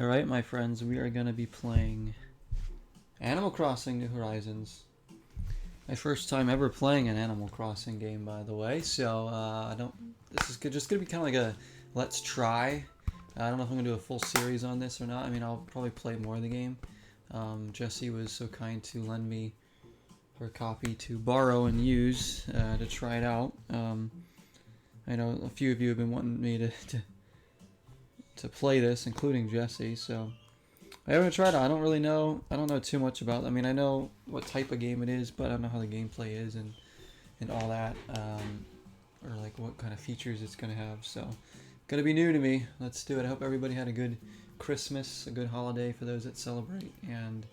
Alright, my friends, we are going to be playing Animal Crossing New Horizons. My first time ever playing an Animal Crossing game, by the way, so this is just going to be kind of like a let's try. I don't know if I'm going to do a full series on this or not. I mean, I'll probably play more of the game. Jessie was so kind to lend me her copy to borrow and use to try it out. I know a few of you have been wanting me to play this, including Jessie, so I haven't tried it. I don't really know. I don't know too much about it. I mean, I know what type of game it is, but I don't know how the gameplay is and all that, or like what kind of features it's going to have. So, gonna be new to me. Let's do it. I hope everybody had a good Christmas, a good holiday for those that celebrate, and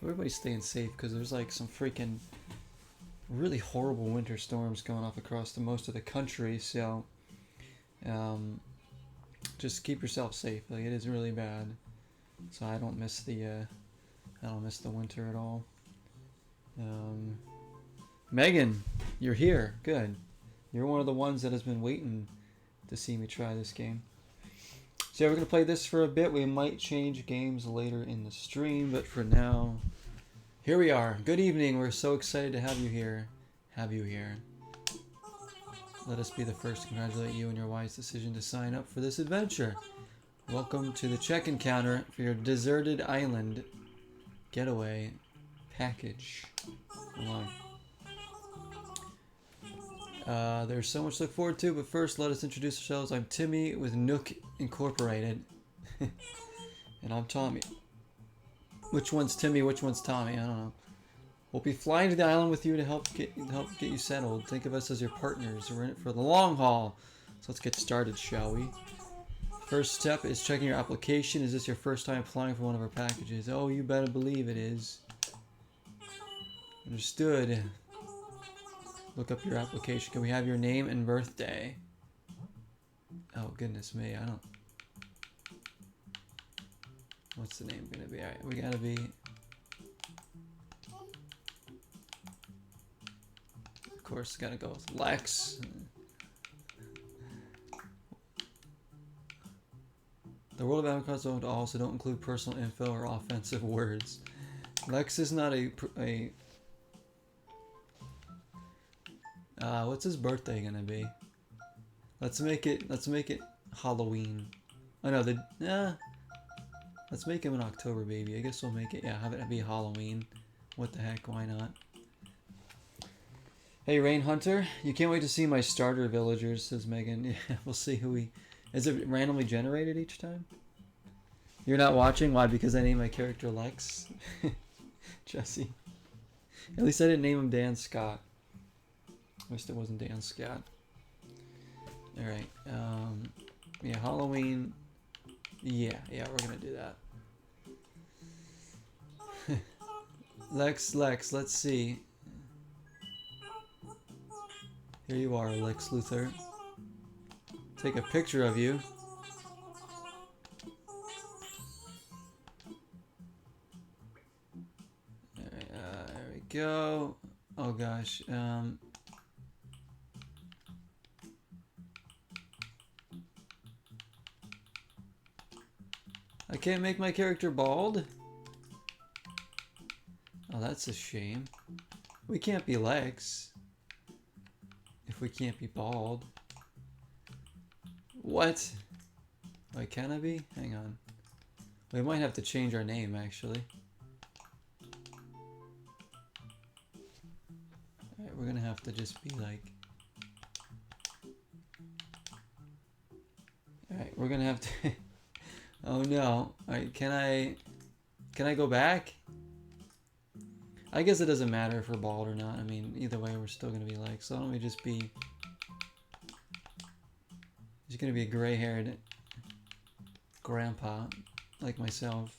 everybody's staying safe because there's like some freaking really horrible winter storms going off across most of the country. So, just keep yourself safe. Like, it is really bad. So I don't miss the winter at all. Megan, you're here. Good. You're one of the ones that has been waiting to see me try this game. So we're gonna play this for a bit. We might change games later in the stream, but for now, here we are. Good evening. We're so excited to have you here. Let us be the first to congratulate you on your wise decision to sign up for this adventure. Welcome to the check-in counter for your deserted island getaway package. Hold on. There's so much to look forward to, but first let us introduce ourselves. I'm Timmy with Nook Incorporated. And I'm Tommy. Which one's Timmy, which one's Tommy? I don't know. We'll be flying to the island with you to help get you settled. Think of us as your partners. We're in it for the long haul. So let's get started, shall we? First step is checking your application. Is this your first time applying for one of our packages? Oh, you better believe it is. Understood. Look up your application. Can we have your name and birthday? Oh, goodness me. I don't... What's the name gonna be? Alright, we gotta be... Of course, gotta go with Lex. The world of Animal Crossing also don't include personal info or offensive words. Lex is not what's his birthday gonna be? Let's make it Halloween. Oh no, let's make him an October baby. I guess we'll make it, have it be Halloween. What the heck, why not? Hey, Rain Hunter, you can't wait to see my starter villagers, says Megan. Yeah, we'll see who we... Is it randomly generated each time? You're not watching? Why? Because I named my character Lex? Jesse. At least I didn't name him Dan Scott. I wish it wasn't Dan Scott. Alright. Yeah, Halloween. Yeah, we're gonna do that. Lex, let's see. Here you are, Lex Luthor. Take a picture of you. Alright, there we go. Oh gosh. I can't make my character bald? Oh, that's a shame. We can't be Lex if we can't be bald. What? Wait, can I be? Hang on. We might have to change our name, actually. Alright, we're gonna have to just be like... Alright, we're gonna have to... Oh no. Alright, can I go back? I guess it doesn't matter if we're bald or not. I mean, either way, we're still gonna be like... So why don't we just be... He's gonna be a gray-haired grandpa, like myself.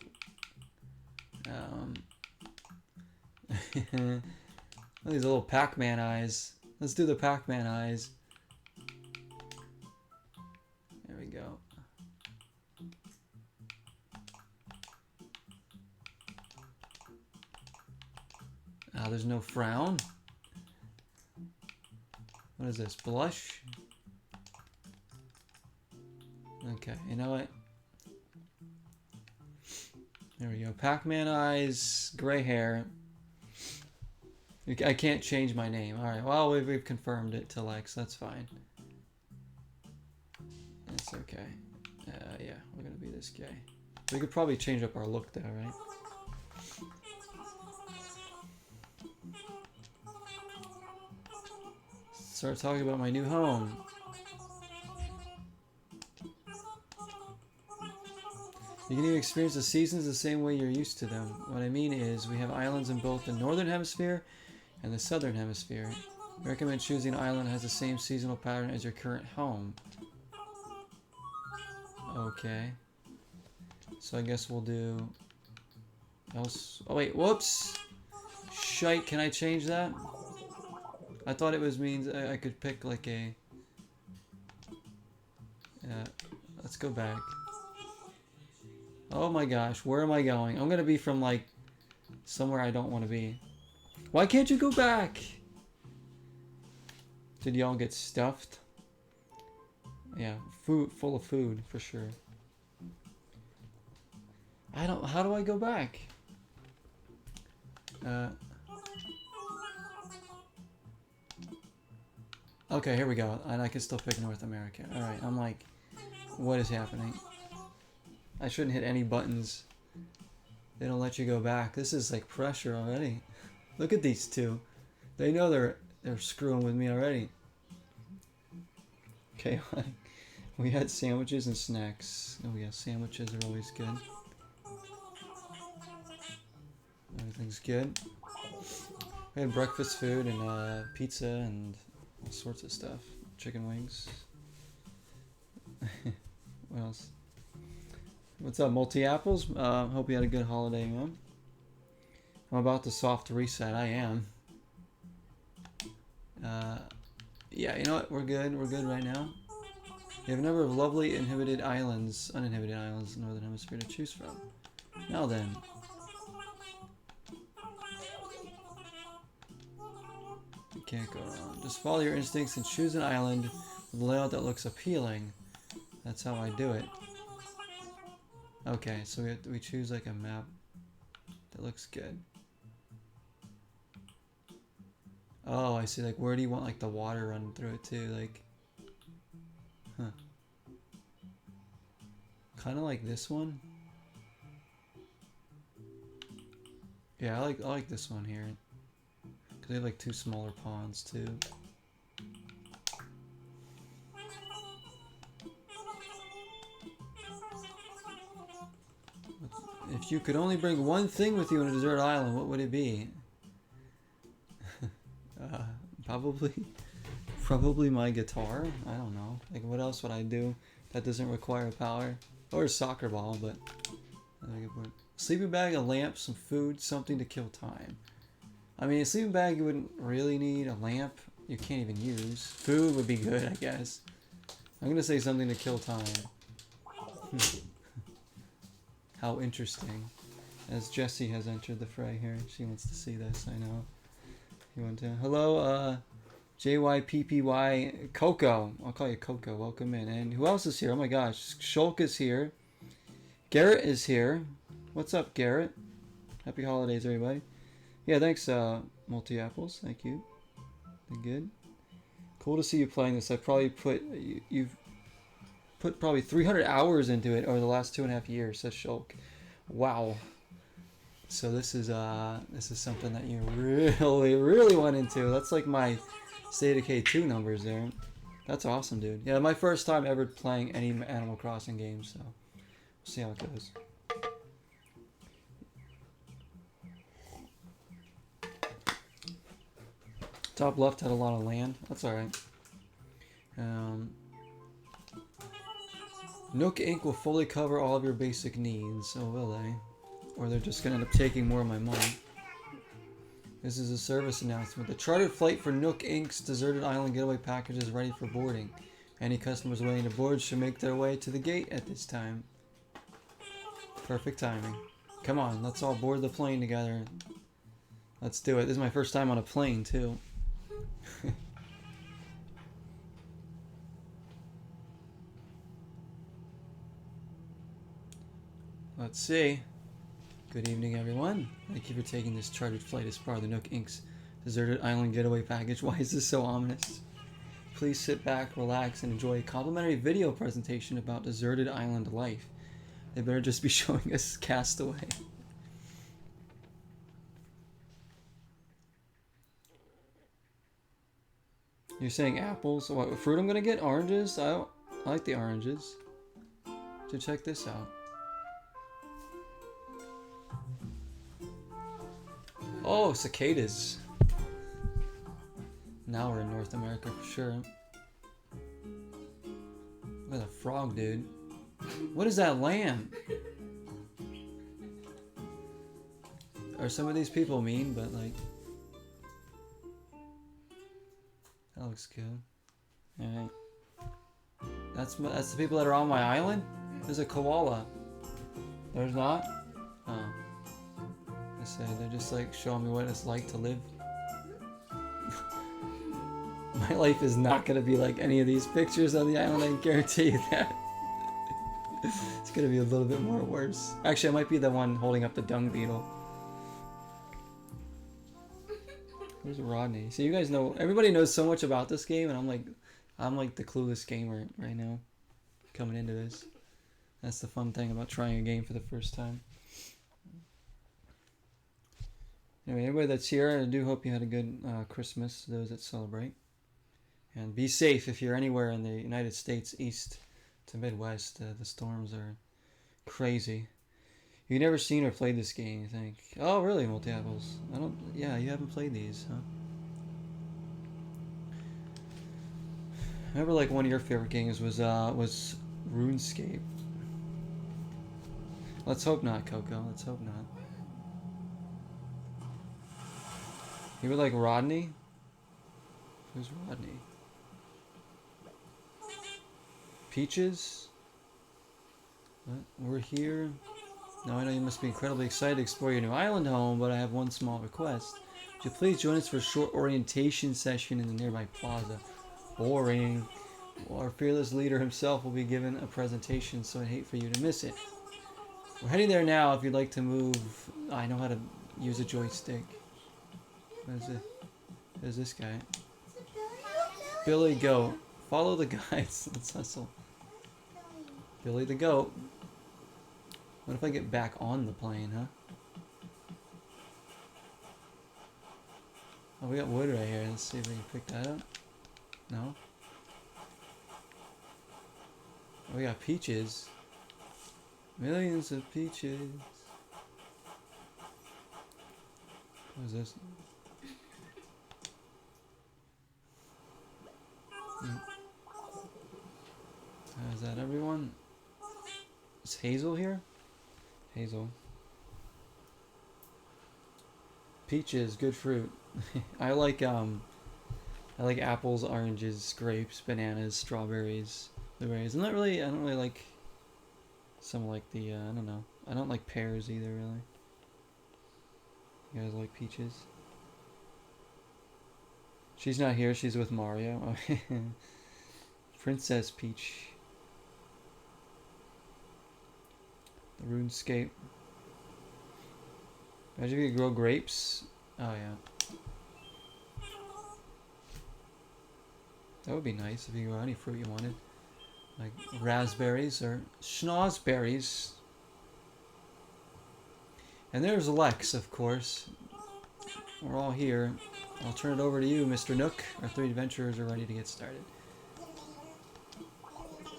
These little Pac-Man eyes. Let's do the Pac-Man eyes. There we go. Ah, there's no frown. What is this? Blush? Okay, you know what? There we go. Pac-Man eyes, gray hair. I can't change my name. Alright, well, we've confirmed it to Lex. That's fine. It's okay. Yeah, we're gonna be this guy. We could probably change up our look though, right? Start talking about my new home. You can even experience the seasons the same way you're used to them. What I mean is, we have islands in both the northern hemisphere and the southern hemisphere. I recommend choosing an island that has the same seasonal pattern as your current home. Okay. So I guess we'll do... else. Oh wait, whoops! Shite, can I change that? I thought it was means I could pick like a... let's go back. Oh my gosh, where am I going? I'm gonna be from like somewhere I don't want to be. Why can't you go back? Did y'all get stuffed? Yeah, food, full of food for sure. I don't, how do I go back? Okay, here we go. And I can still pick North America. Alright, I'm like, what is happening? I shouldn't hit any buttons. They don't let you go back. This is like pressure already. Look at these two. They know they're screwing with me already. Okay, we had sandwiches and snacks. Oh yeah, sandwiches are always good. Everything's good. We had breakfast food and pizza and all sorts of stuff. Chicken wings. What else? What's up, Multi Apples? Hope you had a good holiday, man. I'm about to soft reset. I am. Yeah, you know what? We're good. We're good right now. You have a number of lovely uninhabited islands in the Northern Hemisphere to choose from. Now then. You can't go wrong. Just follow your instincts and choose an island with a layout that looks appealing. That's how I do it. Okay, so we choose like a map that looks good. Oh, I see. Like, where do you want like the water running through it too? Like, huh? Kind of like this one. Yeah, I like this one here. Cause they have like two smaller ponds too. If you could only bring one thing with you on a desert island, what would it be? Probably my guitar. I don't know. Like, what else would I do that doesn't require power? Or a soccer ball, but sleeping bag, a lamp, some food, something to kill time. I mean, a sleeping bag you wouldn't really need. A lamp you can't even use. Food would be good, I guess. I'm gonna say something to kill time. How interesting. As Jessie has entered the fray here. She wants to see this, I know. You want to... Hello, JYPPY Coco. I'll call you Coco. Welcome in. And who else is here? Oh my gosh. Shulk is here. Garrett is here. What's up, Garrett? Happy holidays, everybody. Yeah, thanks, Multi Apples. Thank you. They're good. Cool to see you playing this. I probably you've put probably 300 hours into it over the last 2.5 years, says Shulk. Wow. So this is something that you really went into. That's like my State of K2 numbers there. That's awesome, dude. Yeah, my first time ever playing any Animal Crossing game, so we'll see how it goes. Top left had a lot of land. That's alright. Nook Inc. will fully cover all of your basic needs. Oh, will they? Or they're just going to end up taking more of my money. This is a service announcement. The chartered flight for Nook Inc.'s deserted island getaway package is ready for boarding. Any customers waiting to board should make their way to the gate at this time. Perfect timing. Come on, let's all board the plane together. Let's do it. This is my first time on a plane, too. Let's see. Good evening, everyone. Thank you for taking this chartered flight as part of the Nook Inc.'s Deserted Island Getaway Package. Why is this so ominous? Please sit back, relax, and enjoy a complimentary video presentation about deserted island life. They better just be showing us Castaway. You're saying apples? What fruit I'm gonna get? Oranges? I like the oranges. So check this out. Oh, cicadas. Now we're in North America for sure. Look at that frog, dude. What is that lamb? Are some of these people mean, but like... That looks good. Alright. That's the people that are on my island? There's a koala. There's not? Oh. I say they're just like showing me what it's like to live. My life is not gonna be like any of these pictures on the island, I guarantee you that. It's gonna be a little bit more worse. Actually, I might be the one holding up the dung beetle. Where's Rodney? So you guys know, everybody knows so much about this game, and I'm like the clueless gamer right now, coming into this. That's the fun thing about trying a game for the first time. Anyway, everybody that's here, I do hope you had a good Christmas, those that celebrate. And be safe if you're anywhere in the United States, east to Midwest. The storms are crazy. You've never seen or played this game, you think? Oh, really, Multi-Apples? Yeah, you haven't played these, huh? I remember like one of your favorite games was RuneScape. Let's hope not, Coco. Let's hope not. You were like Rodney? Who's Rodney? Peaches? What? We're here. Now I know you must be incredibly excited to explore your new island home, but I have one small request. Would you please join us for a short orientation session in the nearby plaza? Boring. Well, our fearless leader himself will be given a presentation, so I'd hate for you to miss it. We're heading there now if you'd like to move. I know how to use a joystick. What is it? Who's this guy? Billy Goat. Follow the guides. Let's hustle. Billy the Goat. What if I get back on the plane, huh? Oh, we got wood right here. Let's see if we can pick that up. No? Oh, we got peaches. Millions of peaches. What is this? Is that everyone? Is Hazel here? Hazel. Peaches, good fruit. I like apples, oranges, grapes, bananas, strawberries, blueberries. I don't really like some like the I don't know. I don't like pears either really. You guys like peaches? She's not here, she's with Mario. Princess Peach. The RuneScape. Imagine if you could grow grapes. Oh yeah. That would be nice if you grow any fruit you wanted. Like raspberries or schnozberries. And there's Lex, of course. We're all here. I'll turn it over to you, Mr. Nook. Our three adventurers are ready to get started.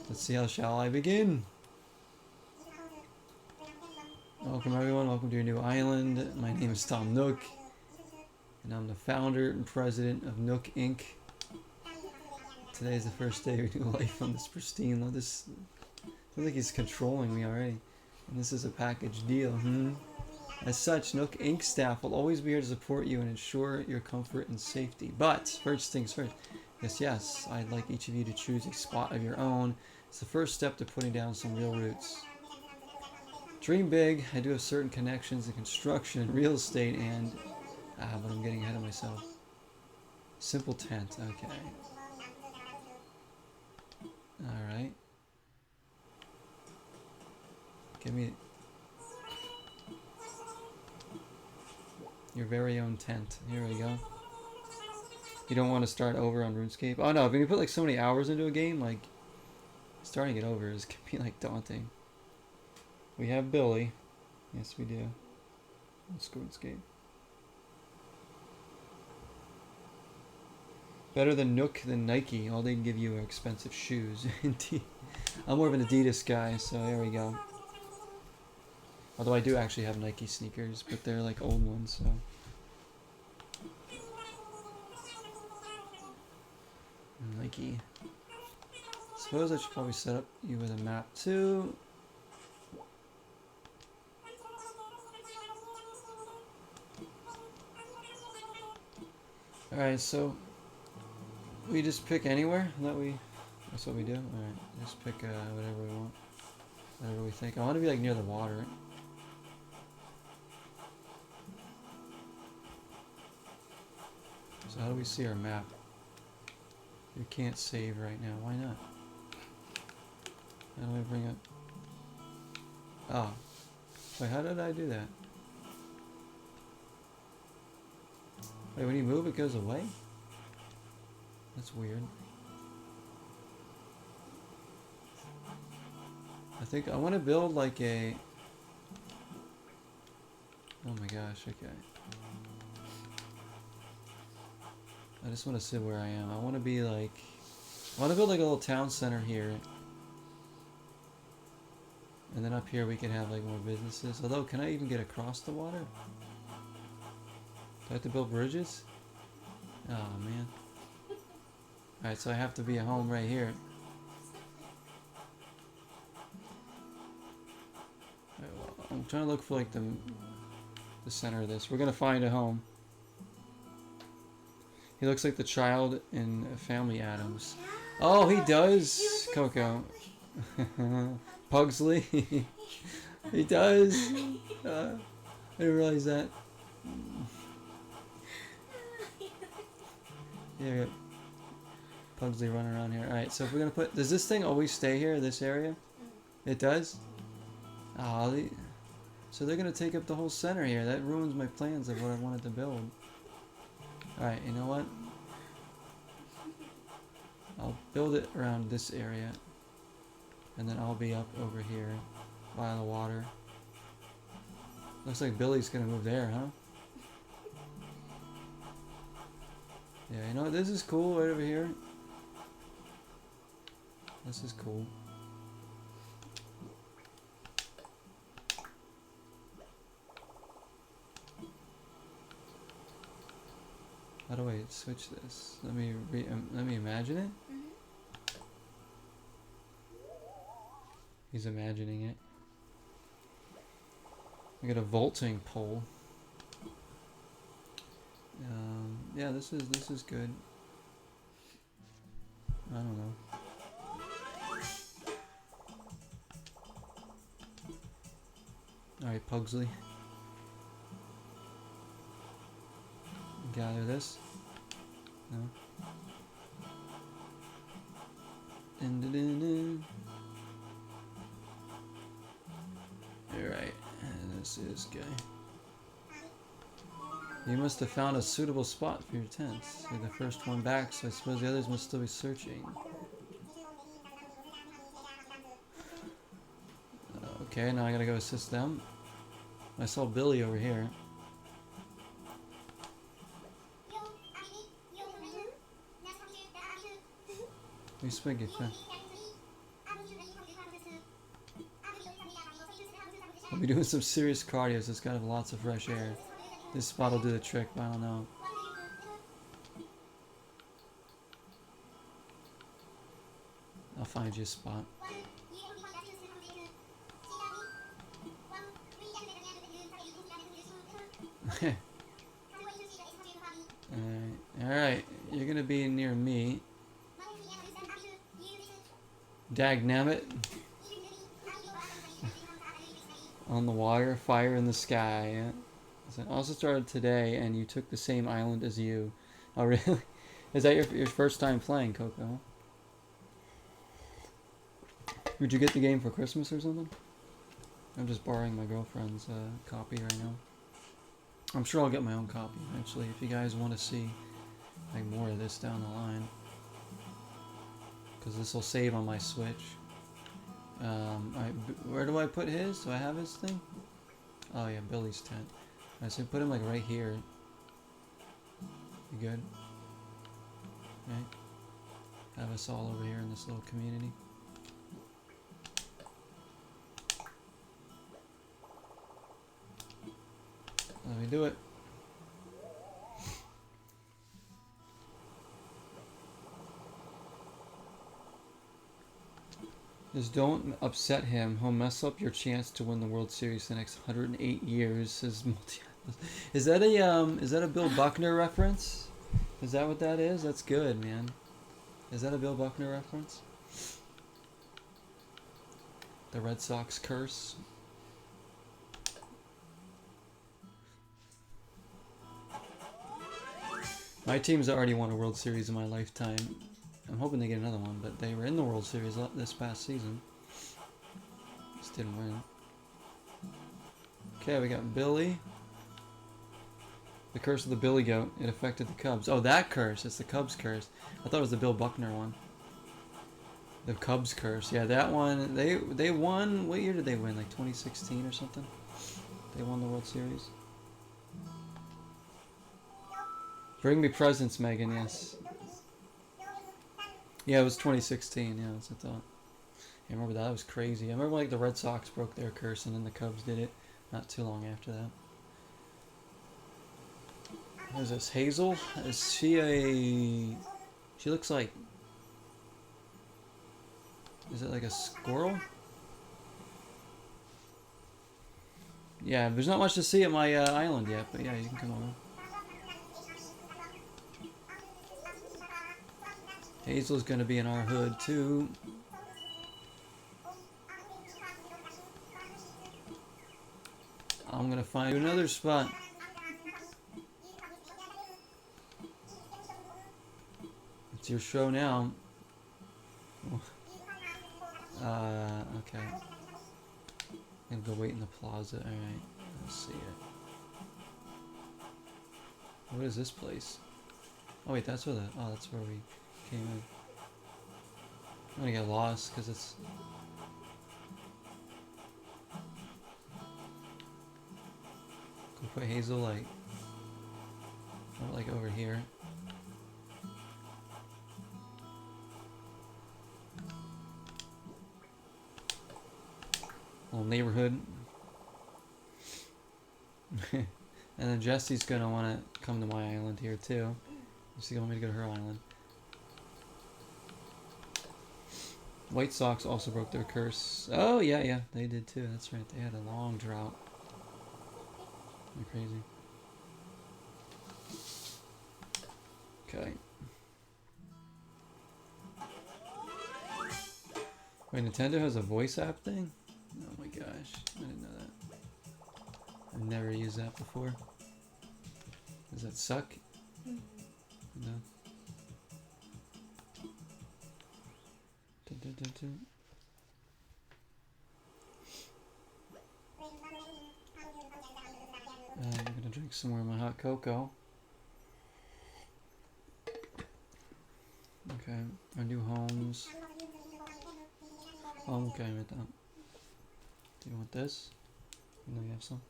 Let's see, how shall I begin? Welcome everyone, welcome to your new island. My name is Tom Nook, and I'm the founder and president of Nook Inc. Today is the first day of new life on this pristine land. This feels like he's controlling me already. And this is a package deal, As such, Nook Inc. staff will always be here to support you and ensure your comfort and safety. But, first things first, yes, I'd like each of you to choose a spot of your own. It's the first step to putting down some real roots. Dream big. I do have certain connections in construction and real estate and... but I'm getting ahead of myself. Simple tent, okay. Alright. Your very own tent. Here we go. You don't want to start over on RuneScape. Oh no, when you put like so many hours into a game, like starting it over is can be like daunting. We have Billy. Yes, we do. Let's go RuneScape. Better than Nook than Nike. All they can give you are expensive shoes. Indeed. I'm more of an Adidas guy, so there we go. Although I do actually have Nike sneakers, but they're like old ones, so. Nike. Suppose I should probably set up you with a map too. Alright, so we just pick anywhere that's what we do? Alright, just pick whatever we want. Whatever we think. I want to be like near the water. So how do we see our map? You can't save right now. Why not? How do I bring up? Oh. Wait, how did I do that? Wait, when you move it goes away? That's weird. I think I want to build like a... Oh my gosh, okay. I just want to sit where I am. I want to be like... I want to build like a little town center here. And then up here we can have like more businesses. Although, can I even get across the water? Do I have to build bridges? Oh man. Alright, so I have to be at home right here. Right, well, I'm trying to look for like the center of this. We're gonna find a home. He looks like the child in Family Addams. Oh, he does, Coco. Pugsley. He does. I didn't realize that. Yeah, Pugsley running around here. Alright, so if we're gonna put... Does this thing always stay here, this area? It does? Oh, so they're gonna take up the whole center here. That ruins my plans of what I wanted to build. Alright, you know what? I'll build it around this area. And then I'll be up over here by the water. Looks like Billy's gonna move there, huh? Yeah, you know what? This is cool right over here. This is cool. How do I switch this? Let me imagine it. He's imagining it. I got a vaulting pole. Yeah, this is good. I don't know. Alright, Pugsley. Gather this. No. Alright, and this is guy. You must have found a suitable spot for your tents. You're the first one back, so I suppose the others must still be searching. Okay, now I gotta go assist them. I saw Billy over here. We spaghetti. I'll be doing some serious cardio, so it's gotta have lots of fresh air. This spot will do the trick, but I don't know. I'll find you a spot. Alright, you're gonna be near me. Dagnabbit. On the water, fire in the sky. So I also started today, and you took the same island as you. Oh, really? Is that your first time playing, Coco? Would you get the game for Christmas or something? I'm just borrowing my girlfriend's copy right now. I'm sure I'll get my own copy eventually if you guys want to see like more of this down the line. Because this will save on my Switch. Alright, where do I put his? Do I have his thing? Oh yeah, Billy's tent. Alright, so put him like right here. You good? Right. Have us all over here in this little community. Let me do it. Just don't upset him. He'll mess up your chance to win the World Series the next 108 years. Says multi. Is that a Bill Buckner reference? Is that what that is? That's good, man. Is that a Bill Buckner reference? The Red Sox curse. My team's already won a World Series in my lifetime. I'm hoping they get another one, but they were in the World Series this past season. Just didn't win. Okay, we got Billy. The curse of the Billy Goat. It affected the Cubs. Oh, that curse. It's the Cubs curse. I thought it was the Bill Buckner one. The Cubs curse. Yeah, that one. They won. What year did they win? Like 2016 or something? They won the World Series. Bring me presents, Megan. Yes. Yeah, it was 2016. Yeah, that's what I thought. I remember that. It was crazy. I remember like the Red Sox broke their curse and then the Cubs did it not too long after that. What is this? Hazel? Is she a... She looks like... Is it like a squirrel? Yeah, there's not much to see at my island yet, but yeah, you can come on. Hazel's gonna be in our hood too. I'm gonna find another spot. It's your show now. Okay. I'm gonna go wait in the plaza. Alright, let's see it. What is this place? Oh wait, that's where that's where we came in. I'm gonna get lost because it's... Go put Hazel like over here. Little neighborhood. And then Jesse's gonna wanna come to my island here too. She's gonna want me to go to her island. White Sox also broke their curse. Oh yeah, they did too. That's right. They had a long drought. They're crazy. Okay. Wait, Nintendo has a voice app thing? Oh my gosh, I didn't know that. I've never used that before. Does that suck? No. Dun, dun, dun, dun. I'm gonna drink some more of my hot cocoa. Okay, our new homes. Oh, okay, right down. Do you want this? No, you have some.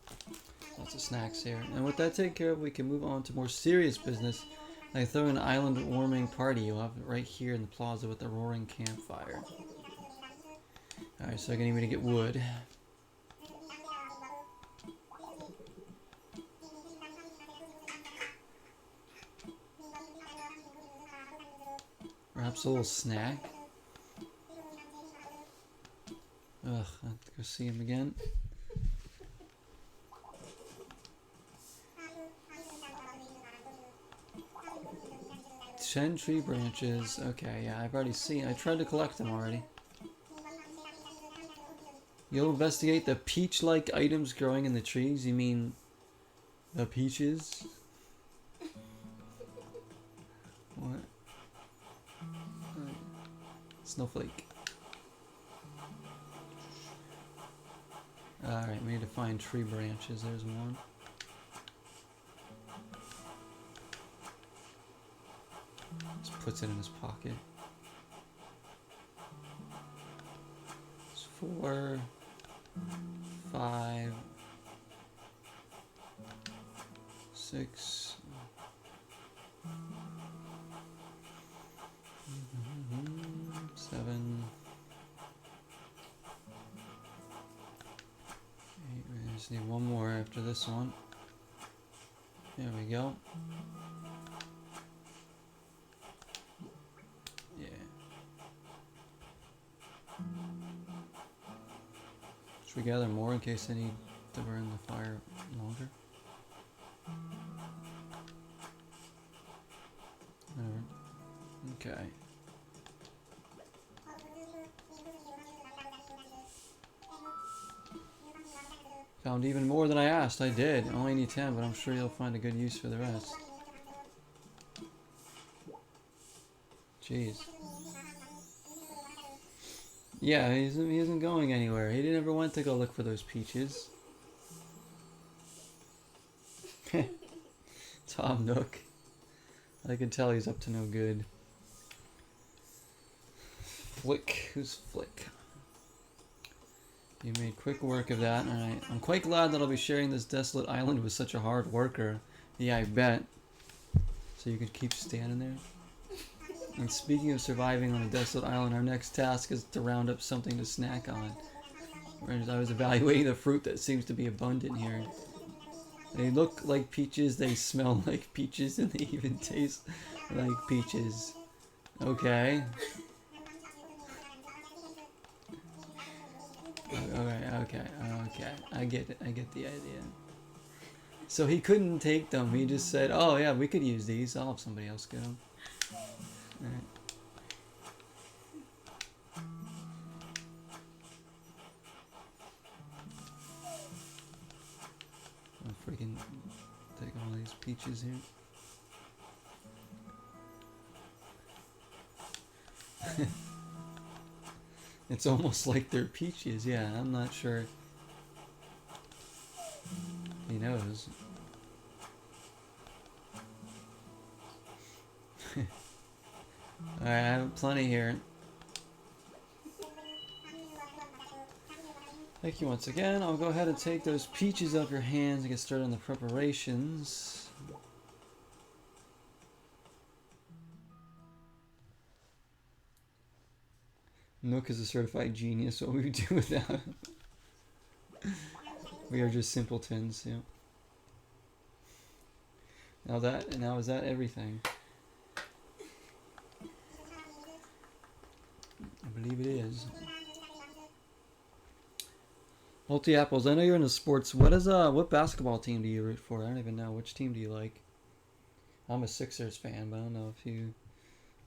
Lots of snacks here. And with that taken care of, we can move on to more serious business. Like throwing an island warming party. You'll have it right here in the plaza with the roaring campfire. Alright, so I'm gonna need me to get wood. Perhaps a little snack. Ugh, I have to go see him again. 10 tree branches. Okay, yeah, I've already seen. I tried to collect them already. You'll investigate the peach-like items growing in the trees. You mean the peaches? What? Snowflake. Alright, we need to find tree branches. There's one. puts it in his pocket. It's 4, 5, 6. 7, 8. We just need one more after this one. There we go. Yeah. Should we gather more in case they need to burn the fire longer? Whatever. Okay. Found even more than I asked. I did. I only need 10, but I'm sure you'll find a good use for the rest. Jeez. Yeah, he isn't going anywhere. He never went to go look for those peaches. Tom Nook. I can tell he's up to no good. Flick. Who's Flick? You made quick work of that, and I'm quite glad that I'll be sharing this desolate island with such a hard worker. Yeah, I bet. So you could keep standing there. And speaking of surviving on a desolate island, our next task is to round up something to snack on. Whereas I was evaluating the fruit that seems to be abundant here. They look like peaches, they smell like peaches, and they even taste like peaches. Okay. Okay. I get it. I get the idea. So he couldn't take them. He just said, "Oh yeah, we could use these. I'll have somebody else get them." All right. I'll freaking take all these peaches here. It's almost like they're peaches. Yeah, I'm not sure. He knows. Alright, I have plenty here. Thank you once again. I'll go ahead and take those peaches off your hands and get started on the preparations. Nook is a certified genius. What would we do without him? We are just simpletons, yeah. Now is that everything? I believe it is. Multi Apples, I know you're into sports. What basketball team do you root for? I don't even know. Which team do you like? I'm a Sixers fan, but I don't know if you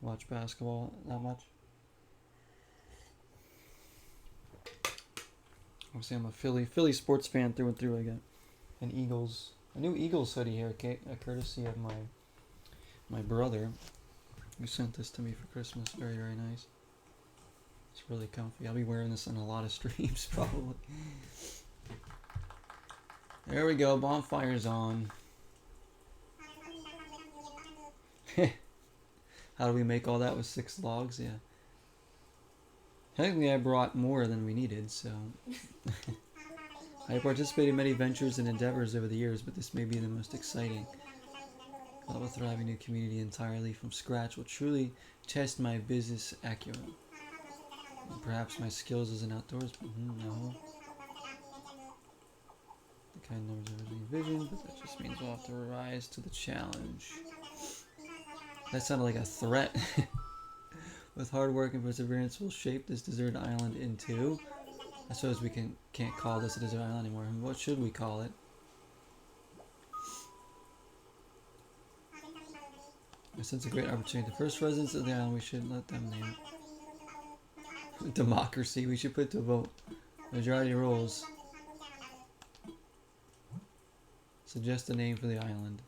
watch basketball that much. Obviously, I'm a Philly sports fan through and through. I got an a new Eagles hoodie here, courtesy of my brother, who sent this to me for Christmas. Very, very nice. It's really comfy. I'll be wearing this on a lot of streams, probably. There we go. Bonfire's on. How do we make all that with 6 logs? Yeah. Technically, I brought more than we needed, so... I participated in many ventures and endeavors over the years, but this may be the most exciting. Build a thriving new community entirely from scratch will truly test my business acumen. And perhaps my skills as an outdoorsman. No. The kind of numbers I originally envisioned, but that just means we'll have to rise to the challenge. That sounded like a threat. With hard work and perseverance, we'll shape this deserted island into... I suppose we can't call this a desert island anymore. What should we call it? I sense a great opportunity. The first residents of the island, we should let them name it. Democracy. We should put to vote. Majority rules. Suggest a name for the island.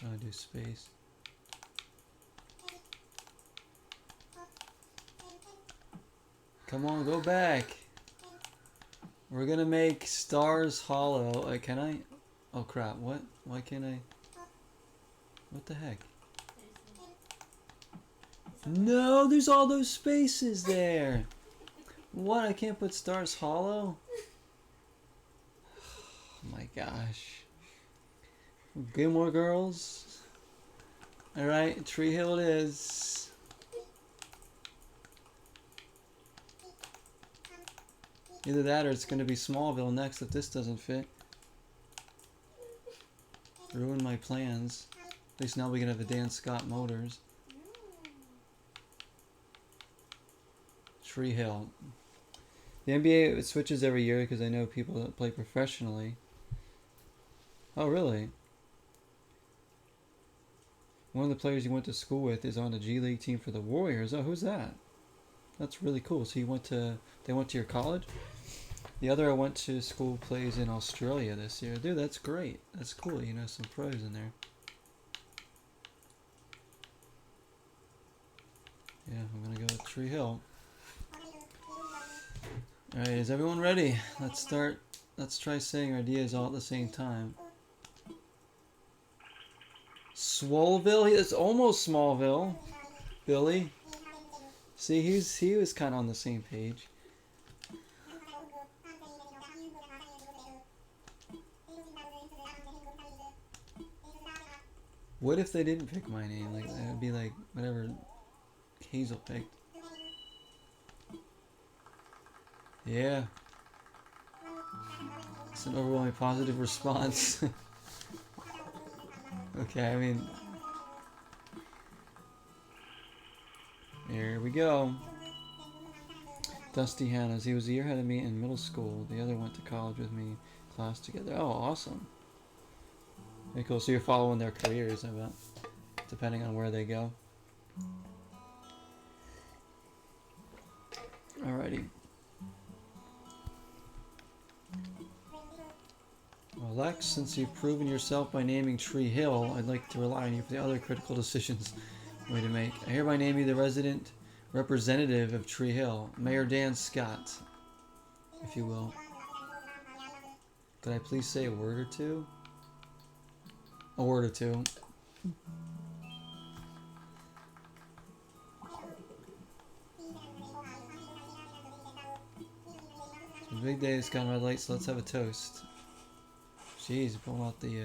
I'll do space. Come on, go back. We're gonna make Stars Hollow. Can I? Oh crap, what? Why can't I? What the heck? No, there's all those spaces there. What? I can't put Stars Hollow? Oh my gosh. Gilmore Girls. Alright, Tree Hill it is. Either that or it's going to be Smallville next if this doesn't fit. Ruin my plans. At least now we can have the Dan Scott Motors. Tree Hill. The NBA it switches every year because I know people that play professionally. Oh, really? One of the players you went to school with is on the G League team for the Warriors. Oh, who's that? That's really cool. So they went to your college? The other I went to school plays in Australia this year. Dude, that's great. That's cool. You know, some pros in there. Yeah, I'm gonna go with Tree Hill. Alright, is everyone ready? Let's start. Let's try saying our ideas all at the same time. Swoleville? It's almost Smallville. Billy. See, he was kind of on the same page. What if they didn't pick my name? Like, it would be like whatever Hazel picked. Yeah. It's an overwhelmingly positive response. Okay, I mean... Here we go. Dusty Hannas. He was a year ahead of me in middle school. The other went to college with me, class together. Oh, awesome. Very cool. So you're following their careers, I bet. Depending on where they go. Alrighty. Well, Lex, since you've proven yourself by naming Tree Hill, I'd like to rely on you for the other critical decisions we need to make. I hereby name you the resident representative of Tree Hill, Mayor Dan Scott, if you will. Could I please say a word or two? A word or two. The big day is kind of red light, so let's have a toast. Jeez, pulling out the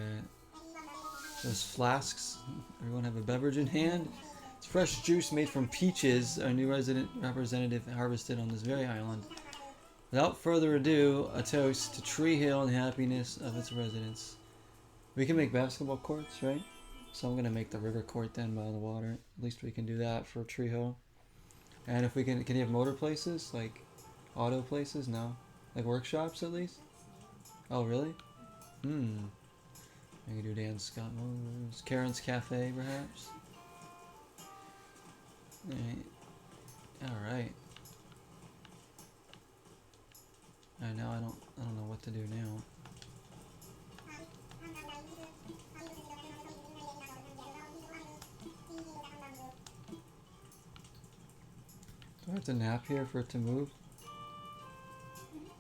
those flasks. Everyone have a beverage in hand. It's fresh juice made from peaches, our new resident representative harvested on this very island. Without further ado, a toast to Tree Hill and the happiness of its residents. We can make basketball courts, right? So I'm going to make the river court then by the water. At least we can do that for Tree Hill. And if we can you have motor places? Like auto places? No. Like workshops at least? Oh, really? I can do Dan Scott Motors. Karen's Cafe, perhaps? Alright. Now I don't know what to do now. Do I have to nap here for it to move?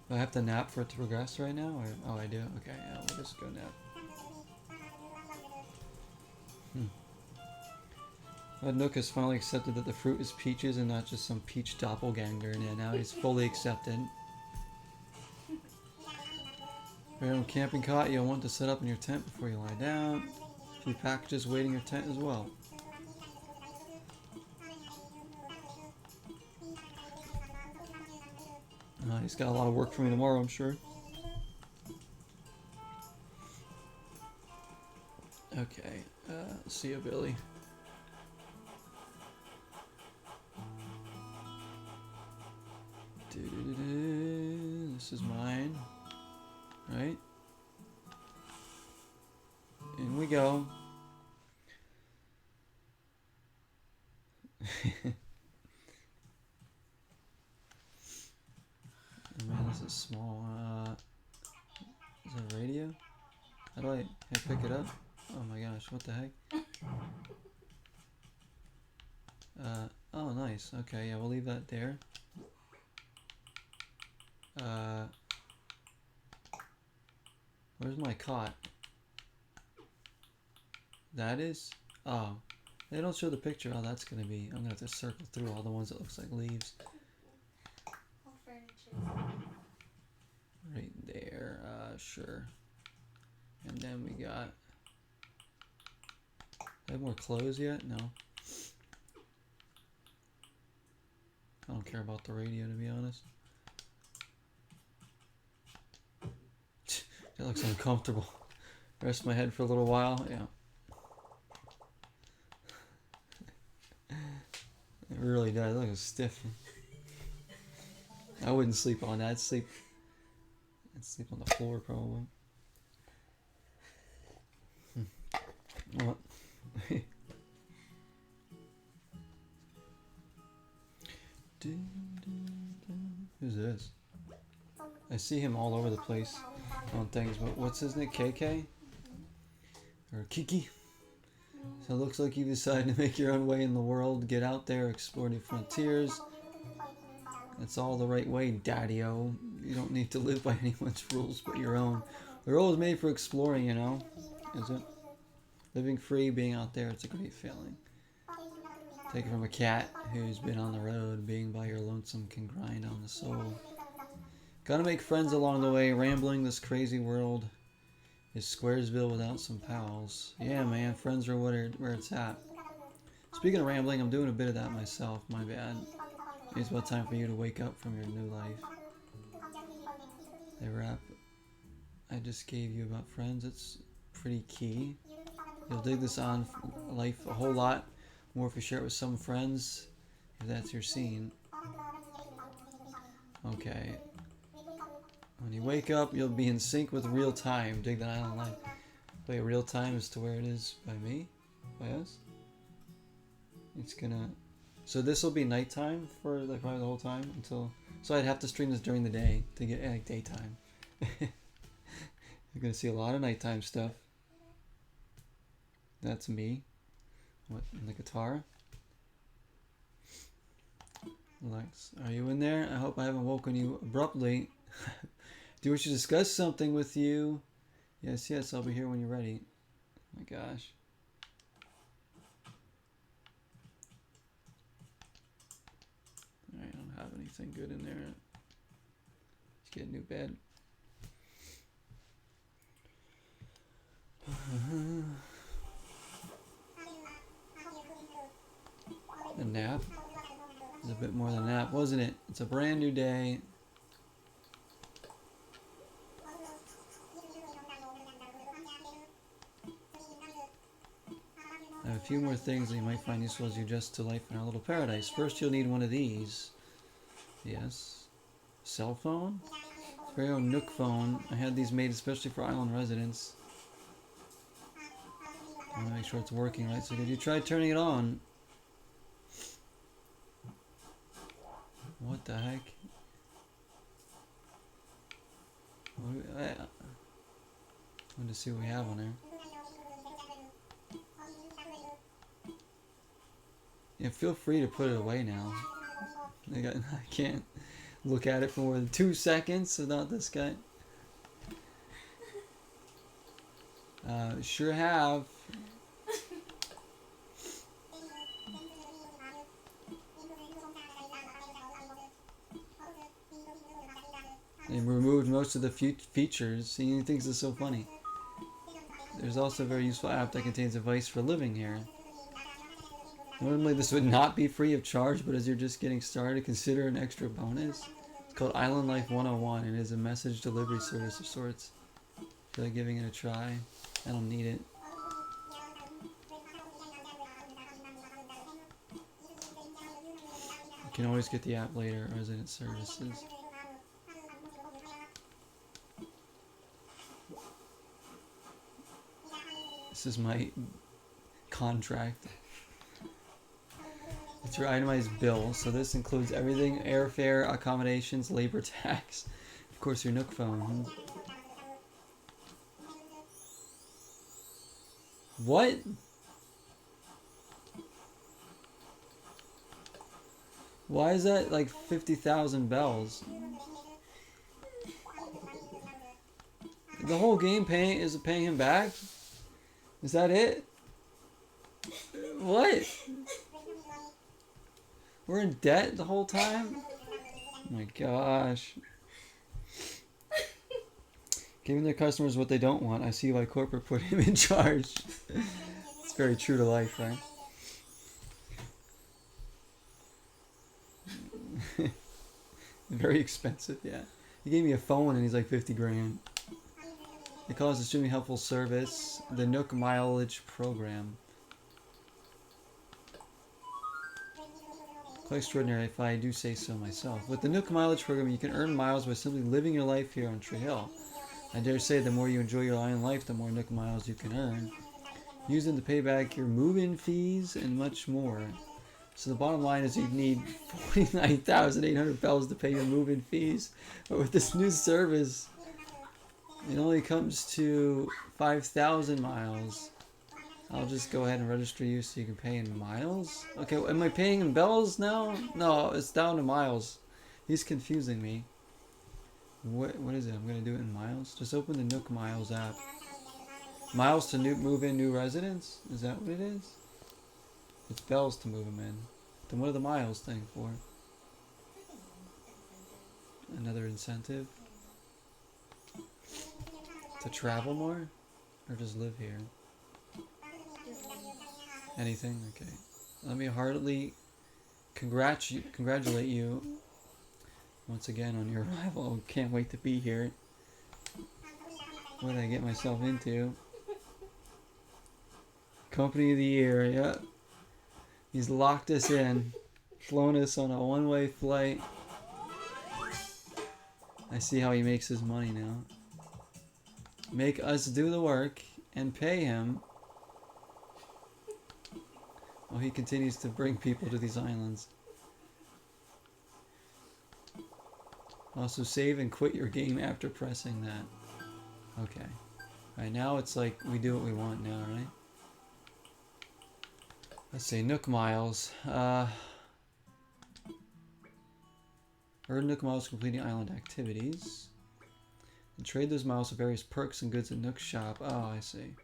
Do I have to nap for it to progress right now? Or, oh, I do? Okay, yeah, we'll just go nap. Nook has finally accepted that the fruit is peaches and not just some peach doppelganger. And now he's fully accepted. Your own camping cot you'll want to set up in your tent before you lie down. A few packages waiting your tent as well. He's got a lot of work for me tomorrow, I'm sure. Okay, see you, Billy. This is mine, right? In we go. Oh man, this is small. Is that a radio? How do I pick it up? Oh my gosh, what the heck? Oh nice, okay, yeah, we'll leave that there. Where's my cot? That is? Oh. They don't show the picture. Oh, that's gonna be... I'm gonna have to circle through all the ones that looks like leaves. All furniture. Right there. Sure. And then we got... Do I have more clothes yet? No. I don't care about the radio, to be honest. That looks uncomfortable. Rest my head for a little while. Yeah. It really does. It looks stiff. I wouldn't sleep on that. I'd sleep on the floor probably. What? Who's this? I see him all over the place on things, but what's his name? KK? Or Kiki? So it looks like you decided to make your own way in the world, get out there, explore new frontiers. That's all the right way, Daddy-o. You don't need to live by anyone's rules but your own. The world is made for exploring, you know? Is it? Living free, being out there, it's a great feeling. Take it from a cat who's been on the road. Being by your lonesome can grind on the soul. Gotta make friends along the way. Rambling this crazy world is Squaresville without some pals. Yeah, man, friends are where it's at. Speaking of rambling, I'm doing a bit of that myself. My bad. It's about time for you to wake up from your new life. The rap I just gave you about friends, it's pretty key. You'll dig this on life a whole lot more if you share it with some friends, if that's your scene. Okay. When you wake up, you'll be in sync with real time. Dig that island life. Wait, real time is to where it is by me? By us? It's gonna... So this will be nighttime for like probably the whole time until... So I'd have to stream this during the day to get like daytime. You're gonna see a lot of nighttime stuff. That's me. What, in the guitar? Lex, are you in there? I hope I haven't woken you abruptly. Do you wish to discuss something with you? Yes, yes, I'll be here when you're ready. Oh my gosh. I don't have anything good in there. Let's get a new bed. A nap? It was a bit more than a nap, wasn't it? It's a brand new day. I have a few more things that you might find useful as you adjust to life in our little paradise. First, you'll need one of these. Yes. Cell phone? Very own Nook phone. I had these made especially for island residents. I want to make sure it's working right. So did you try turning it on? What the heck? I want to see what we have on there. Yeah, feel free to put it away now. I can't look at it for more than 2 seconds without this guy. Sure have. They removed most of the features. He thinks it's so funny. There's also a very useful app that contains advice for living here. Normally this would not be free of charge, but as you're just getting started, consider an extra bonus. It's called Island Life 101 and is a message delivery service of sorts. Feel like giving it a try? I don't need it. You can always get the app later, resident services. This is my contract. It's your itemized bill, so this includes everything: airfare, accommodations, labor tax, of course your Nook phone. What? Why is that like 50,000 bells? The whole game paying him back? Is that it? What? We're in debt the whole time? Oh my gosh. Giving their customers what they don't want. I see why corporate put him in charge. It's very true to life, right? Very expensive, yeah. He gave me a phone and he's like 50 grand. They call us extremely helpful service. The Nook Mileage Program. Quite extraordinary if I do say so myself. With the Nook Mileage Program, you can earn miles by simply living your life here on Tree Hill. I dare say the more you enjoy your island life, the more Nook Miles you can earn. Use them to pay back your move-in fees and much more. So the bottom line is you need 49,800 bells to pay your move-in fees. But with this new service, it only comes to 5,000 miles. I'll just go ahead and register you so you can pay in miles. Okay, am I paying in bells now? No, it's down to miles. He's confusing me. What is it? I'm gonna do it in miles. Just open the Nook Miles app. Miles to move in new residents? Is that what it is? It's bells to move them in. Then what are the miles thing for? Another incentive? To travel more? Or just live here? Anything? Okay. Let me heartily congratulate you once again on your arrival. Can't wait to be here. What did I get myself into? Company of the year, yeah. He's locked us in. Flown us on a one-way flight. I see how he makes his money now. Make us do the work and pay him while he continues to bring people to these islands. Also save and quit your game after pressing that. Okay. Alright, now it's like we do what we want now, right? Let's see, Nook Miles. Earn Nook Miles completing island activities. And trade those miles for various perks and goods at Nook's shop. Oh, I see.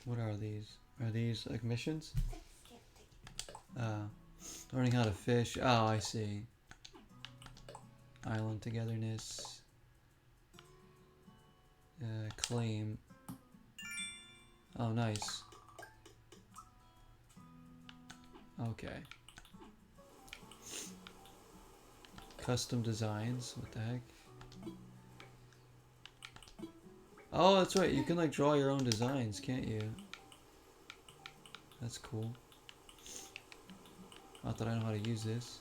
What are these? Are these like missions? Learning how to fish. Oh, I see. Island togetherness. Claim. Oh, nice. Okay. Custom designs. What the heck? Oh, that's right. You can like draw your own designs, can't you? That's cool. Not that I know how to use this.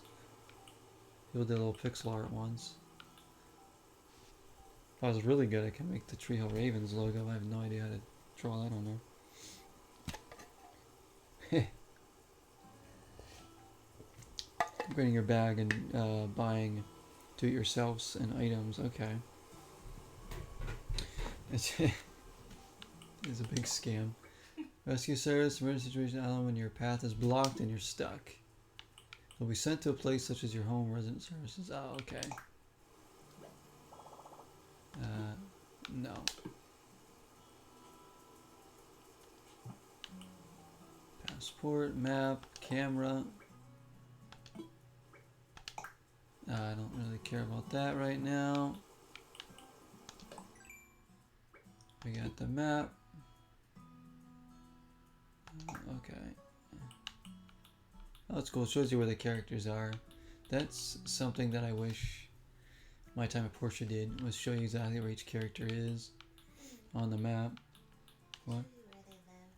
People did little pixel art ones. If I was really good, I can make the Tree Hill Ravens logo. I have no idea how to draw that on there. Upgrading your bag and buying do-it-yourselves and items. Okay. It's a big scam. Rescue service, emergency situation island when your path is blocked and you're stuck. You'll be sent to a place such as your home, resident services. Oh, okay. No. Passport, map, camera. I don't really care about that right now. We got the map. Okay. Oh, that's cool. It shows you where the characters are. That's something that I wish My Time at Portia did, was show you exactly where each character is on the map. What?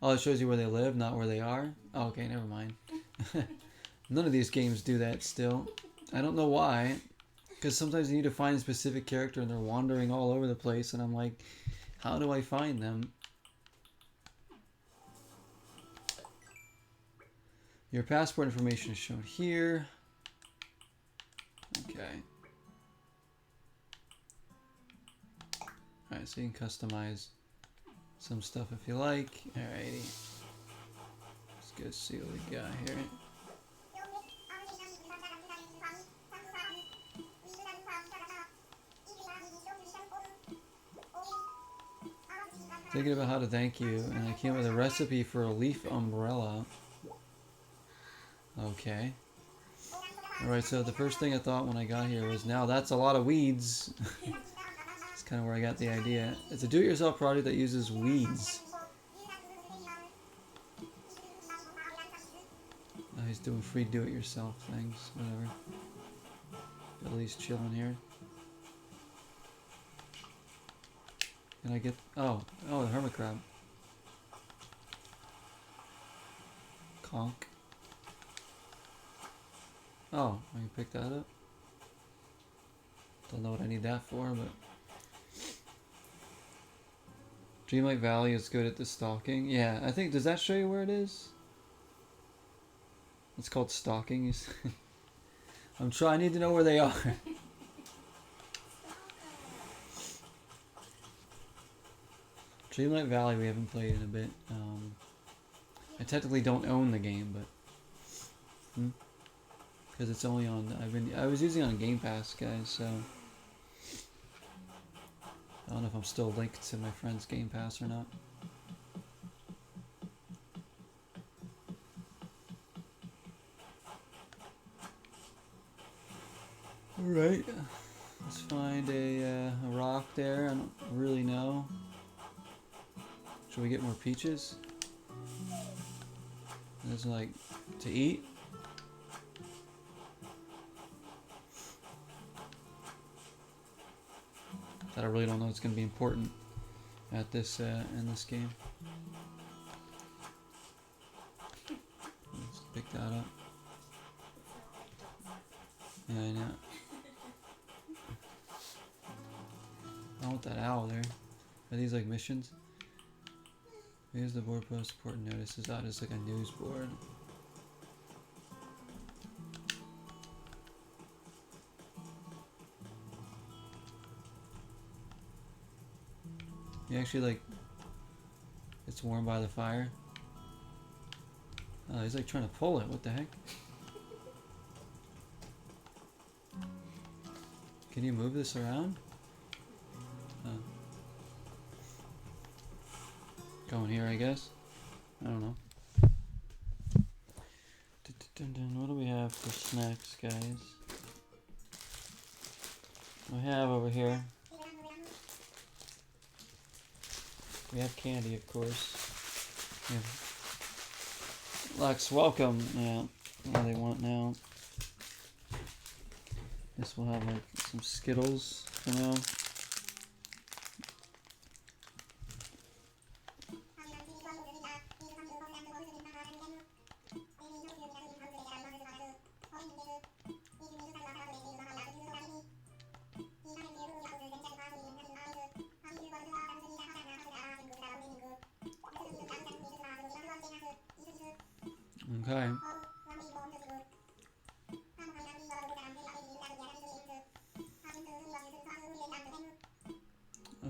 Oh, it shows you where they live, not where they are? Oh, okay, never mind. None of these games do that still. I don't know why. Because sometimes you need to find a specific character and they're wandering all over the place, and I'm like, how do I find them? Your passport information is shown here. Okay. Alright, so you can customize some stuff if you like. Alrighty. Let's go see what we got here. Thinking about how to thank you, and I came up with a recipe for a leaf umbrella. Okay. Alright, so the first thing I thought when I got here was, now that's a lot of weeds. That's kind of where I got the idea. It's a do-it-yourself project that uses weeds. Oh, he's doing free do-it-yourself things, whatever. Billy's chilling here. Can I get... Oh, the hermit crab. Conk. Oh, I can pick that up. Don't know what I need that for, but... Dreamlight Valley is good at the stalking. Yeah, I think... Does that show you where it is? It's called stalking. I'm trying... I need to know where they are. Dreamlight Valley we haven't played in a bit. I technically don't own the game, but... Because it's only on... I was using it on Game Pass, guys, so... I don't know if I'm still linked to my friend's Game Pass or not. Alright. Let's find a rock there. I don't really know. Should we get more peaches? There's like... to eat? That I really don't know it's going to be important at this in this game. Let's pick that up. Yeah, I know. I want that owl there. Are these like missions? Here's the board post important notices out as like a news board. You actually like... It's warm by the fire. Oh, he's like trying to pull it. What the heck? Can you move this around? Going here, I guess. I don't know. What do we have for snacks, guys? We have over here. We have candy, of course. Yeah. Lex, welcome. Yeah, what do they want now? Guess we'll have like some Skittles for now. Okay.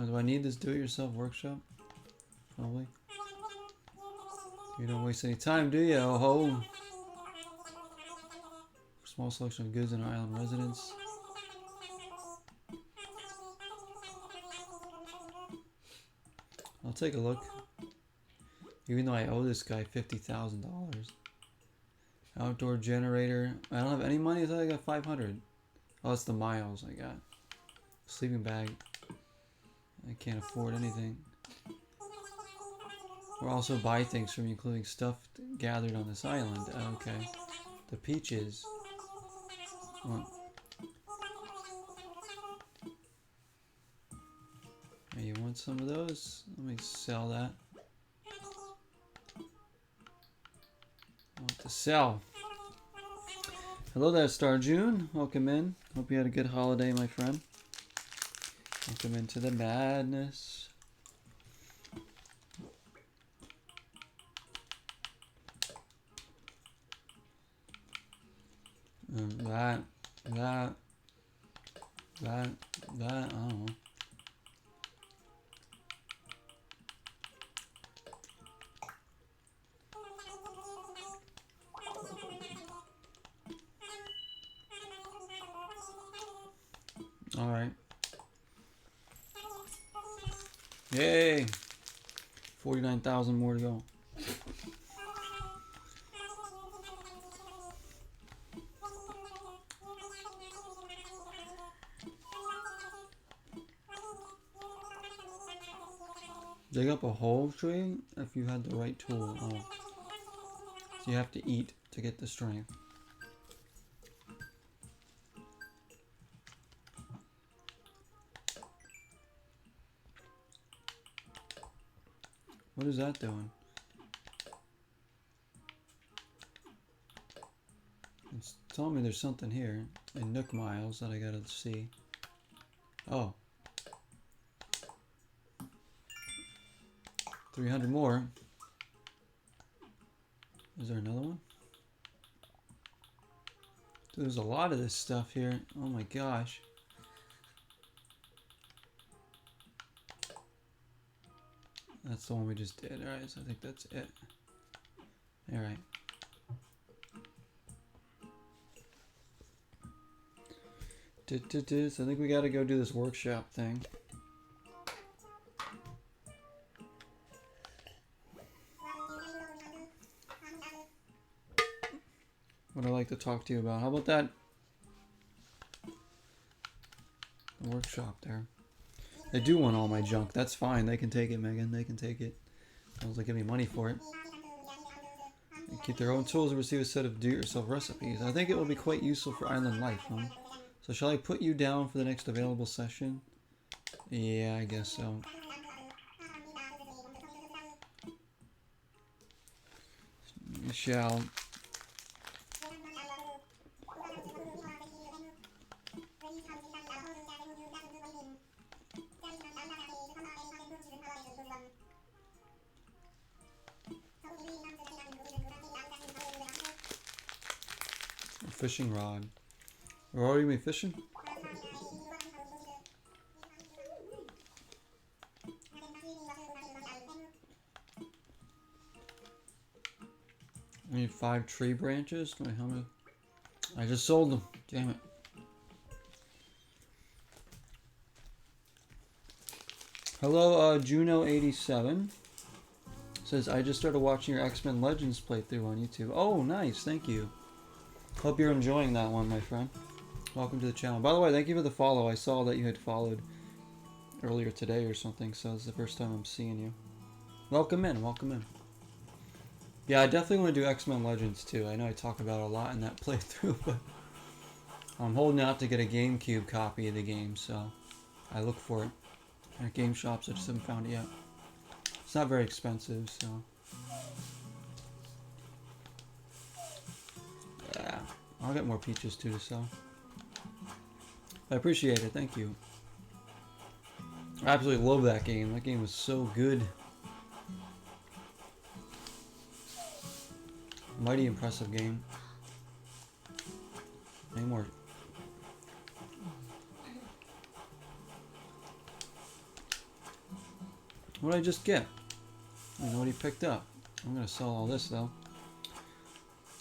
Do I need this do-it-yourself workshop? Probably. You don't waste any time, do you? Oh ho! Small selection of goods in our island residence. I'll take a look. Even though I owe this guy $50,000. Outdoor generator. I don't have any money. I thought I got 500. Oh, it's the miles I got. Sleeping bag. I can't afford anything. Or also buy things from you, including stuff gathered on this island. Okay. The peaches. Oh. Hey, you want some of those? Let me sell that. I want to sell. Hello there, Star June. Welcome in. Hope you had a good holiday, my friend. Welcome into the madness. That, I don't know. All right. Yay! 49,000 more to go. Dig up a whole tree if you had the right tool. Oh. So you have to eat to get the strength. What is that doing? It's telling me there's something here in Nook Miles that I gotta see. Oh. 300 more. Is there another one? Dude, there's a lot of this stuff here. Oh my gosh. That's the one we just did. Alright, so I think that's it. Alright. So I think we gotta go do this workshop thing. What I'd like to talk to you about. How about that? The workshop there. They do want all my junk. That's fine. They can take it, Megan. They can take it. As long as they give me money for it. They keep their own tools and receive a set of do-it-yourself recipes. I think it will be quite useful for island life, huh? So shall I put you down for the next available session? Yeah, I guess so. We shall. Fishing rod. We're already been fishing? I need 5 tree branches. Wait, how many? I just sold them. Damn it. Hello, Juno87. Says, I just started watching your X-Men Legends playthrough on YouTube. Oh, nice. Thank you. Hope you're enjoying that one, my friend. Welcome to the channel. By the way, thank you for the follow. I saw that you had followed earlier today or something, so it's the first time I'm seeing you. Welcome in, welcome in. Yeah, I definitely want to do X-Men Legends too. I know I talk about it a lot in that playthrough, but I'm holding out to get a GameCube copy of the game, so I look for it at game shops. I just haven't found it yet. It's not very expensive, so yeah, I'll get more peaches too to sell. I appreciate it, thank you. I absolutely love that game. That game was so good. Mighty impressive game. Any more? What did I just get? I don't know what he picked up. I'm gonna sell all this though.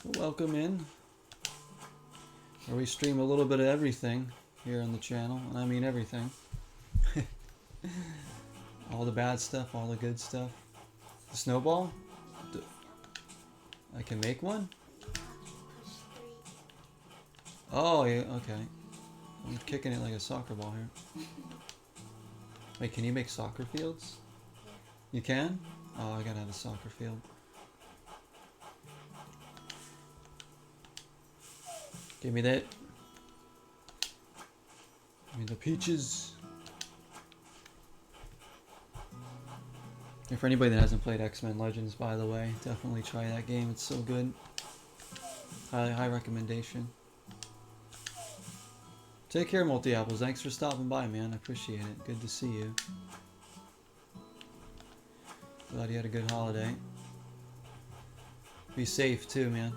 So welcome in. Where we stream a little bit of everything here on the channel, and I mean everything. All the bad stuff, all the good stuff. The snowball? I can make one? Oh, yeah, okay. I'm kicking it like a soccer ball here. Wait, can you make soccer fields? You can? Oh, I gotta have a soccer field. Give me that. Give me the peaches. And for anybody that hasn't played X-Men Legends, by the way, definitely try that game. It's so good. High recommendation. Take care, Multi Apples. Thanks for stopping by, man. I appreciate it. Good to see you. Glad you had a good holiday. Be safe too, man.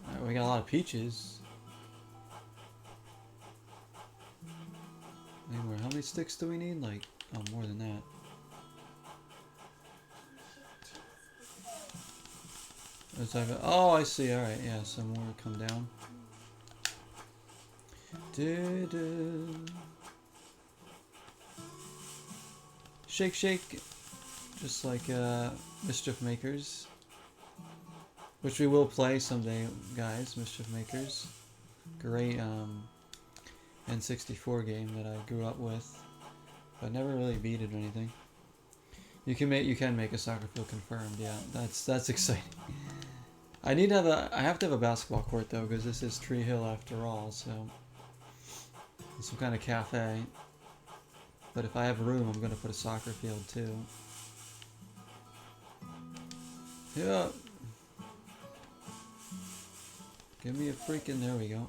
Alright, we got a lot of peaches. Anywhere. How many sticks do we need? Like, oh, more than that. Oh, I see. Alright, yeah, some more come down. Shake Shake, just like Mischief Makers, which we will play someday, guys. Mischief Makers, great N64 game that I grew up with, but never really beat it or anything. You can make a soccer field confirmed. Yeah, that's exciting. I have to have a basketball court though, because this is Tree Hill after all, so it's some kind of cafe. But if I have room, I'm gonna put a soccer field too. Yeah. Give me a freaking, there we go.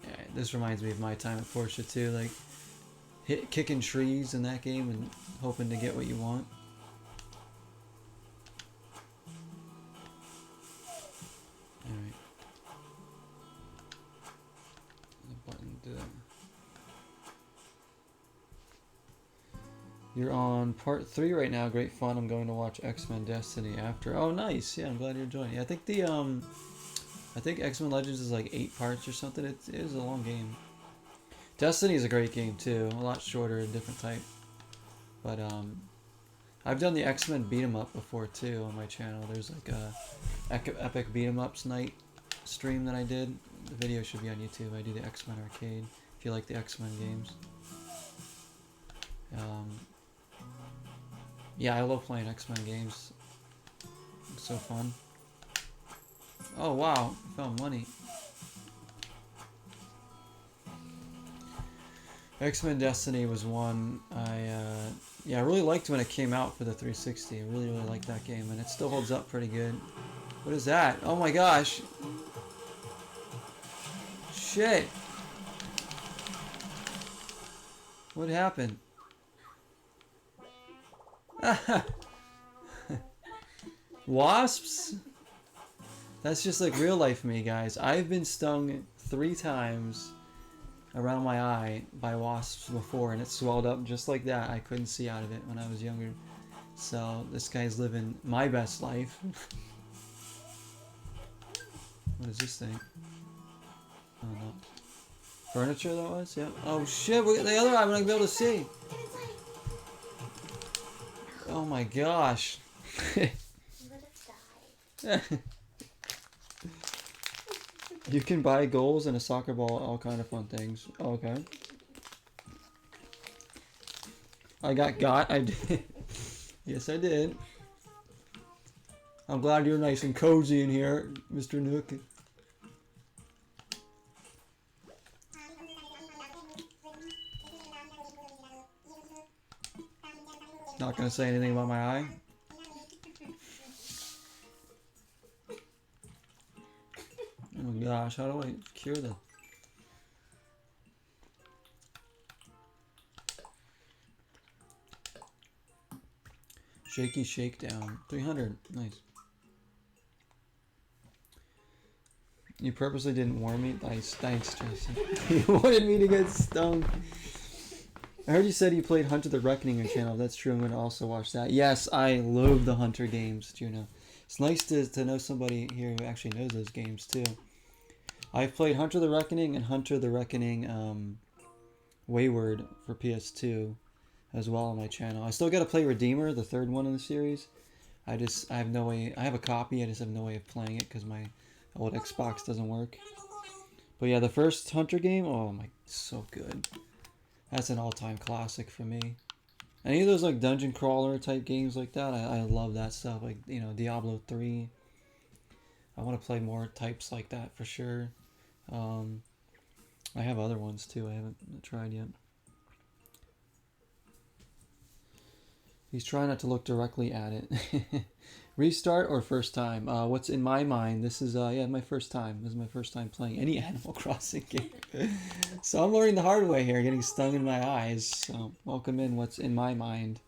Yeah, this reminds me of my time at Porsche too, like kicking trees in that game and hoping to get what you want. Alright. The button to... You're on part 3 right now. Great fun. I'm going to watch X-Men Destiny after. Oh, nice. Yeah, I'm glad you're joining. I think I think X-Men Legends is like 8 parts or something. It is a long game. Destiny is a great game too. A lot shorter and different type. But I've done the X-Men beat 'em up before too on my channel. There's like a epic beat 'em ups night stream that I did. The video should be on YouTube. I do the X-Men arcade. If you like the X-Men games. Yeah, I love playing X-Men games. It's so fun. Oh wow, I found money. X-Men Destiny was one I really liked when it came out for the 360. I really liked that game, and it still holds up pretty good. What is that? Oh my gosh! Shit! What happened? Wasps? That's just like real life me, guys. I've been stung 3 times around my eye by wasps before, and it swelled up just like that. I couldn't see out of it when I was younger. So this guy's living my best life. What is this thing? Oh no. Furniture that was? Yeah. Oh shit, the other eye I'm not gonna be able to see. Oh my gosh. You can buy goals and a soccer ball, all kind of fun things. Oh, okay. I did. Yes, I did. I'm glad you're nice and cozy in here, Mr. Nook. Not gonna say anything about my eye. Oh my gosh, how do I cure them? Shaky Shakedown. 300. Nice. You purposely didn't warn me? Nice. Thanks, Jesse. You wanted me to get stung. I heard you said you played Hunter the Reckoning on your channel. If that's true, I'm going to also watch that. Yes, I love the Hunter games, Juno. It's nice to know somebody here who actually knows those games, too. I've played Hunter the Reckoning and Hunter the Reckoning Wayward for PS2 as well on my channel. I still got to play Redeemer, the 3rd one in the series. I have no way. I have a copy. I just have no way of playing it because my old Xbox doesn't work. But yeah, the first Hunter game, oh my, so good. That's an all-time classic for me. Any of those like dungeon crawler type games like that, I love that stuff. Like, you know, Diablo 3. I want to play more types like that for sure. I have other ones too I haven't tried yet. He's trying not to look directly at it. Restart or first time? What's in my mind, this is yeah, my first time. This is my first time playing any Animal Crossing game. So I'm learning the hard way here, getting stung in my eyes. So welcome in what's in my mind.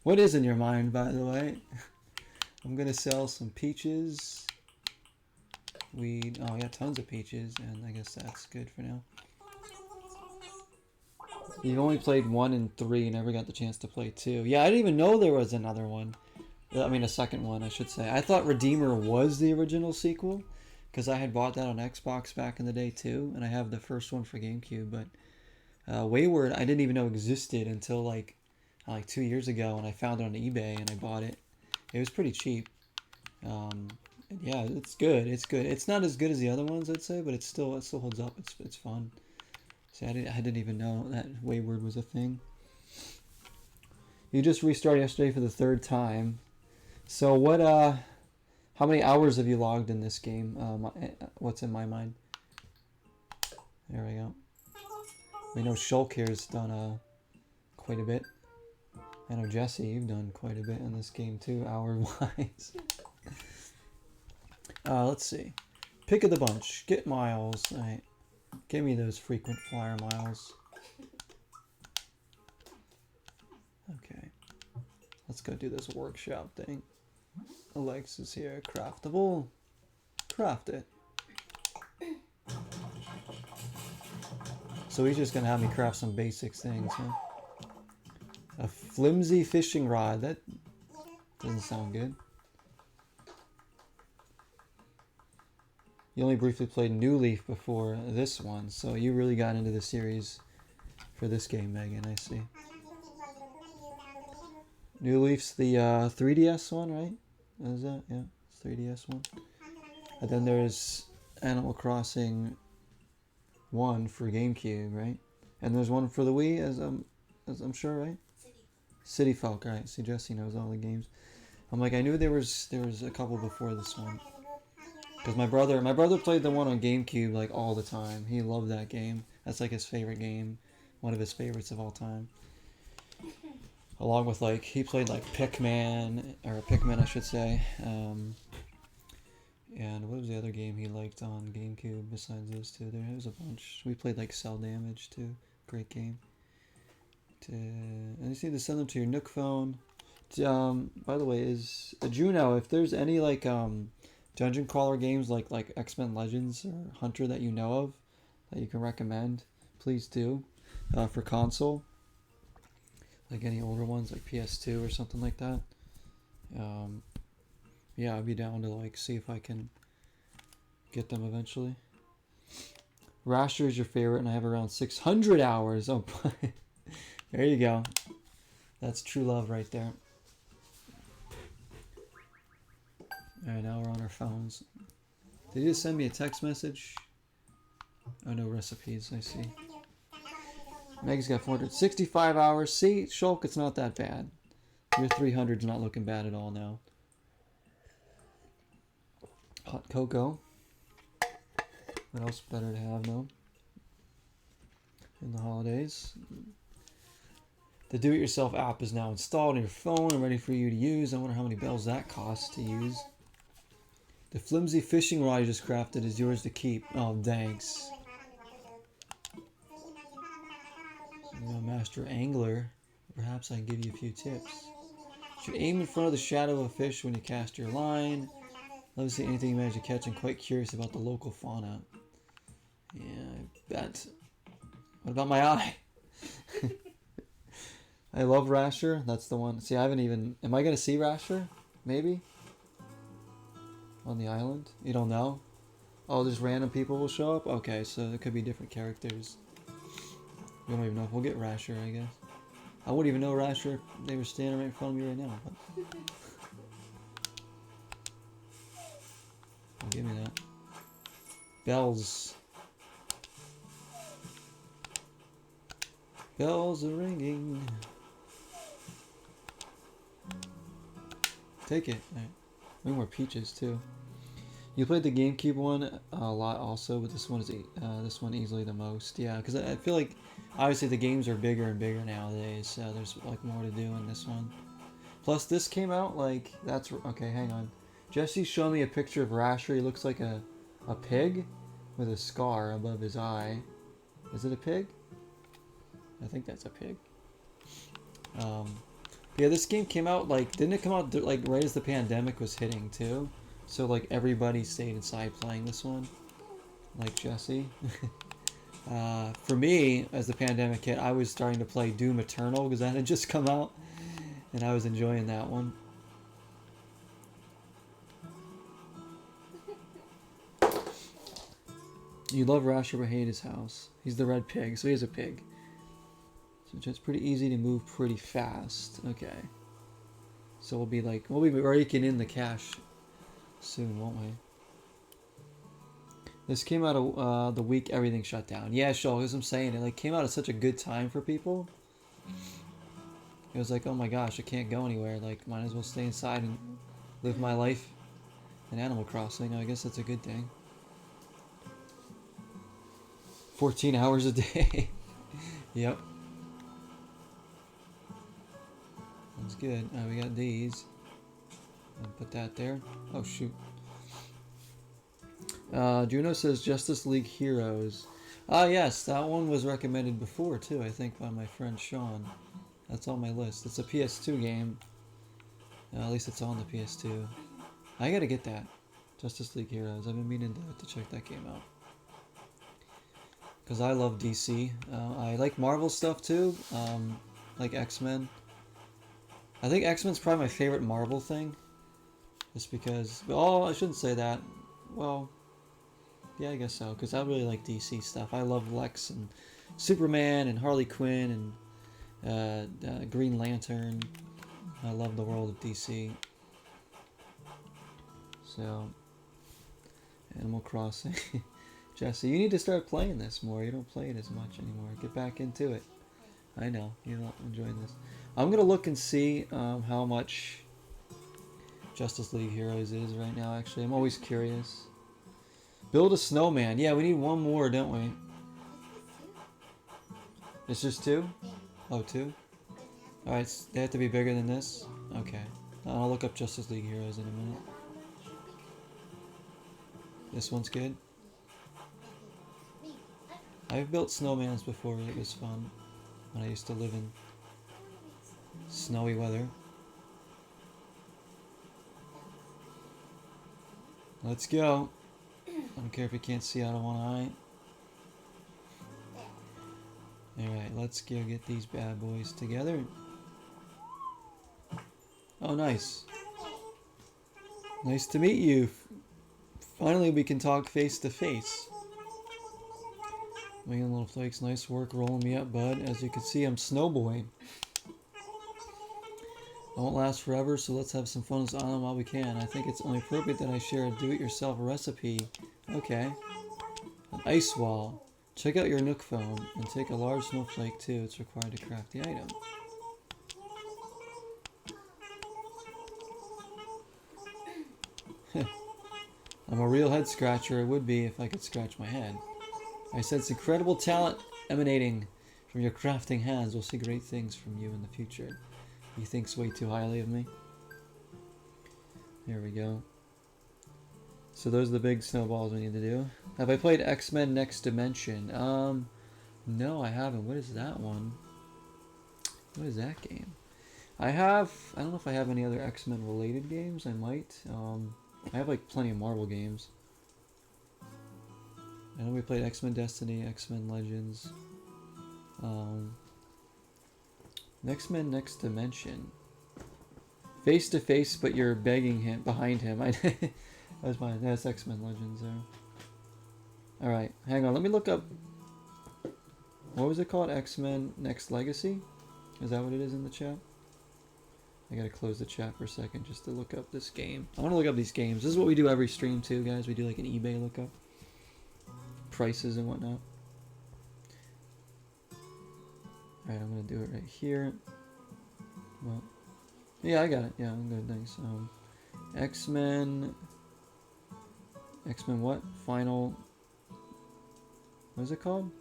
What is in your mind, by the way? I'm gonna sell some peaches. Weed. Oh, I got tons of peaches, and I guess that's good for now. You've only played 1 and 3, never got the chance to play 2. Yeah, I didn't even know there was another one. I mean, a second one, I should say. I thought Redeemer was the original sequel, because I had bought that on Xbox back in the day too, and I have the first one for GameCube. But Wayward, I didn't even know existed until like 2 years ago, and I found it on eBay and I bought it. It was pretty cheap. And yeah, it's good. It's good. It's not as good as the other ones, I'd say, but it still holds up. It's fun. See, I didn't even know that Wayward was a thing. You just restarted yesterday for the third time. So what? How many hours have you logged in this game? What's in my mind? There we go. We know Shulk here's done quite a bit. I know Jesse, you've done quite a bit in this game too, hour-wise. Let's see. Pick of the bunch. Get miles. All right. Give me those frequent flyer miles. Okay. Let's go do this workshop thing. Alexa's here. Craftable. Craft it. So he's just gonna have me craft some basic things, huh? A flimsy fishing rod. That doesn't sound good. You only briefly played New Leaf before this one, so you really got into the series for this game, Megan, I see. New Leaf's the 3DS one, right? Is that? Yeah, it's 3DS one. And then there's Animal Crossing 1 for GameCube, right? And there's one for the Wii, as I'm sure, right? City Folk, right? See, Jesse knows all the games. I'm like, I knew there was a couple before this one. Because my brother played the one on GameCube like all the time. He loved that game. That's like his favorite game. One of his favorites of all time. Along with like, he played like Pikmin I should say. And what was the other game he liked on GameCube besides those two? There was a bunch. We played like Cell Damage too. Great game. And you see to send them to your Nook phone. By the way, is Juno, if there's any like dungeon crawler games like X-Men Legends or Hunter that you know of that you can recommend, please do. For console, like any older ones like PS2 or something like that. Yeah, I'd be down to like see if I can get them eventually. Rasher is your favorite, and I have around 600 hours. Oh, there you go. That's true love right there. Alright, now we're on our phones. Did you just send me a text message? Oh, no recipes, I see. Meg's got 465 hours. See, Shulk, it's not that bad. Your 300's not looking bad at all now. Hot cocoa. What else better to have, no? In the holidays. The do-it-yourself app is now installed on your phone and ready for you to use. I wonder how many bells that costs to use. The flimsy fishing rod you just crafted is yours to keep. Oh, thanks. I'm a master angler. Perhaps I can give you a few tips. You should aim in front of the shadow of a fish when you cast your line. Love to see anything you manage to catch. I'm quite curious about the local fauna. Yeah, I bet. What about my eye? I love Rasher. That's the one. See, I haven't even... Am I going to see Rasher? Maybe? On the island? You don't know? Oh, just random people will show up? Okay, so it could be different characters. We don't even know if we'll get Rasher, I guess. I wouldn't even know Rasher if they were standing right in front of me right now. But... Oh, give me that. Bells. Bells are ringing. Take it. All right. Way more peaches too. You played the GameCube one a lot also, but this one is this one easily the most. Yeah, because I feel like obviously the games are bigger and bigger nowadays, so there's like more to do in this one. Plus, this came out like that's okay. Hang on, Jesse showed me a picture of Rasher. He looks like a pig with a scar above his eye. Is it a pig? I think that's a pig. Yeah, this game came out like, didn't it come out like right as the pandemic was hitting too? So like everybody stayed inside playing this one, like Jesse. For me, as the pandemic hit, I was starting to play Doom Eternal because that had just come out, and I was enjoying that one. You love Rasher but hate his house. He's the red pig, so he has a pig. So it's pretty easy to move pretty fast. Okay. So we'll be raking in the cash soon, won't we? This came out of the week everything shut down. Yeah, sure, as I'm saying, it came out at such a good time for people. It was like, oh my gosh, I can't go anywhere. Might as well stay inside and live my life in Animal Crossing. I guess that's a good thing. 14 hours a day. Yep. That's good. We got these. I'll put that there. Oh shoot. Juno says Justice League Heroes. Yes, that one was recommended before too, I think, by my friend Sean. That's on my list. It's a PS2 game. At least it's on the PS2. I gotta get that. Justice League Heroes. I've been meaning to check that game out. Because I love DC. I like Marvel stuff too. Like X-Men. I think X-Men's probably my favorite Marvel thing. Just because... Oh, I shouldn't say that. Well... Yeah, I guess so, because I really like DC stuff. I love Lex and Superman and Harley Quinn and Green Lantern. I love the world of DC. So, Animal Crossing. Jesse, you need to start playing this more. You don't play it as much anymore. Get back into it. I know, you're not enjoying this. I'm going to look and see how much Justice League Heroes is right now, actually. I'm always curious. Build a snowman. Yeah, we need one more, don't we? It's just two? Oh, two? Alright, they have to be bigger than this? Okay. I'll look up Justice League Heroes in a minute. This one's good? I've built snowmans before. It was fun when I used to live in snowy weather. Let's go. I don't care if you can't see out of one eye. Alright, let's go get these bad boys together. Oh, nice. Nice to meet you. Finally, we can talk face to face. Making little flakes, nice work rolling me up, bud. As you can see, I'm snowboy. I won't last forever, so let's have some fun on this island while we can. I think it's only appropriate that I share a do-it-yourself recipe. Okay. An ice wall. Check out your Nook phone and take a large snowflake too. It's required to craft the item. I'm a real head scratcher. It would be if I could scratch my head. I sense incredible talent emanating from your crafting hands. We'll see great things from you in the future. He thinks way too highly of me. There we go. So those are the big snowballs we need to do. Have I played X-Men Next Dimension? No, I haven't. What is that one? What is that game? I don't know if I have any other X-Men related games. I might. I have plenty of Marvel games. I know we played X-Men Destiny, X-Men Legends. X-Men Next Dimension. Face to face, but you're begging him behind him. That's mine. That's X-Men Legends there. Alright, hang on. Let me look up. What was it called? X-Men Next Legacy? Is that what it is in the chat? I gotta close the chat for a second just to look up this game. I want to look up these games. This is what we do every stream too, guys. We do an eBay lookup. Prices and whatnot. Alright, I'm gonna do it right here. Well, yeah, I got it. Yeah, I'm good. Thanks. X-Men what? Final. What is it called?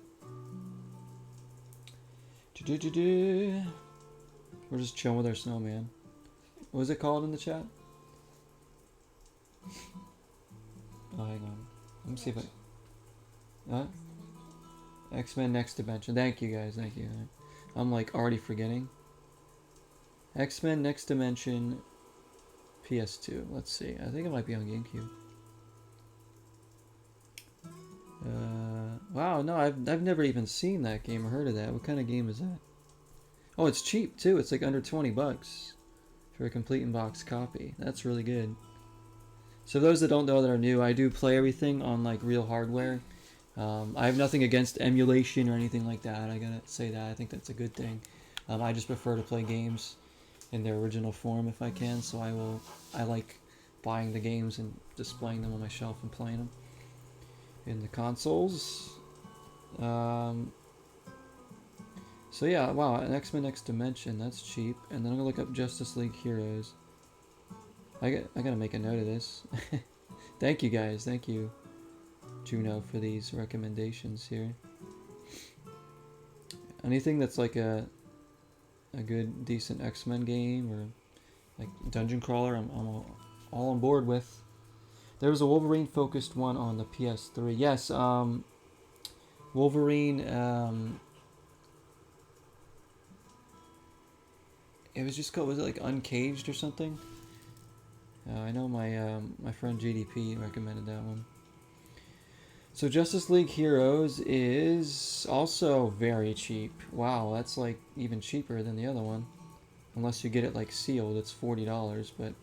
We're just chilling with our snowman. What was it called in the chat? Oh, hang on. Let me see if I... X-Men Next Dimension. Thank you, guys. Thank you. I'm already forgetting. X-Men Next Dimension PS2. Let's see. I think it might be on GameCube. Wow, no, I've never even seen that game or heard of that. What kind of game is that? Oh, it's cheap too. It's under $20 for a complete in-box copy. That's really good. So those that don't know that are new, I do play everything on real hardware. I have nothing against emulation or anything like that. I gotta say that. I think that's a good thing. I just prefer to play games in their original form if I can. So I like buying the games and displaying them on my shelf and playing them in the consoles. So yeah, wow, an X-Men Next Dimension, that's cheap. And then I'm gonna look up Justice League Heroes. I gotta make a note of this. Thank you guys, thank you, Juno, for these recommendations here. Anything that's like a good, decent X-Men game or like dungeon crawler, I'm all on board with. There was a Wolverine-focused one on the PS3. Yes, Wolverine. It was just called. Was it like Uncaged or something? I know my friend GDP recommended that one. So Justice League Heroes is also very cheap. Wow, that's like even cheaper than the other one. Unless you get it like sealed, it's $40. But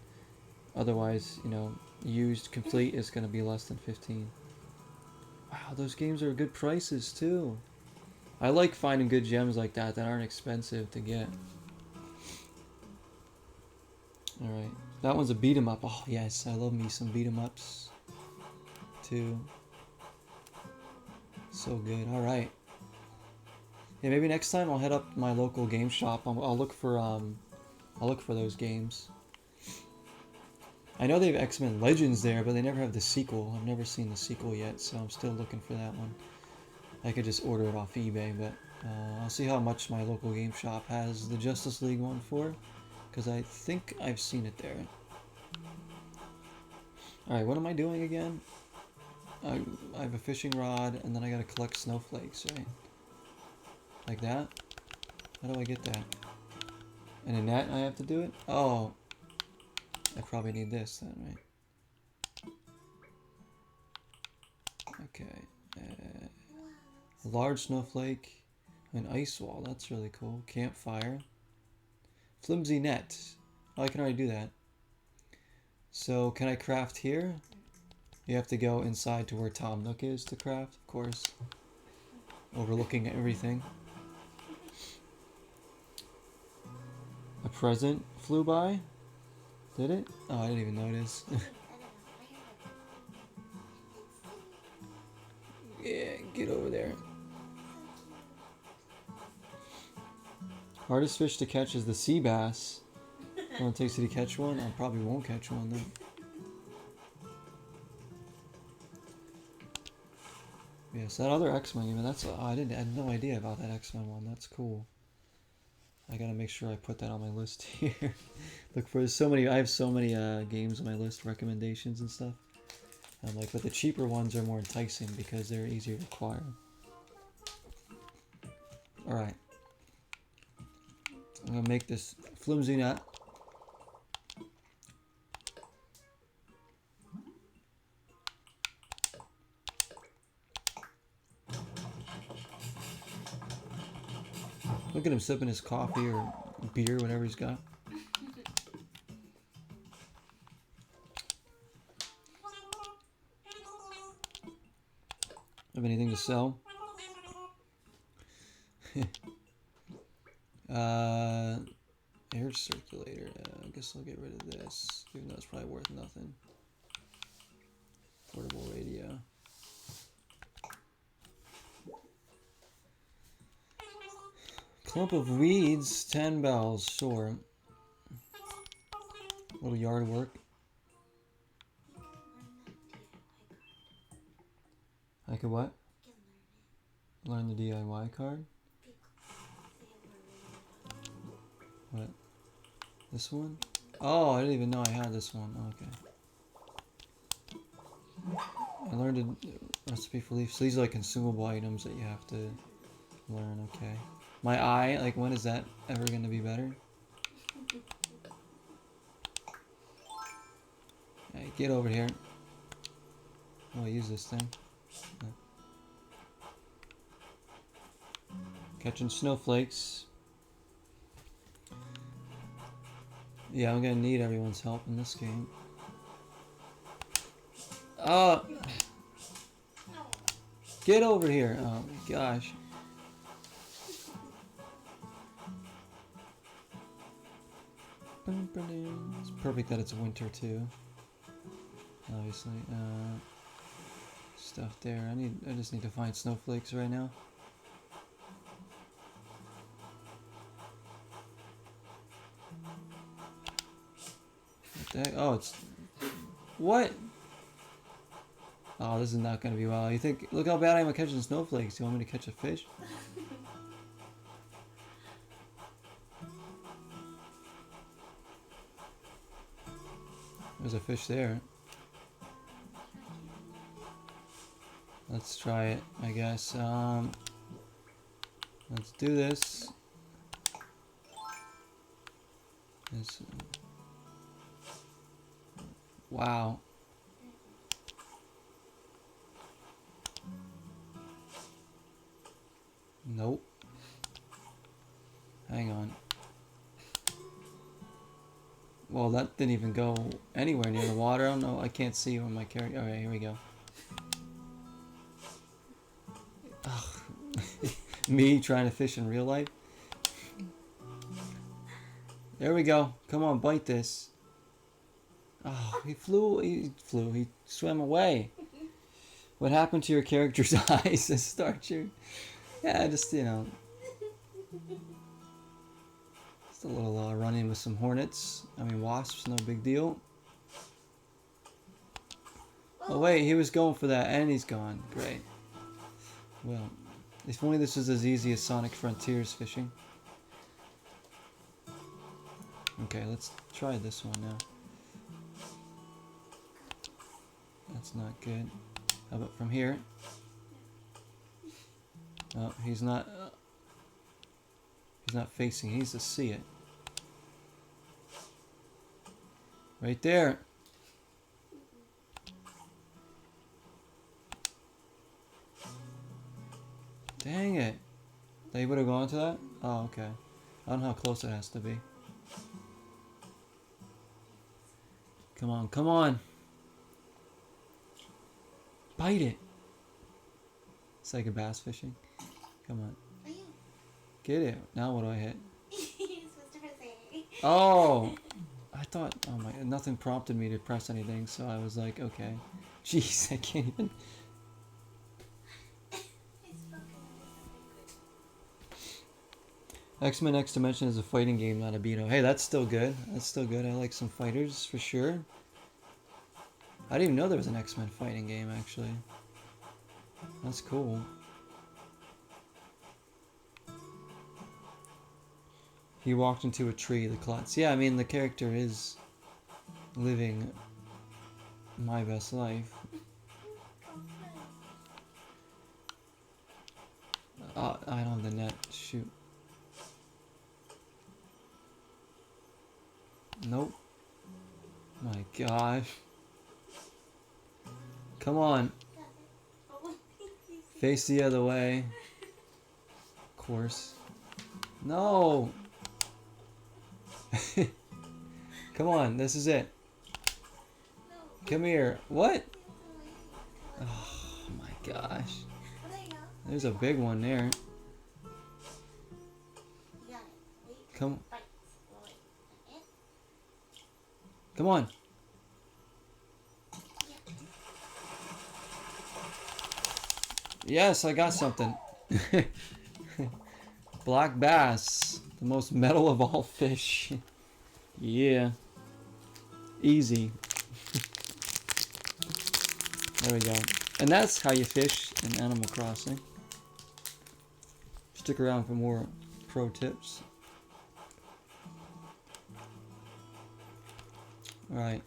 otherwise, you know, used complete is going to be less than 15. Wow, those games are good prices too. I like finding good gems like that aren't expensive to get. Alright, that one's a beat 'em up. Oh yes, I love me some beat 'em ups too. So good. Alright. Yeah, maybe next time I'll head up my local game shop. I'll look for those games. I know they have X-Men Legends there, but they never have the sequel. I've never seen the sequel yet, so I'm still looking for that one. I could just order it off eBay, but I'll see how much my local game shop has the Justice League one for, because I think I've seen it there. Alright, what am I doing again? I have a fishing rod, and then I gotta collect snowflakes, right? Like that? How do I get that? And a net, I have to do it? Oh, I probably need this then, right? Okay. A large snowflake, an ice wall, that's really cool. Campfire. Flimsy net. Oh, I can already do that. So, can I craft here? You have to go inside to where Tom Nook is to craft, of course. Overlooking everything. A present flew by? Did it? Oh, I didn't even notice. Yeah, get over there. Hardest fish to catch is the sea bass. How long it takes you to catch one? I probably won't catch one then. Yes, that other X-Men game, that's I had no idea about that X-Men one. That's cool. I gotta make sure I put that on my list here. Look for so many. I have so many games on my list, recommendations and stuff. But the cheaper ones are more enticing because they're easier to acquire. All right, I'm gonna make this flimsy net. Look at him sipping his coffee or beer, whatever he's got. Have anything to sell? Air circulator. I guess I'll get rid of this, even though it's probably worth nothing. Portable radio. Clump of weeds, 10 bells, sure. Little yard work. I could what? Learn the DIY card? What? This one? Oh, I didn't even know I had this one. Okay. I learned a recipe for leaf. So these are like consumable items that you have to learn. Okay. My eye, like when is that ever going to be better? Hey, get over here. I'll use this thing. Yeah. Catching snowflakes. Yeah, I'm gonna need everyone's help in this game. Get over here. Oh my gosh. It's perfect that it's winter too. Obviously. Stuff there. I just need to find snowflakes right now. What the heck? Oh, it's... What? Oh, this is not gonna be well. You think... Look how bad I am at catching snowflakes. You want me to catch a fish? There's a fish there. Let's try it, I guess. Let's do this. Wow. Nope. Hang on. Well, that didn't even go anywhere near the water. I don't know. I can't see where my character... Alright, here we go. Me trying to fish in real life. There we go. Come on, bite this. Oh, he swam away. What happened to your character's eyes? Start your... Yeah, just, you know... Just a little run-in with some hornets. I mean, wasps, no big deal. Oh, wait, he was going for that, and he's gone. Great. Well, if only this was as easy as Sonic Frontiers fishing. Okay, let's try this one now. That's not good. How about from here? Oh, he's not facing. He needs to see it. Right there. Dang it. They would have gone to that? Oh, okay. I don't know how close it has to be. Come on, come on. Bite it. It's like a bass fishing. Come on. Get it. Now what do I hit? Oh! I thought, oh my, nothing prompted me to press anything, so I was like, okay. Jeez, I can't even. X-Men X Dimension is a fighting game, not a beat-em. Hey, that's still good. That's still good. I like some fighters, for sure. I didn't even know there was an X-Men fighting game, actually. That's cool. He walked into a tree, the klutz. Yeah, I mean, the character is living my best life. I don't have the net. Shoot. Nope. My gosh. Come on. Face the other way. Of course. No! Come on, this is it. Come here. What? Oh my gosh. There's a big one there. Come on. Yes, I got something. Black bass. The most metal of all fish. Yeah. Easy. There we go. And that's how you fish in Animal Crossing. Stick around for more pro tips. Alright.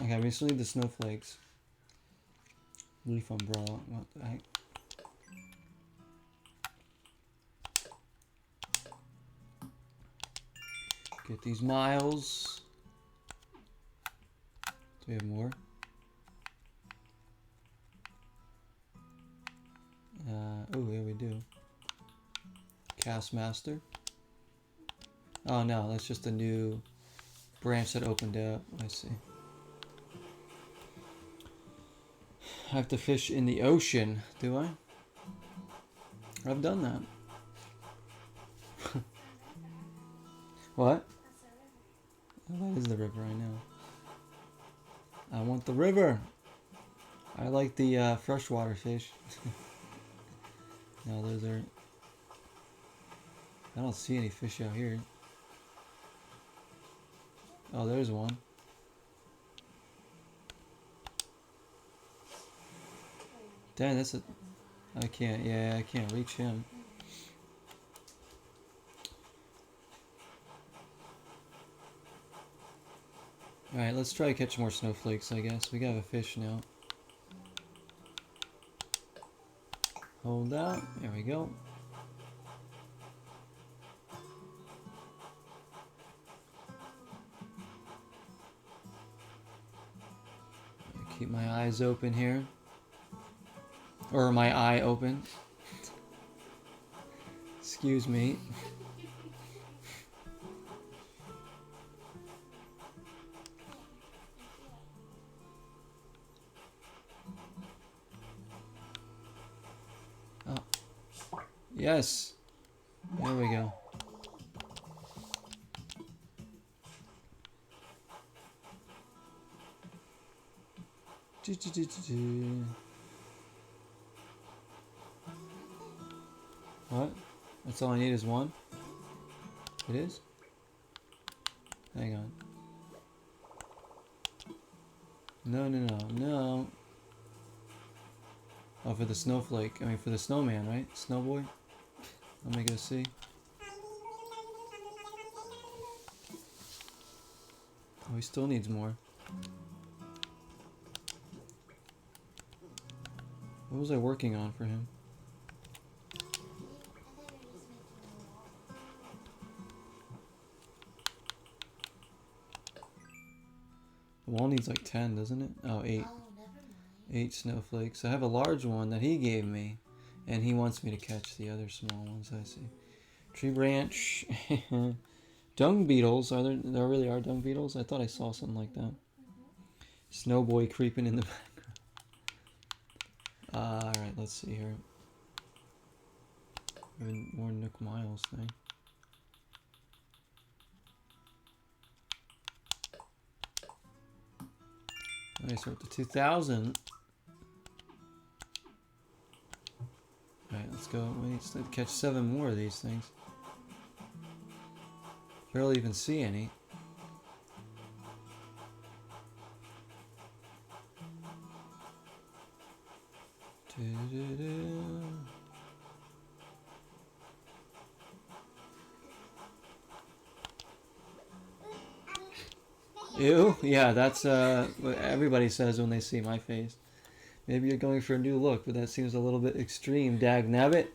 Okay, we still need the snowflakes. Leaf umbrella. What the heck? Get these miles. Do we have more? Oh, yeah, we do. Cast Master. Oh no, that's just a new branch that opened up. I see. I have to fish in the ocean, do I? I've done that. What? Oh, that is the river, I know. I want the river. I like the freshwater fish. No, those are... I don't see any fish out here. Oh, there's one. Damn, that's a... I can't, yeah, I can't reach him. Alright, let's try to catch more snowflakes, I guess. We got a fish now. Hold out. There we go. Keep my eyes open here. Or my eye open. Excuse me. Oh. Yes. There we go. What? That's all I need is one? It is? Hang on. No. Oh, for the snowflake. I mean, for the snowman, right? Snowboy? Let me go see. Oh, he still needs more. What was I working on for him? The wall needs like 10, doesn't it? Oh, 8. 8 snowflakes. I have a large one that he gave me, and he wants me to catch the other small ones, I see. Tree branch. Dung beetles. There really are dung beetles? I thought I saw something like that. Snowboy creeping in the background. Alright, let's see here. More Nook Miles thing. Nice, we're up to 2,000. Alright, let's go. We need to catch 7 more of these things. Barely even see any. Ew, yeah, that's what everybody says when they see my face. Maybe you're going for a new look, but that seems a little bit extreme, dag nabbit.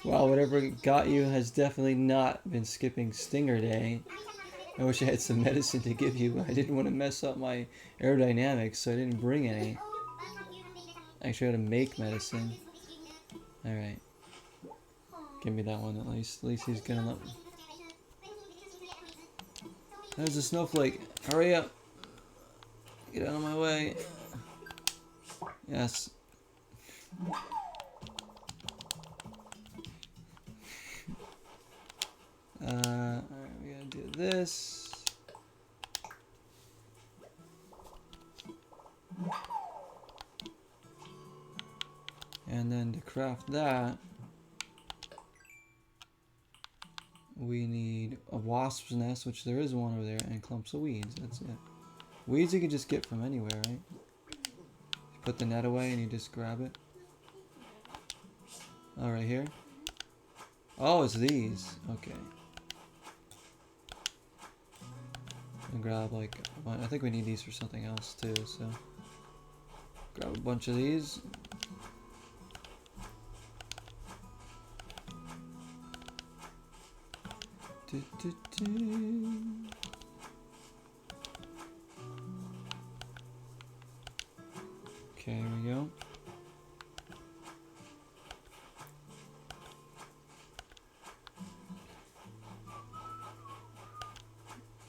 Wow, whatever got you has definitely not been skipping Stinger Day. I wish I had some medicine to give you, but I didn't want to mess up my aerodynamics, so I didn't bring any. Actually, I had to make medicine. Alright. Give me that one at least. At least he's gonna let me. There's a snowflake. Hurry up. Get out of my way. Yes. Alright, we gotta do this. And then to craft that, we need a wasp's nest, which there is one over there, and clumps of weeds. That's it. Weeds you can just get from anywhere, right? You put the net away and you just grab it. Oh, right here? Oh, it's these. Okay. And grab like, I think we need these for something else too, so. Grab a bunch of these. Okay, here we go.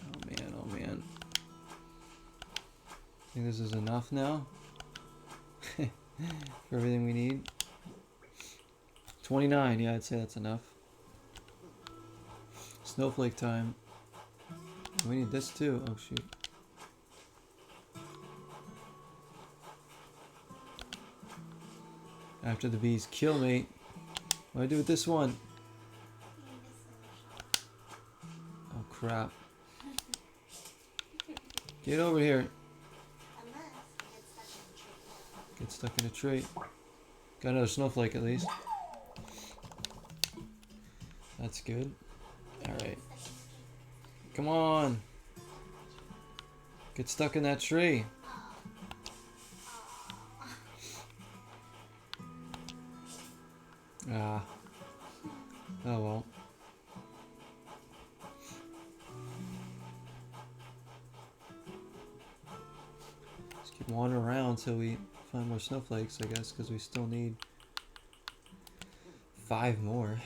Oh man. I think this is enough now. for everything we need. 29, yeah, I'd say that's enough. Snowflake time. We need this too. Oh shoot. After the bees kill me. What do I do with this one? Oh crap. Get over here. Get stuck in a tree. Got another snowflake at least. That's good. Alright. Come on. Get stuck in that tree. Ah. Oh well. Just keep wandering around until we find more snowflakes, I guess, because we still need 5 more.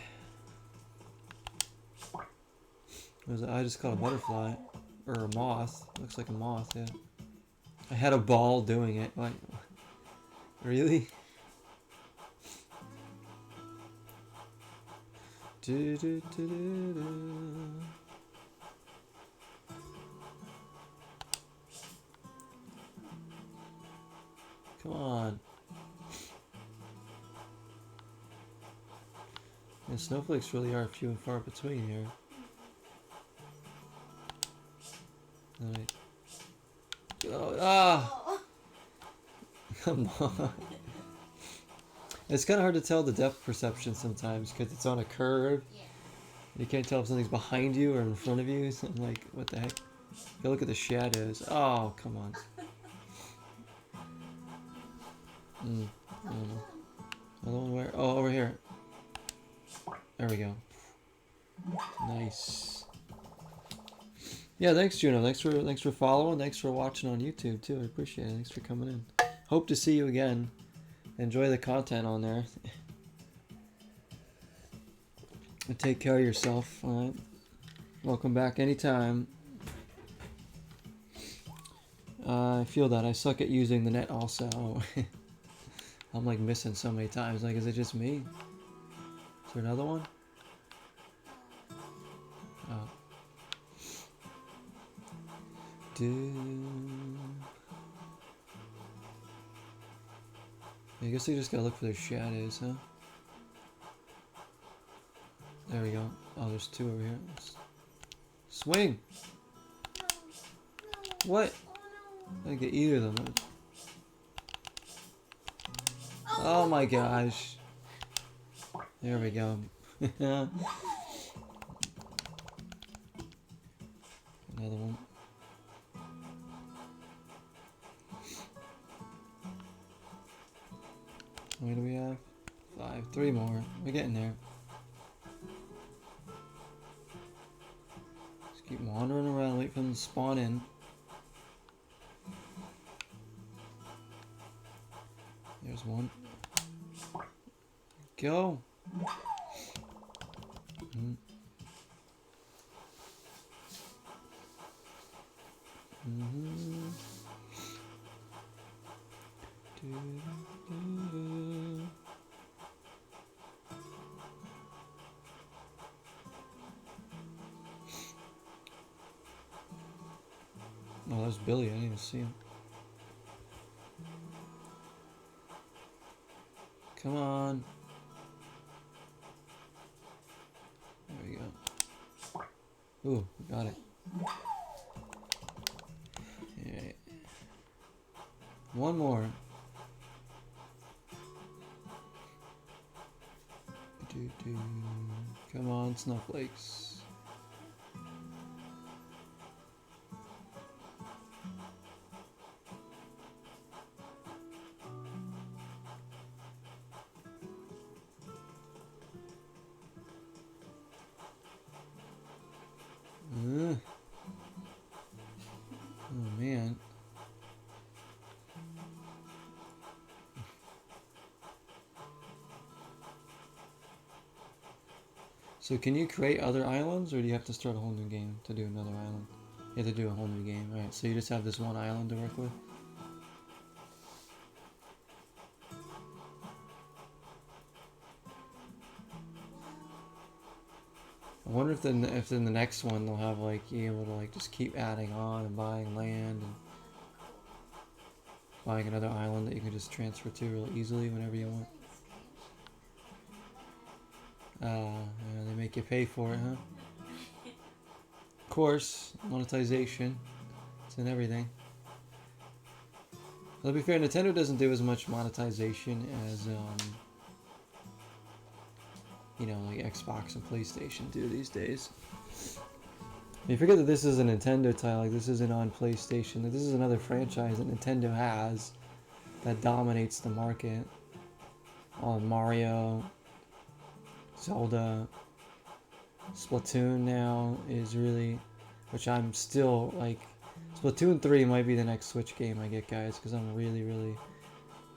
I just caught a butterfly. Or a moth. Looks like a moth, yeah. I had a ball doing it. Like, really? Do, do, do, do, do. Come on. And snowflakes really are few and far between here. Alright. Oh, ah! Come on. It's kind of hard to tell the depth perception sometimes because it's on a curve. Yeah. You can't tell if something's behind you or in front of you. So I'm like, what the heck? Go look at the shadows. Oh, come on. I don't know. Another one where? Oh, over here. There we go. Nice. Yeah, thanks, Juno. Thanks for following. Thanks for watching on YouTube too. I appreciate it. Thanks for coming in. Hope to see you again. Enjoy the content on there. And take care of yourself. All right. Welcome back anytime. I feel that I suck at using the net also. I'm like missing so many times. Like, is it just me? Is there another one? Oh. I guess you just gotta look for their shadows, huh? There we go. Oh, there's 2 over here. Swing! What? I didn't get either of them. Oh my gosh. There we go. Another one. What do we have? 5. 3 more. We're getting there. Just keep wandering around, wait for them to spawn in. There's one. Go. Oh, there's Billy. I didn't even see him. Come on. There we go. Ooh, we got it. Alright. One more. Come on, snowflakes. Oh man. So can you create other islands, or do you have to start a whole new game to do another island? You have to do a whole new game, right? So you just have this one island to work with? I wonder if in the next one they'll have like you able to like just keep adding on and buying land and buying another island that you can just transfer to real easily whenever you want. Yeah, they make you pay for it, huh? Of course, monetization. It's in everything. Well, to be fair, Nintendo doesn't do as much monetization as you know, like Xbox and PlayStation do these days. You forget that this is a Nintendo title, like this isn't on PlayStation. That this is another franchise that Nintendo has that dominates the market. On Mario, Zelda, Splatoon now is really, which I'm still like, Splatoon 3 might be the next Switch game I get, guys, because I'm really,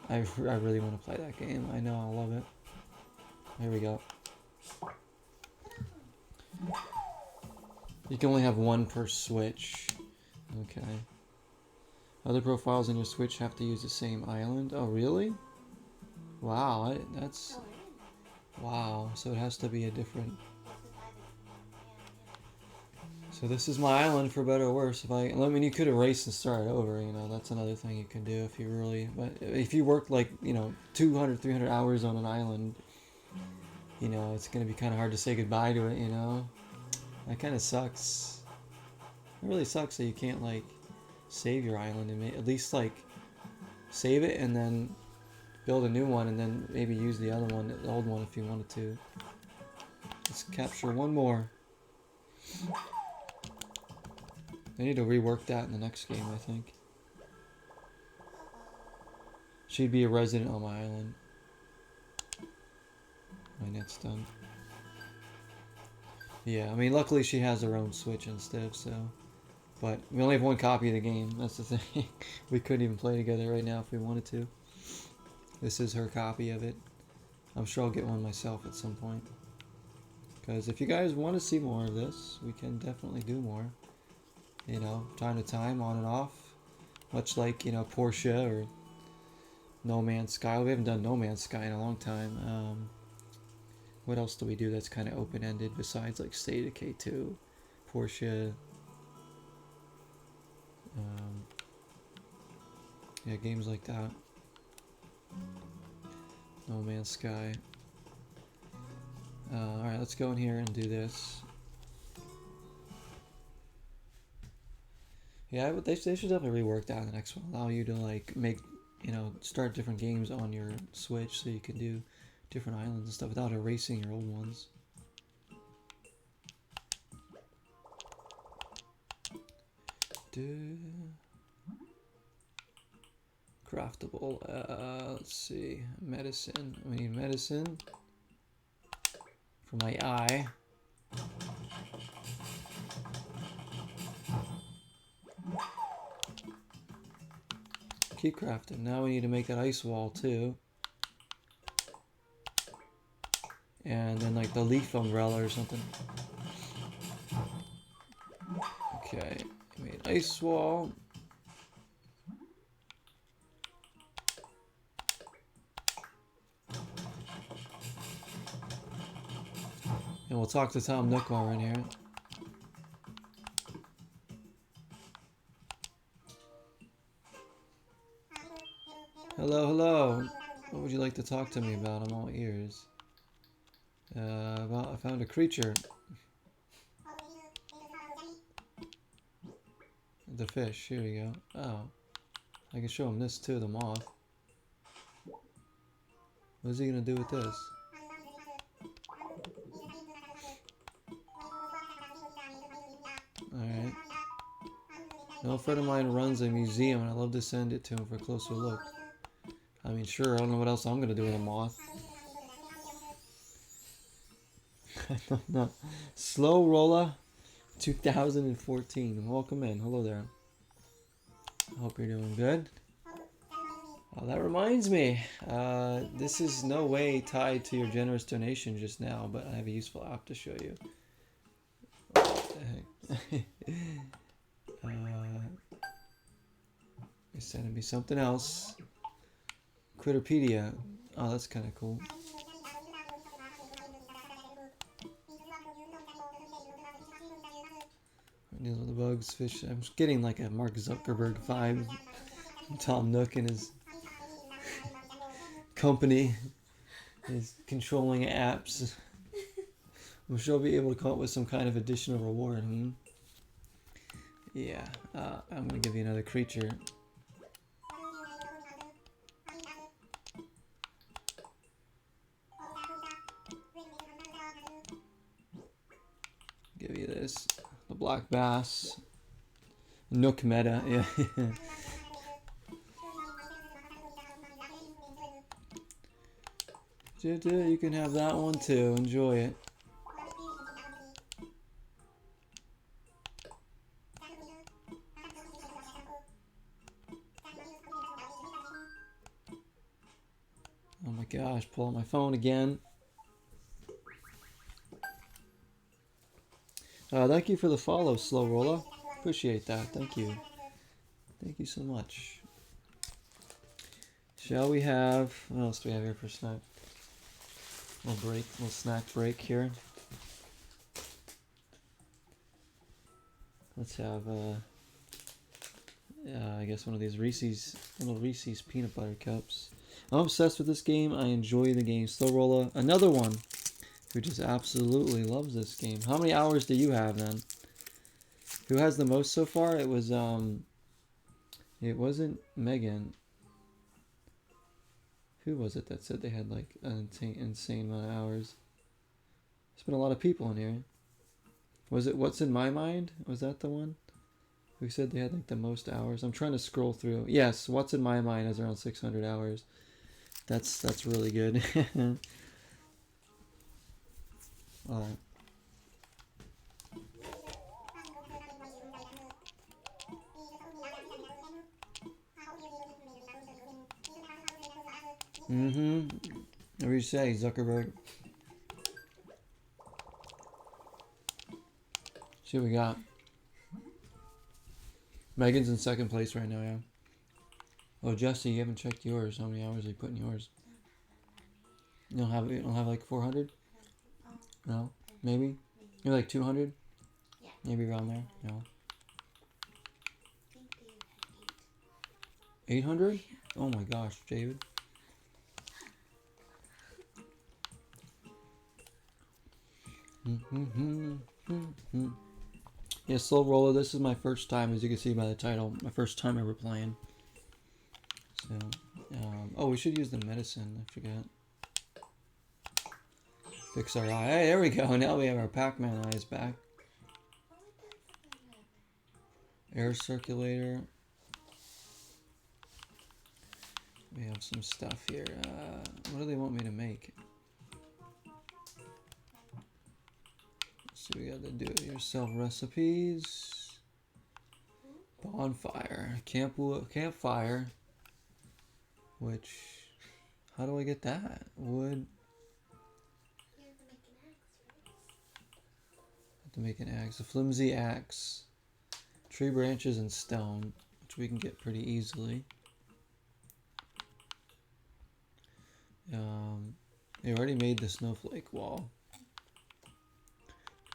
I really want to play that game. I know I'll love it. Here we go. You can only have one per Switch. Okay. Other profiles on your Switch have to use the same island. Oh, really? Wow, that's... Wow, so it has to be a different... So this is my island, for better or worse. I mean, you could erase and start over, you know, that's another thing you can do if you really... But if you work, like, you know, 200, 300 hours on an island, you know, it's going to be kind of hard to say goodbye to it, you know? That kind of sucks. It really sucks that you can't, like, save your island and at least, like, save it and then build a new one and then maybe use the other one, the old one, if you wanted to. Let's capture one more. They need to rework that in the next game, I think. She'd be a resident on my island. My net's done. Yeah, I mean, luckily she has her own Switch and stuff, so... But we only have one copy of the game, that's the thing. We couldn't even play together right now if we wanted to. This is her copy of it. I'm sure I'll get one myself at some point. Because if you guys want to see more of this, we can definitely do more. You know, time to time, on and off. Much like, you know, Porsche or No Man's Sky. We haven't done No Man's Sky in a long time. What else do we do that's kind of open-ended besides like State of K2, Porsche? Yeah, games like that. No Man's Sky. Alright, let's go in here and do this. Yeah, but they should definitely rework that in the next one. Allow you to like make, you know, start different games on your Switch so you can do different islands and stuff without erasing your old ones. Craftable. Let's see. Medicine. We need medicine for my eye. Keep crafting. Now we need to make that ice wall too. And then like the leaf umbrella or something. Okay. Made ice wall. And we'll talk to Tom Nook while we're in here. Hello, hello. What would you like to talk to me about? I'm all ears. Well, I found a creature. The fish. Here we go. Oh. I can show him this too, the moth. What is he gonna do with this? Alright. An old friend of mine runs a museum and I'd love to send it to him for a closer look. I mean, sure, I don't know what else I'm gonna do with a moth. I don't know. Slow Rolla 2014. Welcome in. Hello there. I hope you're doing good. Oh, that reminds me. This is no way tied to your generous donation just now, but I have a useful app to show you. What the heck? You're sending me something else. Quitterpedia. Oh, that's kind of cool. Deals with the bugs, fish. I'm just getting like a Mark Zuckerberg vibe. Tom Nook and his company is controlling apps. I'm sure I'll be able to come up with some kind of additional reward. Yeah, I'm gonna give you another creature. Give you this, the black bass, Nook meta. Yeah. You can have that one too. Enjoy it. Oh my gosh, pull out my phone again. Thank you for the follow, Slow Roller. Appreciate that. Thank you. Thank you so much. Shall we have... What else do we have here for snack? Little snack break here. Let's have, I guess one of these little Reese's peanut butter cups. I'm obsessed with this game. I enjoy the game. Slow Roller, another one who just absolutely loves this game. How many hours do you have then? Who has the most so far? It wasn't Megan. Who was it that said they had like an insane amount of hours? There's been a lot of people in here. Was it What's in My Mind? Was that the one? Who said they had like the most hours? I'm trying to scroll through. Yes, What's in My Mind has around 600 hours. That's really good. Alright. What do you say, Zuckerberg? See what we got. Megan's in second place right now, yeah. Oh, Jesse, you haven't checked yours. How many hours are you putting yours? You don't have like 400? No? Maybe? Maybe like 200? Yeah. Maybe around there? No. 800? Oh my gosh, David. Yeah, Slow Roller, this is my first time, as you can see by the title, my first time ever playing. So, oh, we should use the medicine, I forgot. Fix our eye. Hey, there we go, now we have our Pac-Man eyes back. Air circulator. We have some stuff here. What do they want me to make? So we got the do-it-yourself recipes. Bonfire. Campfire. Which... How do I get that? Wood. Have to make an axe. A flimsy axe. Tree branches and stone. Which we can get pretty easily. They already made the snowflake wall.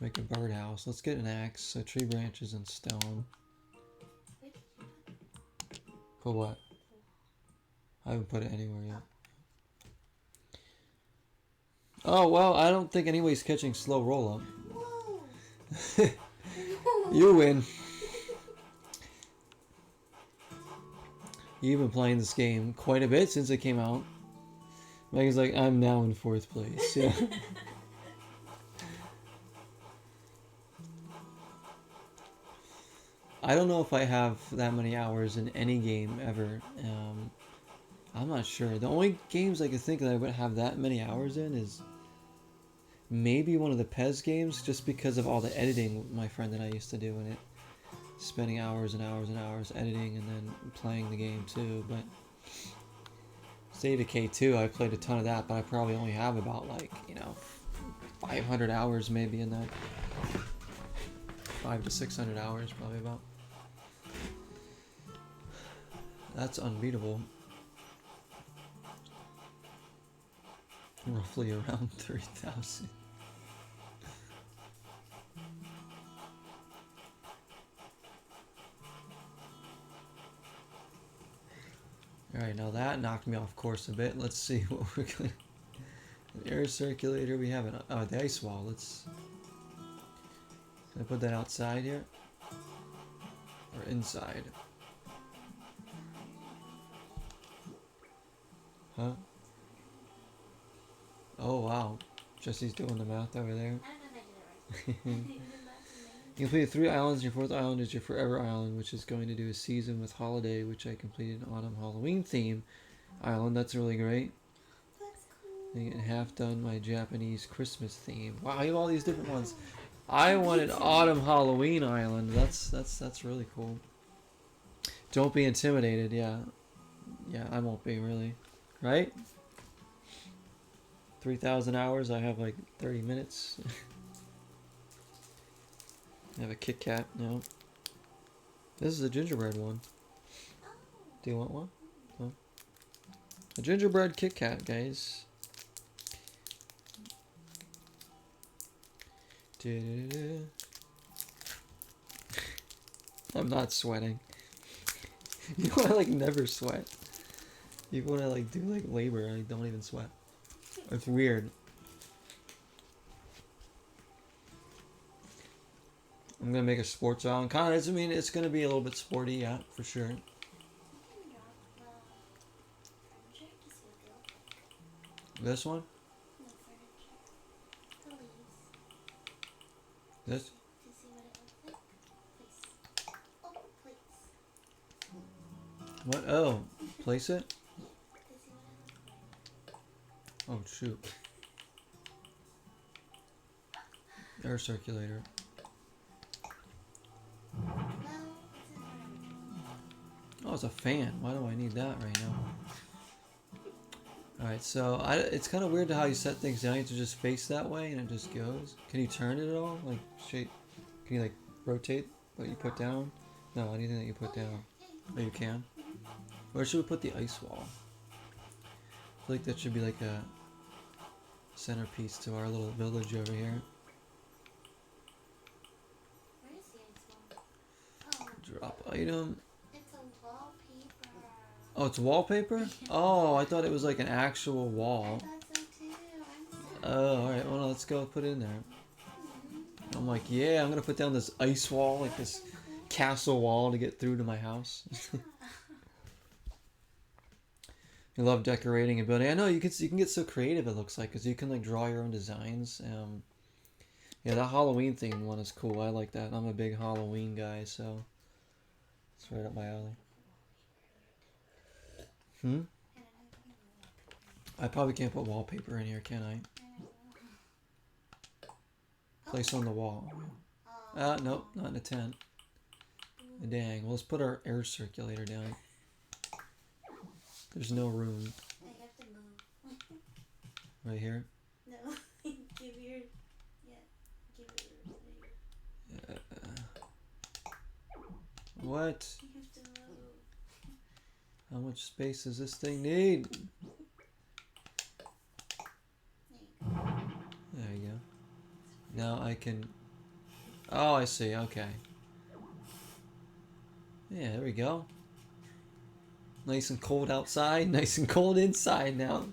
Make a birdhouse. Let's get an axe. So tree branches and stone. Put what? I haven't put it anywhere yet. Oh, well, I don't think anybody's catching Slow Roll Up. You win. You've been playing this game quite a bit since it came out. Megan's like, I'm now in 4th place. Yeah. I don't know if I have that many hours in any game ever. I'm not sure. The only games I could think that I would have that many hours in is maybe one of the Pez games, just because of all the editing my friend and I used to do in it. Spending hours and hours and hours editing and then playing the game too. But State of K2, I played a ton of that, but I probably only have about 500 hours maybe in that. 500 to 600 hours probably about. That's unbeatable. Roughly around 3,000. Alright, now that knocked me off course a bit. Let's see what we're gonna... An air circulator, we have the ice wall. Can I put that outside here? Or inside? Huh? Oh wow. Jesse's doing the math over there. I don't know if I did it right. You completed 3 islands. Your 4th island is your Forever Island, which is going to do a season with Holiday, which I completed an Autumn Halloween theme island. That's really great. That's cool. I get half done my Japanese Christmas theme. Wow, you have all these different ones. I wanted Autumn Halloween Island. That's really cool. Don't be intimidated. Yeah, I won't be really. Right? 3,000 hours. I have like 30 minutes. I have a Kit Kat. No. This is a gingerbread one. Do you want one? No. A gingerbread Kit Kat, guys. I'm not sweating. You know, I like never sweat. Even when I like do like labor, I don't even sweat. It's weird. I'm gonna make a sports island. Kind of, I mean, it's gonna be a little bit sporty, yeah, for sure. You can drop the furniture to see what they look like. This one? The furniture. The leaves. This? To see what it looks like. Place. Oh, place. What? Oh, place it? To see what it looks like. Oh shoot. Air circulator. No, it's in furniture. Oh, it's a fan. Why do I need that right now? Alright, so it's kind of weird how you set things down. You have to just face that way and it just goes. Can you turn it at all? Like, shape? Can you, like, rotate what you put down? No, anything that you put down. Oh, you can? Where should we put the ice wall? I feel like that should be like a centerpiece to our little village over here. Where is the ice wall? Oh, Drop item. it's a wallpaper. Oh, it's wallpaper? Oh, I thought it was like an actual I wall. thought so too. I'm Oh, alright, well, let's go put it in there. I'm like, yeah, I'm gonna put down this ice wall, like this castle wall to get through to my house. I love decorating a building. I know you can get so creative. It looks like because you can like draw your own designs. Yeah, that Halloween themed one is cool. I like that. I'm a big Halloween guy, so it's right up my alley. I probably can't put wallpaper in here, can I? Place on the wall. Nope, not in a tent. Dang. Well, let's put our air circulator down. There's no room. I have to move. Right here? No. Give your. Yeah. Give your. What? You have to move. How much space does this thing need? There you go. Now I can... Oh, I see. Okay. Yeah, there we go. Nice and cold outside, nice and cold inside now.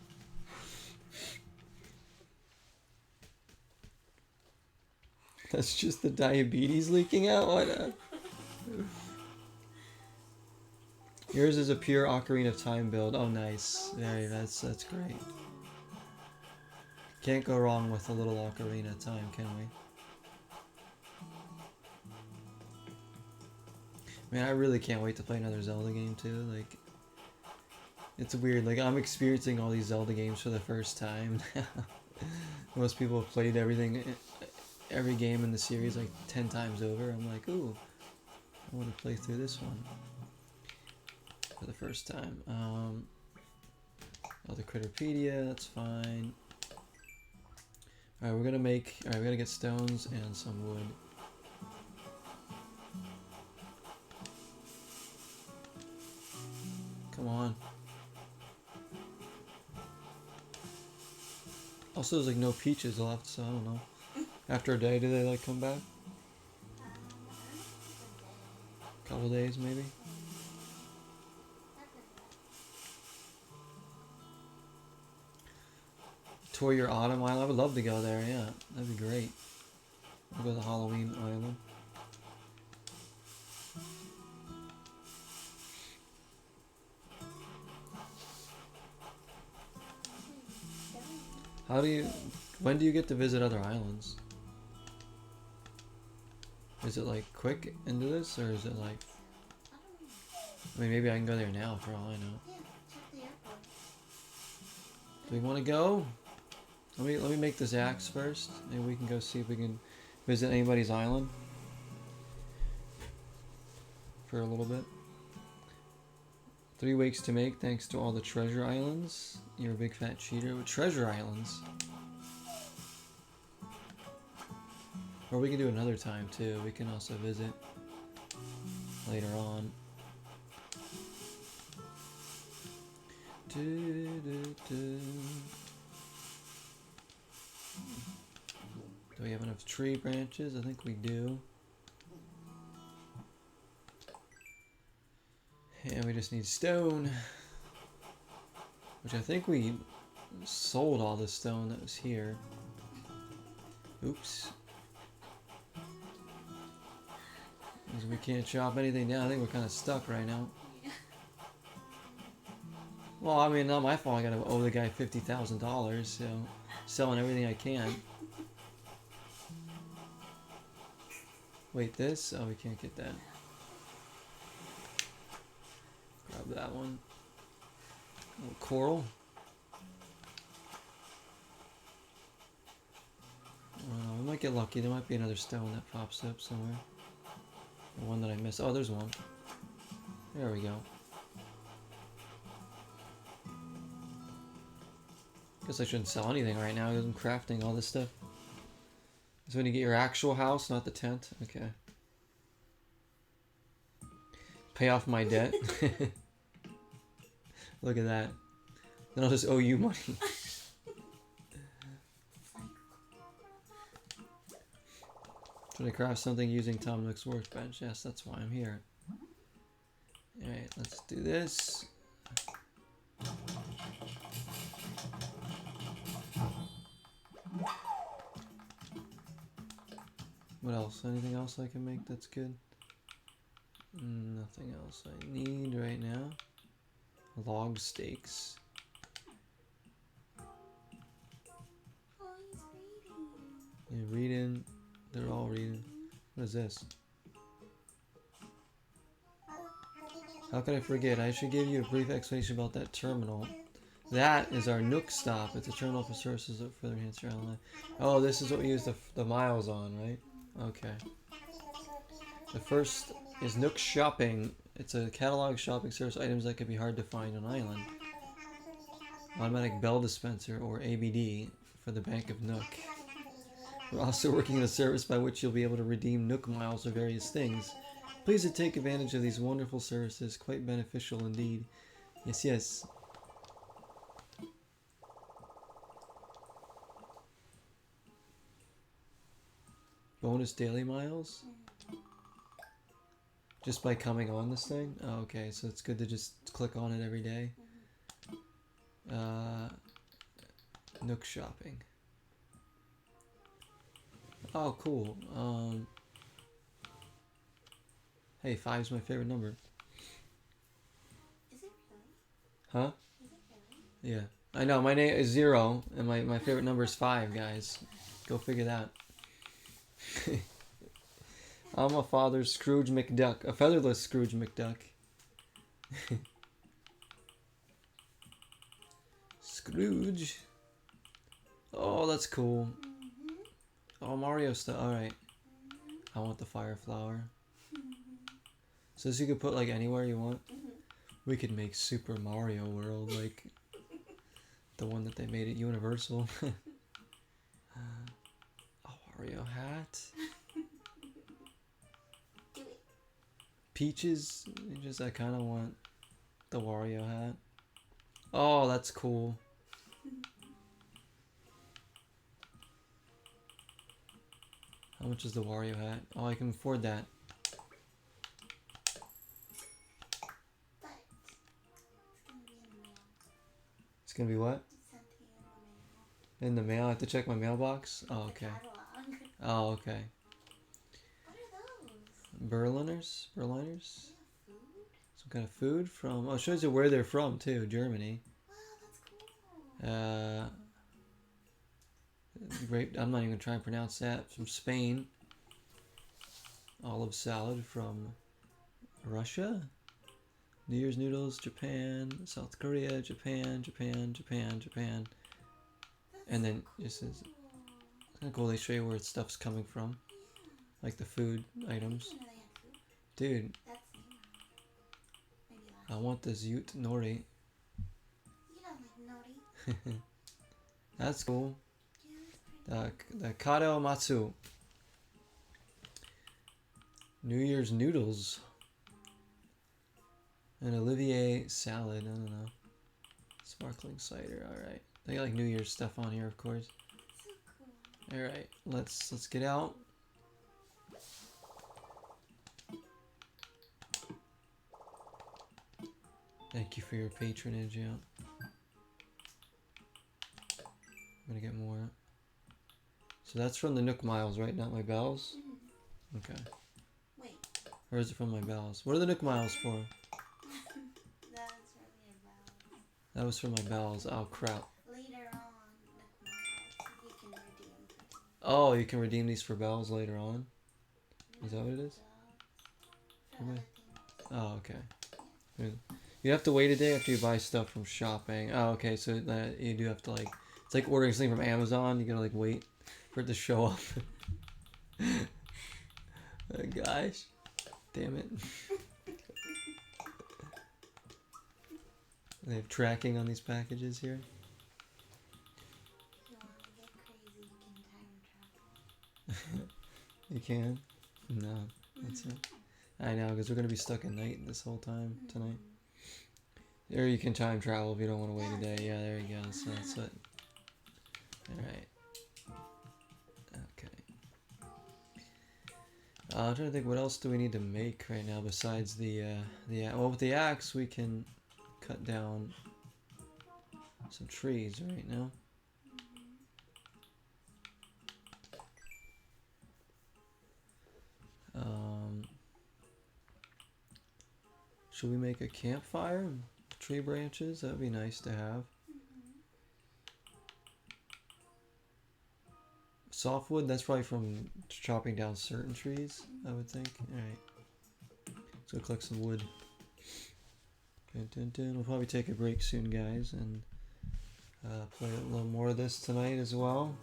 That's just the diabetes leaking out? What? Yours is a pure Ocarina of Time build. Oh, nice. That's great. Can't go wrong with a little Ocarina of Time, can we? Man, I really can't wait to play another Zelda game too. Like, it's weird. Like, I'm experiencing all these Zelda games for the first time. Most people have played every game in the series like 10 times over. I'm like, ooh, I want to play through this one for the first time. The Critterpedia, that's fine. Alright, we gotta get stones and some wood. Come on. Also, there's like no peaches left, so I don't know. After a day, do they like come back? Couple days, maybe? tour your autumn island. I would love to go there. Yeah, that'd be great. We'll go to the Halloween island. How do you? When do you get to visit other islands? Is it like quick into this, or is it like? I don't know. I mean, maybe I can go there now for all I know. Yeah, check the airport. Do we want to go? Let me make this axe first. Maybe we can go see if we can visit anybody's island for a little bit. 3 weeks to make, thanks to all the treasure islands. You're a big fat cheater with treasure islands. Or we can do another time too. We can also visit later on. Do we have enough tree branches? I think we do. And we just need stone. Which I think we sold all the stone that was here. Oops. Because we can't chop anything down. I think we're kind of stuck right now. Yeah. Well, I mean, not my fault. I gotta owe the guy $50,000, so selling everything I can. Wait, this? Oh, we can't get that. Grab that one. A little coral. We might get lucky. There might be another stone that pops up somewhere. The one that I missed. Oh, there's one. There we go. Guess I shouldn't sell anything right now because I'm crafting all this stuff. So when you get your actual house, not the tent. Okay. Pay off my debt. Look at that. Then I'll just owe you money. Should I craft something using Tom Nook's workbench? Yes, that's why I'm here. Alright, let's do this. What else? Anything else I can make that's good? Nothing else I need right now. Log steaks. Oh, he's reading. You're reading. They're all reading. What is this? How could I forget? I should give you a brief explanation about that terminal. That is our Nook stop. It's a terminal for services that further enhance your online. Oh, this is what we use the miles on, right? Okay. The first is Nook Shopping. It's a catalog shopping service items that can be hard to find on island. Automatic bell dispenser, or ABD, for the Bank of Nook. We're also working on a service by which you'll be able to redeem Nook miles for various things. Please to take advantage of these wonderful services. Quite beneficial indeed. Yes, yes. Bonus daily miles? Just by coming on this thing? Oh, okay, so it's good to just click on it every day. Nook shopping. Oh, cool. Hey, 5's my favorite number. Is it really? Huh? Is it really? Yeah. I know, my name is 0, and my favorite number is 5, guys. Go figure that. I'm a father Scrooge McDuck. A featherless Scrooge McDuck. Scrooge. Oh, that's cool. Oh, Mario stuff. Alright. I want the fire flower. So this you could put like anywhere you want. We could make Super Mario World like the one that they made at Universal. Oh, Wario hat. Do it. Peaches. I kind of want the Wario hat. Oh, that's cool. How much is the Wario hat? Oh, I can afford that. But it's gonna be in the mail. It's gonna be what? Sent to you in the mail. In the mail, I have to check my mailbox. Oh, The okay. catalog. Oh, okay. What are those? Berliners? Do Berliners? they have food? Some kind of food from. Oh, it shows you where they're from too. Germany. Wow, that's cool. Grape. I'm not even gonna try and pronounce that. From Spain. Olive salad from Russia. New Year's noodles, Japan, South Korea, Japan, Japan, Japan, Japan. That's And then so this is cool. it's kind of cool. They show you where stuff's coming from, Yeah. like the food I items. didn't know they had food. Dude, That's new. Maybe I last. want the Zute Nori. You don't like nori. That's cool. Yeah, that's pretty The Kado Matsu. New Year's noodles. An Olivier salad. I don't know. Sparkling cider. All right. They got like New Year's stuff on here, of course. so cool. All right. Let's get out. Thank you for your patronage. Yeah. I'm gonna get more. So that's from the Nook Miles, right? Not my bells. Okay. Wait, Or is it from my bells? What are the Nook Miles for? that's from your bells. That was for my bells. Oh crap. Later on, you can redeem for Oh, you can redeem these for bells later on. Is that what it is? For Okay. other things. Oh, okay. You have to wait a day after you buy stuff from shopping. Oh, okay. So that you do have to like, it's like ordering something from Amazon. You gotta like wait for it to show up. Oh, gosh, damn it. They have tracking on these packages here. If you want to get crazy, you can time travel. You can? No, that's it. I know, because we're gonna be stuck at night this whole time tonight. Or you can time travel if you don't want to wait a day. Yeah, there you go. So that's it. Alright. Okay. I'm trying to think what else do we need to make right now besides well, with the axe we can cut down some trees right now. Should we make a campfire? Tree branches? That would be nice to have. Softwood, that's probably from chopping down certain trees, I would think. Alright. Let's go collect some wood. Dun, dun, dun. We'll probably take a break soon, guys, and play a little more of this tonight as well.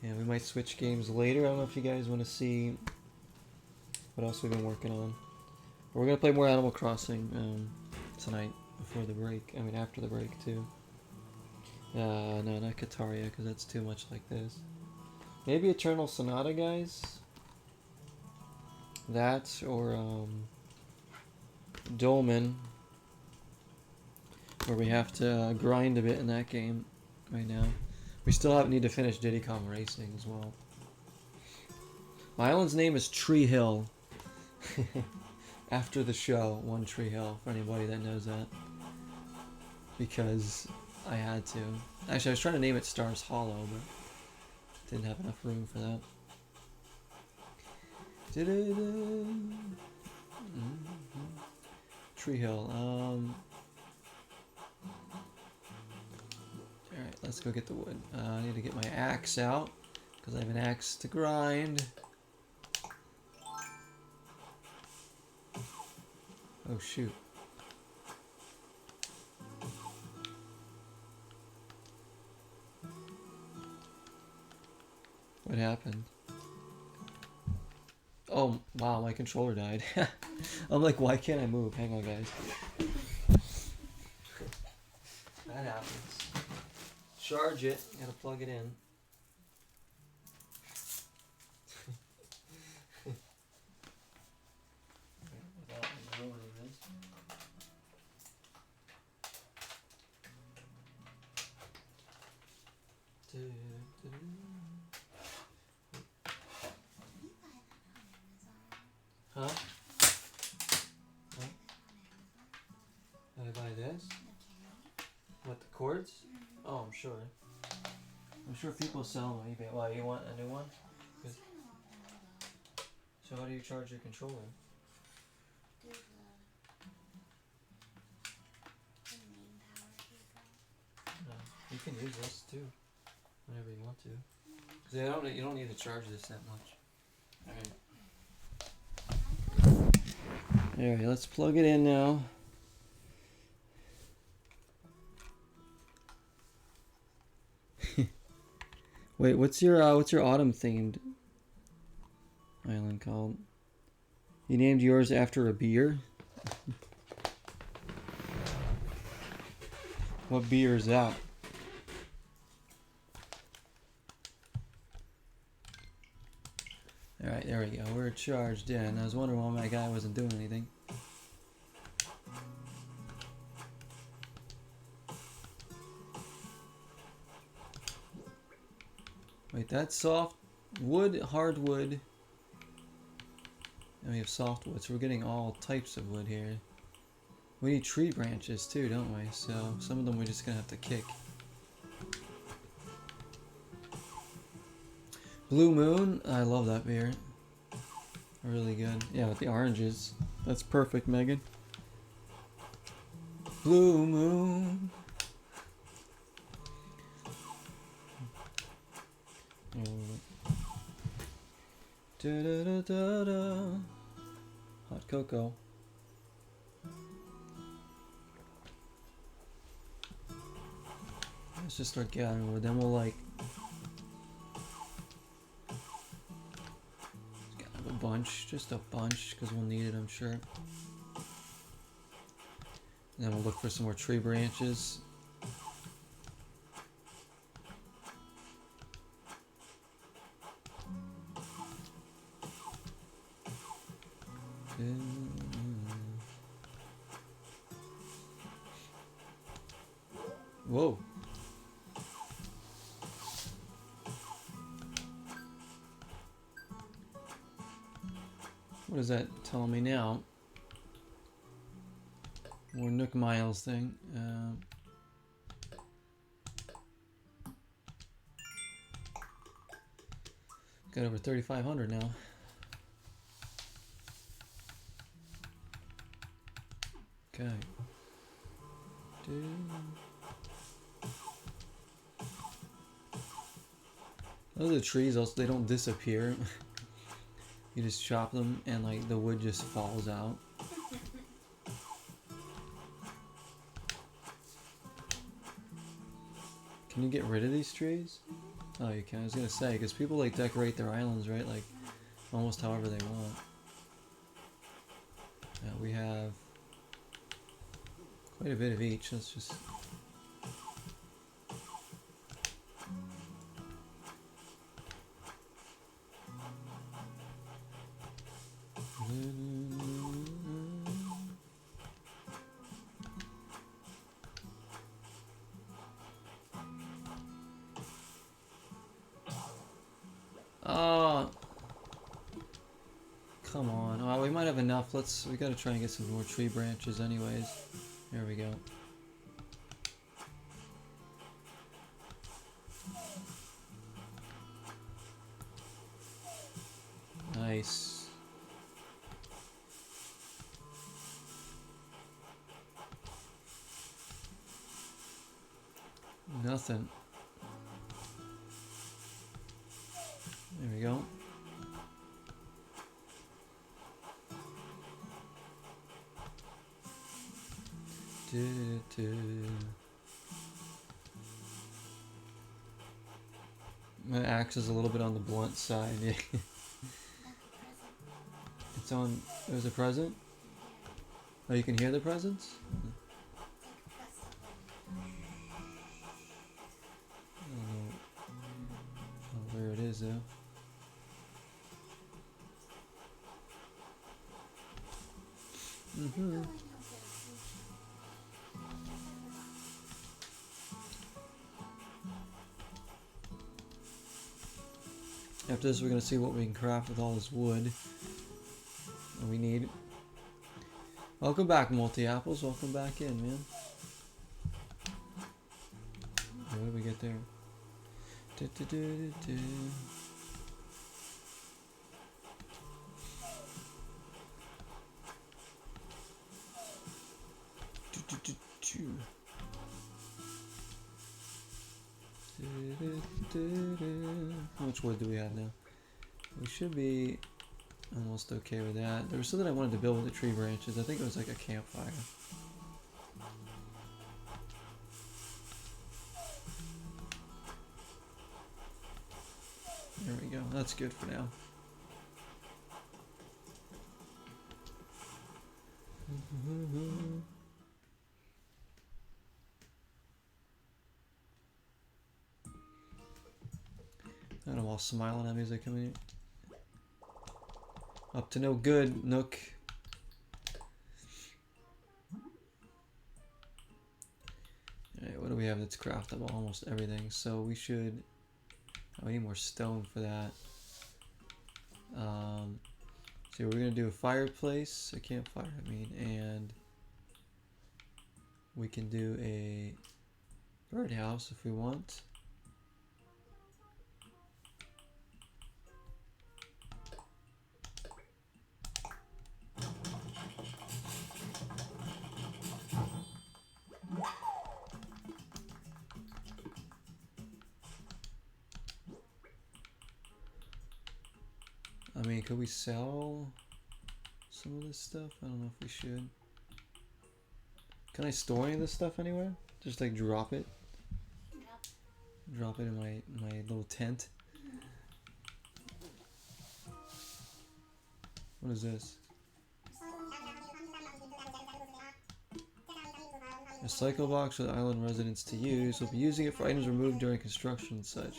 And we might switch games later. I don't know if you guys want to see what else we've been working on. But we're going to play more Animal Crossing tonight before the break. I mean, after the break, too. No, not Kataria, because that's too much like this. Maybe Eternal Sonata, guys? That, or Dolmen, where we have to grind a bit in that game right now. We still need to finish Diddy Kong Racing as well. My island's name is Tree Hill. After the show, One Tree Hill, for anybody that knows that. Because I had to. Actually, I was trying to name it Stars Hollow, but didn't have enough room for that. Tree Hill. Alright, let's go get the wood. I need to get my axe out, because I have an axe to grind. Oh shoot. What happened? Oh, wow, my controller died. I'm like, why can't I move? Hang on, guys. That happens. Charge it. Gotta plug it in. Without knowing this. Huh? Did I buy this? What, the cords? Oh, I'm sure. I'm sure people sell them on eBay. Why, you want a new one? It's kind of long now though. So how do you charge your controller? Through the main power cable. No, you can use this too, whenever you want to. Cause you don't need to charge this that much. Alright. Alright, let's plug it in now. Wait, what's your autumn themed island called? You named yours after a beer? What beer is that? Alright, there we go. We're charged in. I was wondering why my guy wasn't doing anything. Wait, that's soft wood, hardwood. And we have softwood, so we're getting all types of wood here. We need tree branches too, don't we? So some of them we're just gonna have to kick. Blue Moon, I love that beer. Really good. Yeah, with the oranges. That's perfect, Megan. Blue Moon. Da da da da da. Hot cocoa. Let's just start gathering wood. Then we'll like gather a bunch, just a bunch, because we'll need it, I'm sure. And then we'll look for some more tree branches. Whoa. What is that telling me now? More Nook Miles thing. Got over 3,500 now. Okay. Those are the trees, also they don't disappear. You just chop them and like the wood just falls out. Can you get rid of these trees? Oh, you can. I was gonna say, because people like decorate their islands, right? Like almost however they want. Yeah, we have quite a bit of each. Let's just. Come on. Oh, we might have enough. We gotta try and get some more tree branches anyways. There we go. Nice. Nothing. There we go. My axe is a little bit on the blunt side. Yeah. It's on. There's a present. Oh, you can hear the presents? I don't know where it is though. Mm-hmm. After this, we're gonna see what we can craft with all this wood that we need. Welcome back, Multi Apples. Welcome back in, man. get there. Du, du, du, du, du. Du, du, du, du. Du, du, du, du. How much wood do we have now? We should be almost okay with that. There was something I wanted to build with the tree branches. I think it was like a campfire. There we go. That's good for now. And I'm all smiling at me as I come in. Up to no good, Nook. Alright, what do we have that's craftable? Almost everything. So we should... Oh, we need more stone for that. So we're gonna do a fireplace, a campfire, I mean, and we can do a birdhouse if we want. I mean, could we sell some of this stuff? I don't know if we should. Can I store any of this stuff anywhere? Just like drop it? Drop it in my little tent? What is this? A cycle box for the island residents to use. We'll be using it for items removed during construction and such.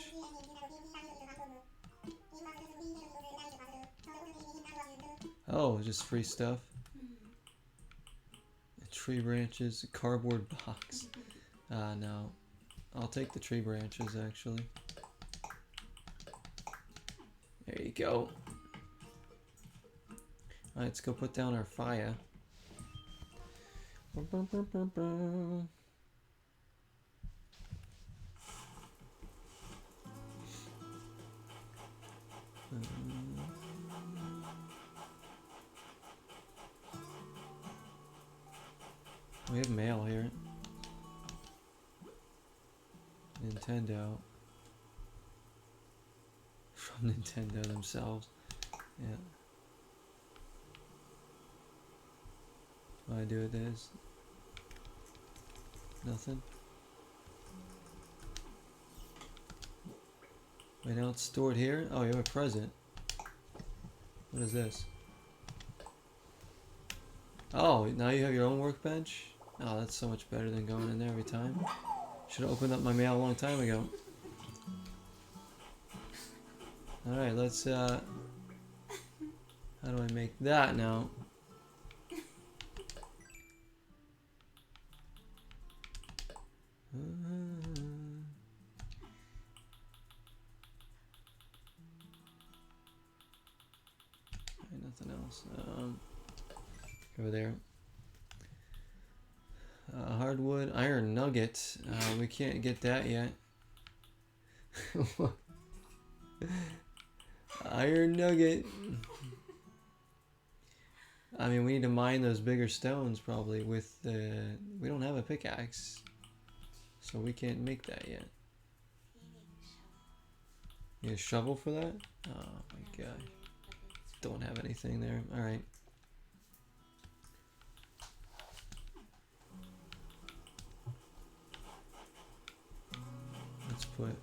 Oh, just free stuff. Tree branches, a cardboard box. No. I'll take the tree branches actually. There you go. Alright, let's go put down our fire. We have mail here. Nintendo. From Nintendo themselves. Yeah. What do I do with this? Nothing. Wait, now it's stored here? Oh, you have a present. What is this? Oh, now you have your own workbench? Oh, that's so much better than going in there every time. Should have opened up my mail a long time ago. Alright, let's, how do I make that now? Nothing else. Over there. Hardwood, iron nugget. We can't get that yet. Iron nugget. I mean, we need to mine those bigger stones probably with the... We don't have a pickaxe. So we can't make that yet. You need a shovel for that? Oh my god. Don't have anything there. Alright. Let's put...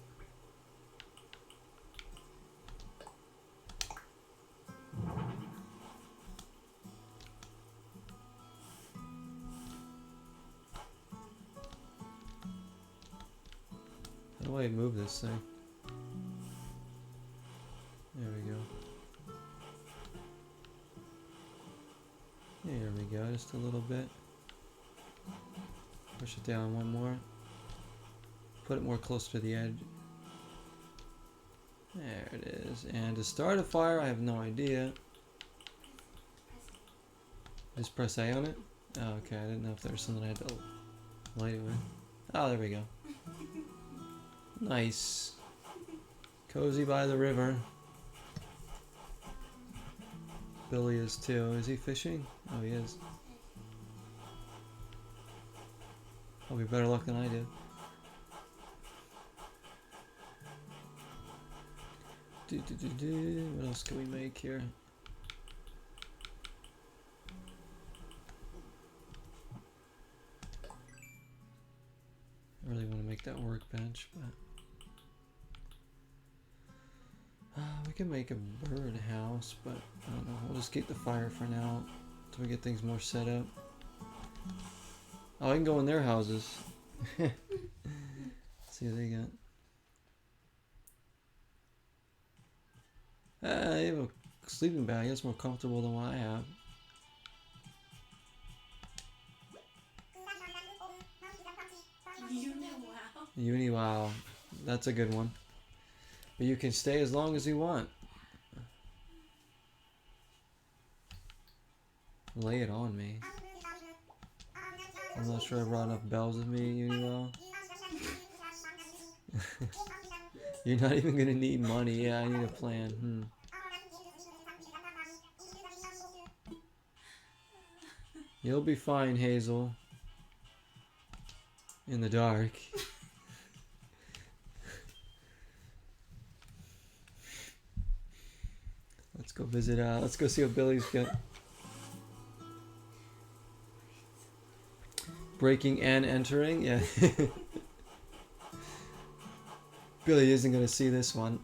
How do I move this thing? There we go. There we go, just a little bit. Push it down one more. Put it more close to the edge. There it is. And to start a fire, I have no idea. Just press A on it? Oh, okay, I didn't know if there was something I had to light it with. Oh, there we go. Nice. Cozy by the river. Billy is too. Is he fishing? Oh, he is. I'll be better luck than I did. What else can we make here? I really want to make that workbench, but we can make a bird house, but I don't know. We'll just keep the fire for now until we get things more set up. Oh, I can go in their houses. See what they got. They have a sleeping bag. That's more comfortable than what I have. Wow. That's a good one. But you can stay as long as you want. Lay it on me. I'm not sure I brought enough bells with me, Uniwell. You're not even gonna need money. Yeah, I need a plan. You'll be fine, Hazel. In the dark. Let's go visit, let's go see what Billy's got. Breaking and entering? Yeah. Billy isn't gonna see this one.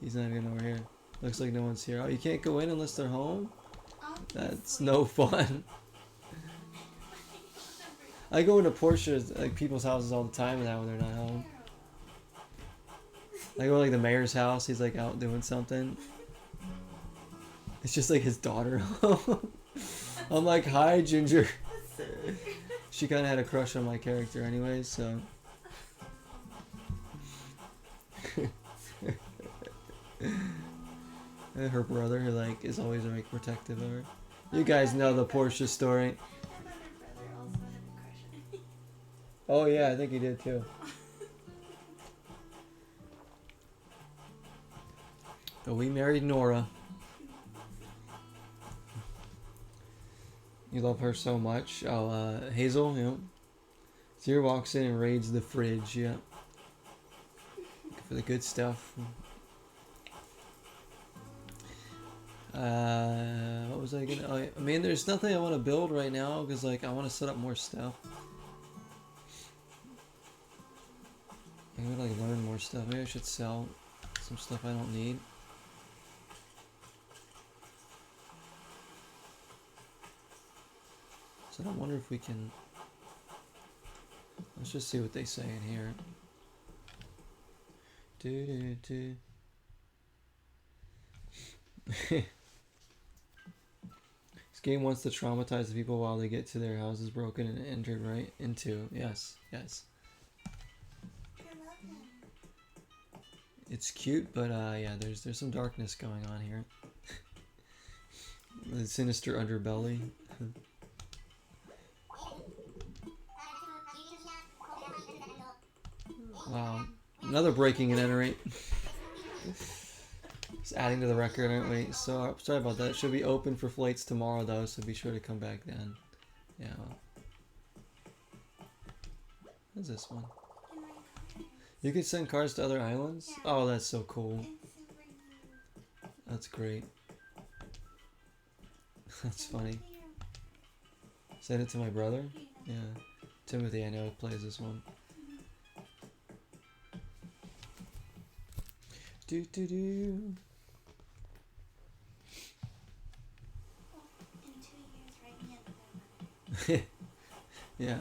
He's not even over here. Looks like no one's here. Oh, you can't go in unless they're home? That's no fun. I go into Porsche's, like people's houses all the time now when they're not home. I go to like the mayor's house, he's like out doing something. It's just like his daughter. I'm like, hi, Ginger. She kind of had a crush on my character anyway, so. And her brother, who like is always like protective of her. You guys know the Porsche story. Oh yeah, I think he did too. But we married Nora. You love her so much. Oh, Hazel, you know. Zero walks in and raids the fridge, yeah. For the good stuff. What was I gonna... Oh, I mean, there's nothing I want to build right now, because, like, I want to set up more stuff. I'm gonna, like, learn more stuff. Maybe I should sell some stuff I don't need. So I wonder if we can... Let's just see what they say in here. This game wants to traumatize the people while they get to their houses broken and entered right into. Yes, yes. It's cute, but yeah, there's some darkness going on here. The sinister underbelly. Wow. Another breaking and entering. Just adding to the record, aren't we? So, sorry about that. It should be open for flights tomorrow, though, so be sure to come back then. Yeah. Well. What's this one? You can send cards to other islands? Oh, that's so cool. That's great. That's funny. Send it to my brother? Yeah. Timothy, I know, plays this one. Do do do. In 2 years, write me another one. Yeah.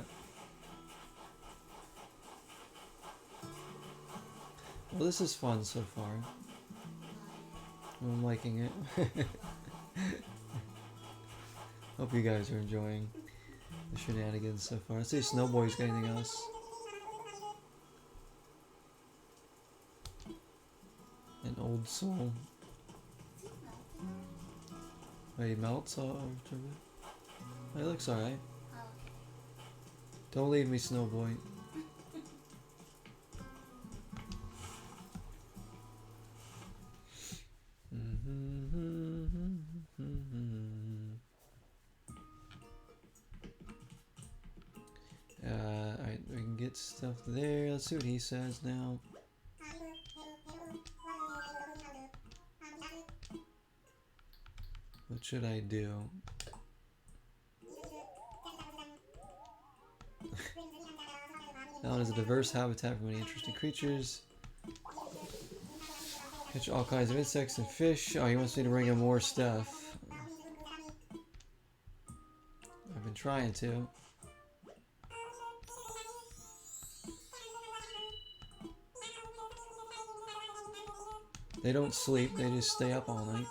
Well, this is fun so far. I'm liking it. Hope you guys are enjoying the shenanigans so far. Let's see if Snowboy's got anything else. An old soul. Oh, he melts all over. Oh, he looks alright. Don't leave me, Snowboy. Alright, we can get stuff there. Let's see what he says now. What should I do? Island is a diverse habitat for many interesting creatures. Catch all kinds of insects and fish. Oh, he wants me to bring him more stuff. I've been trying to. They don't sleep, they just stay up all night.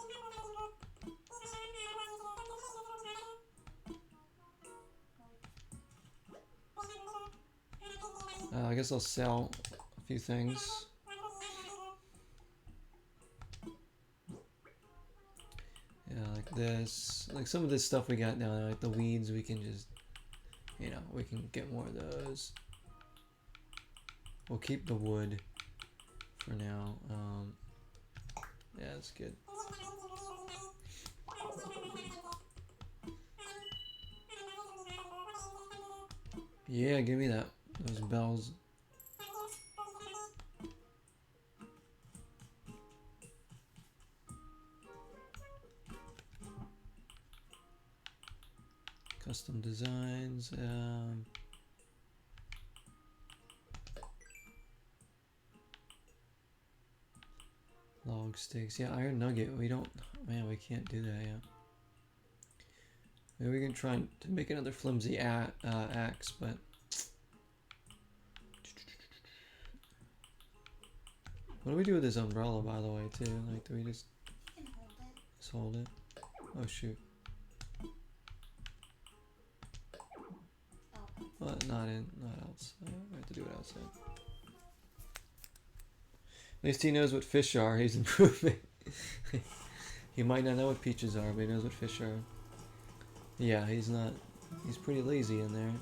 I guess I'll sell a few things. Yeah, like this. Like some of this stuff we got now, like the weeds, we can just, you know, we can get more of those. We'll keep the wood for now. Yeah, that's good. Yeah, give me that. Those bells. Custom designs. Log sticks. Yeah, iron nugget. We don't. Man, we can't do that yet. Maybe we can try to make another flimsy axe, but. What do we do with this umbrella, by the way, too? Like, do we just hold it? Oh, shoot. Well, not outside. I have to do it outside. At least he knows what fish are. He's improving. He might not know what peaches are, but he knows what fish are. Yeah, he's not. He's pretty lazy in there.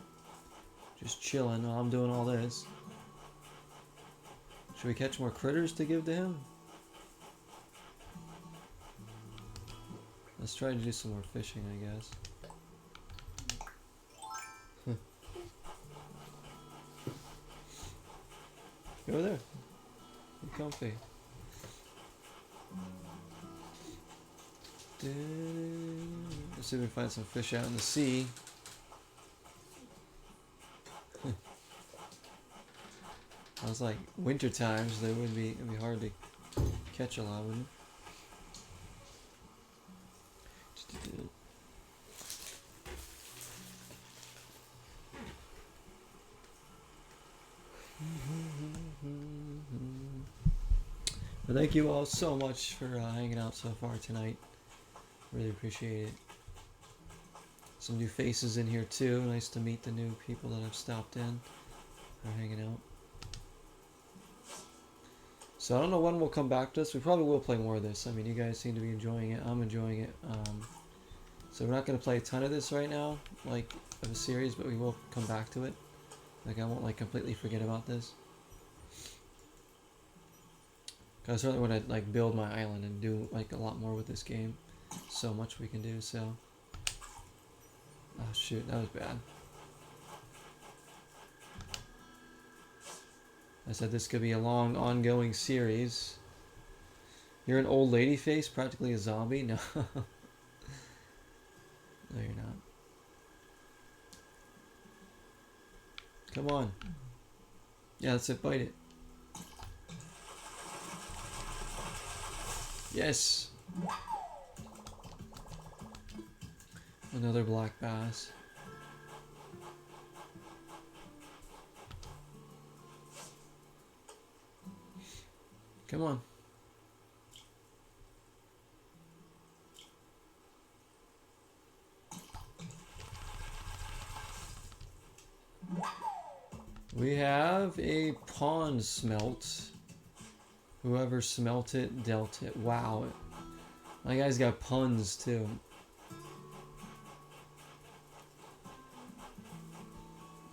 Just chilling while I'm doing all this. Should we catch more critters to give to him? Let's try to do some more fishing, I guess. Go there. Be comfy. Let's see if we can find some fish out in the sea. I was like, winter times, they would be, it'd be hard to catch a lot, wouldn't it? But thank you all so much for hanging out so far tonight. Really appreciate it. Some new faces in here too. Nice to meet the new people that have stopped in. They're hanging out. So I don't know when we'll come back to this. We probably will play more of this. I mean, you guys seem to be enjoying it. I'm enjoying it. So we're not going to play a ton of this right now, like of a series, but we will come back to it. Like I won't like completely forget about this. Cause I certainly want to like build my island and do like a lot more with this game. So much we can do. So. Oh shoot, that was bad. I said this could be a long, ongoing series. You're an old lady face, practically a zombie? No. No, you're not. Come on. Yeah, that's it, bite it. Yes! Another black bass. Come on. We have a pond smelt. Whoever smelt it, dealt it. Wow. My guy's got puns too.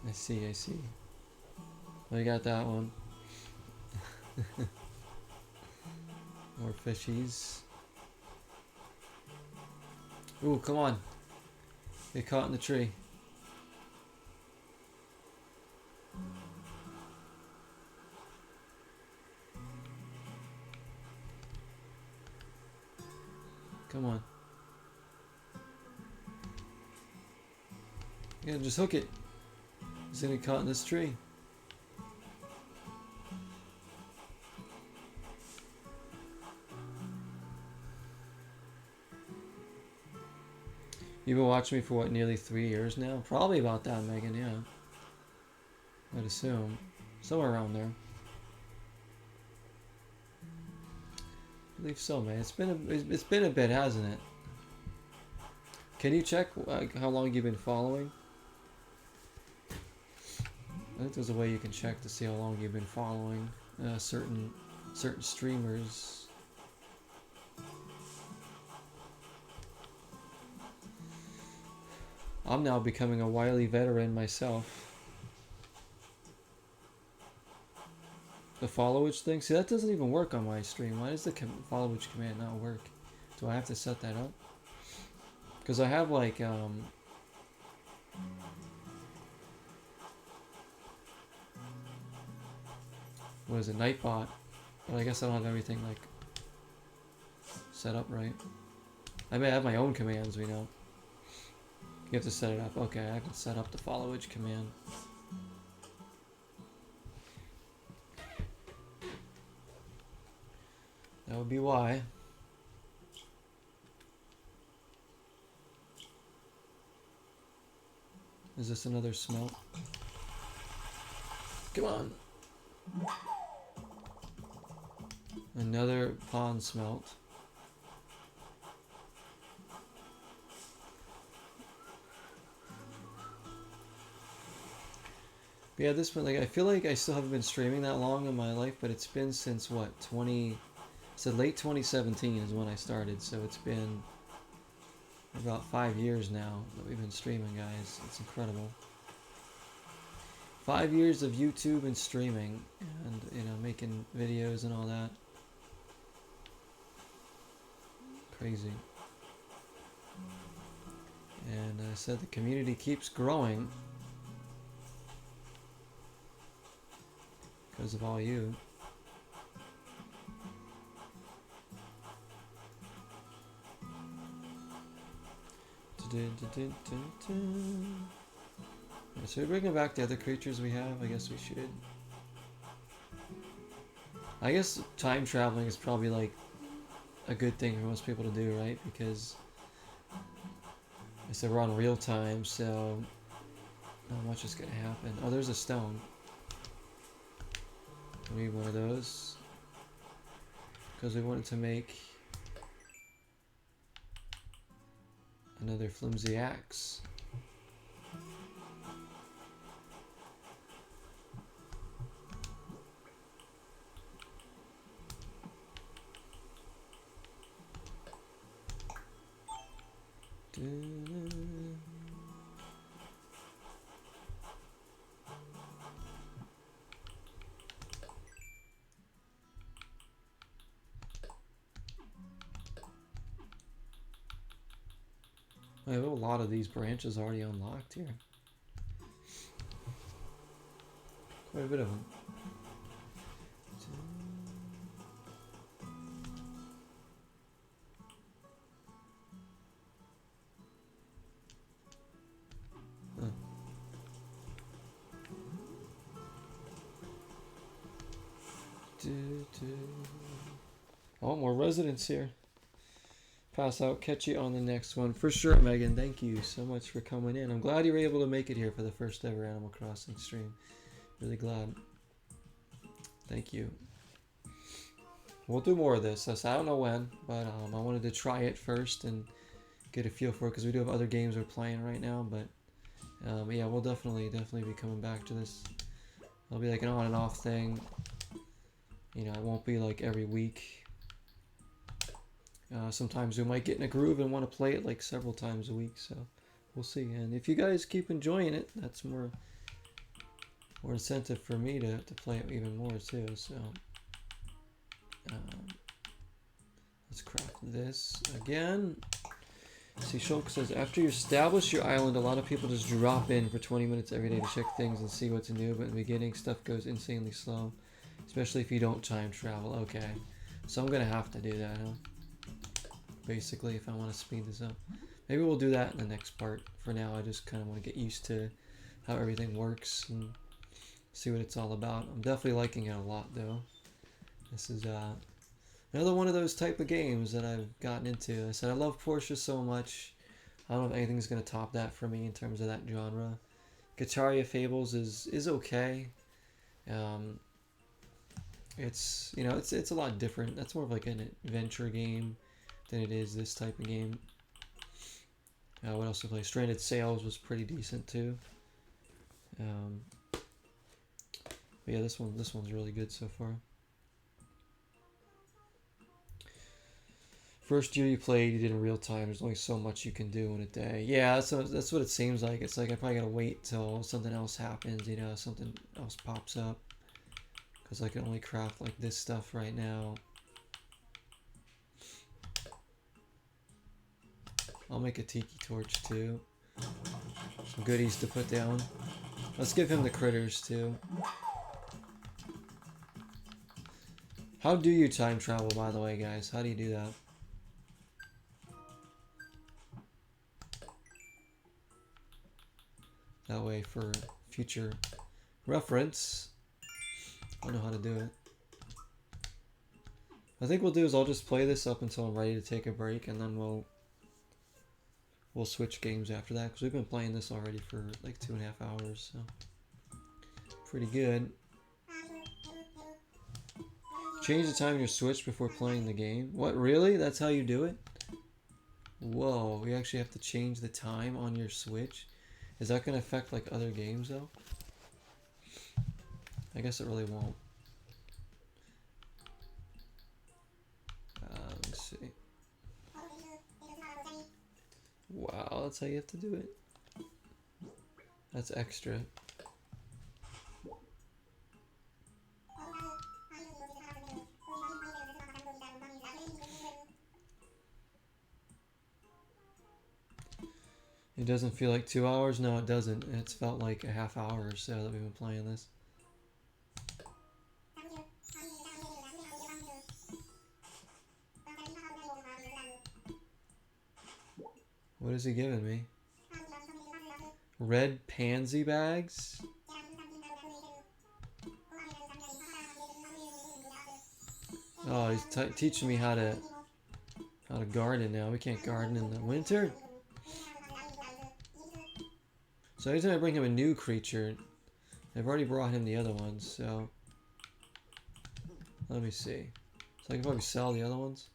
I see, I see. I got that one. More fishies. Ooh, come on. Get caught in the tree. Come on. Yeah, just hook it. He's gonna get caught in this tree. You've been watching me for what, nearly 3 years now? Probably about that, Megan, yeah. I'd assume. Somewhere around there. I believe so, man. It's been a bit, hasn't it? Can you check how long you've been following? I think there's a way you can check to see how long you've been following certain streamers. I'm now becoming a wily veteran myself. The followage thing? See, that doesn't even work on my stream. Why does the followage command not work? Do I have to set that up? Because I have like, what is it, Nightbot? But I guess I don't have everything like set up right. I may have my own commands, we know. You have to set it up. Okay, I can set up the followage command. That would be why. Is this another smelt? Come on. Another pond smelt. But yeah, this one, like, I feel like I still haven't been streaming that long in my life, but it's been since what, late 2017 is when I started, so it's been about 5 years now that we've been streaming, guys. It's incredible. 5 years of YouTube and streaming, and, you know, making videos and all that. Crazy. And I said the community keeps growing because of all you. Yeah, so we're bringing back the other creatures we have. I guess we should. I guess time traveling is probably like a good thing for most people to do, right? Because I said we're on real time, so not much is gonna happen. Oh, there's a stone. We need one of those because we wanted to make another flimsy axe. I have a lot of these branches already unlocked here. Quite a bit of them. Huh. Oh, more residents here. Pass out. Catch you on the next one. For sure, Megan. Thank you so much for coming in. I'm glad you were able to make it here for the first ever Animal Crossing stream. Really glad. Thank you. We'll do more of this. I don't know when, but I wanted to try it first and get a feel for it because we do have other games we're playing right now. But yeah, we'll definitely be coming back to this. It'll be like an on and off thing. You know, it won't be like every week. Sometimes we might get in a groove and want to play it like several times a week, so we'll see. And if you guys keep enjoying it, that's more incentive for me to play it even more too. So let's craft this again. See, Shulk says, after you establish your island, a lot of people just drop in for 20 minutes every day to check things and see what's new, but in the beginning, stuff goes insanely slow. Especially if you don't time travel. Okay. So I'm gonna have to do that, huh? Basically, if I want to speed this up. Maybe we'll do that in the next part. For now, I just kind of want to get used to how everything works and see what it's all about. I'm definitely liking it a lot, though. This is another one of those type of games that I've gotten into. I said I love Porsche so much. I don't know if anything's gonna top that for me in terms of that genre. Guitaria Fables is okay. It's it's a lot different. That's more of like an adventure game than it is this type of game. What else to play? Stranded Sails was pretty decent too. But yeah, this one's really good so far. First year you played, you did in real time. There's only so much you can do in a day. Yeah, that's what it seems like. It's like I probably gotta wait till something else happens. You know, something else pops up. Because I can only craft like this stuff right now. I'll make a tiki torch too. Some goodies to put down. Let's give him the critters too. How do you time travel, by the way, guys? How do you do that? That way for future reference. I don't know how to do it. I think we'll do is I'll just play this up until I'm ready to take a break, and then we'll switch games after that, because we've been playing this already for like 2.5 hours, so pretty good. Change the time on your Switch before playing the game. What, really? That's how you do it? Whoa, we actually have to change the time on your Switch? Is that going to affect like other games though? I guess it really won't. Let's see. Wow, that's how you have to do it. That's extra. It doesn't feel like 2 hours? No, it doesn't. It's felt like a half hour or so that we've been playing this. What is he giving me? Red pansy bags? Oh, he's teaching me how to garden now. We can't garden in the winter. So anytime I bring him a new creature, I've already brought him the other ones, so let me see. So I can probably sell the other ones.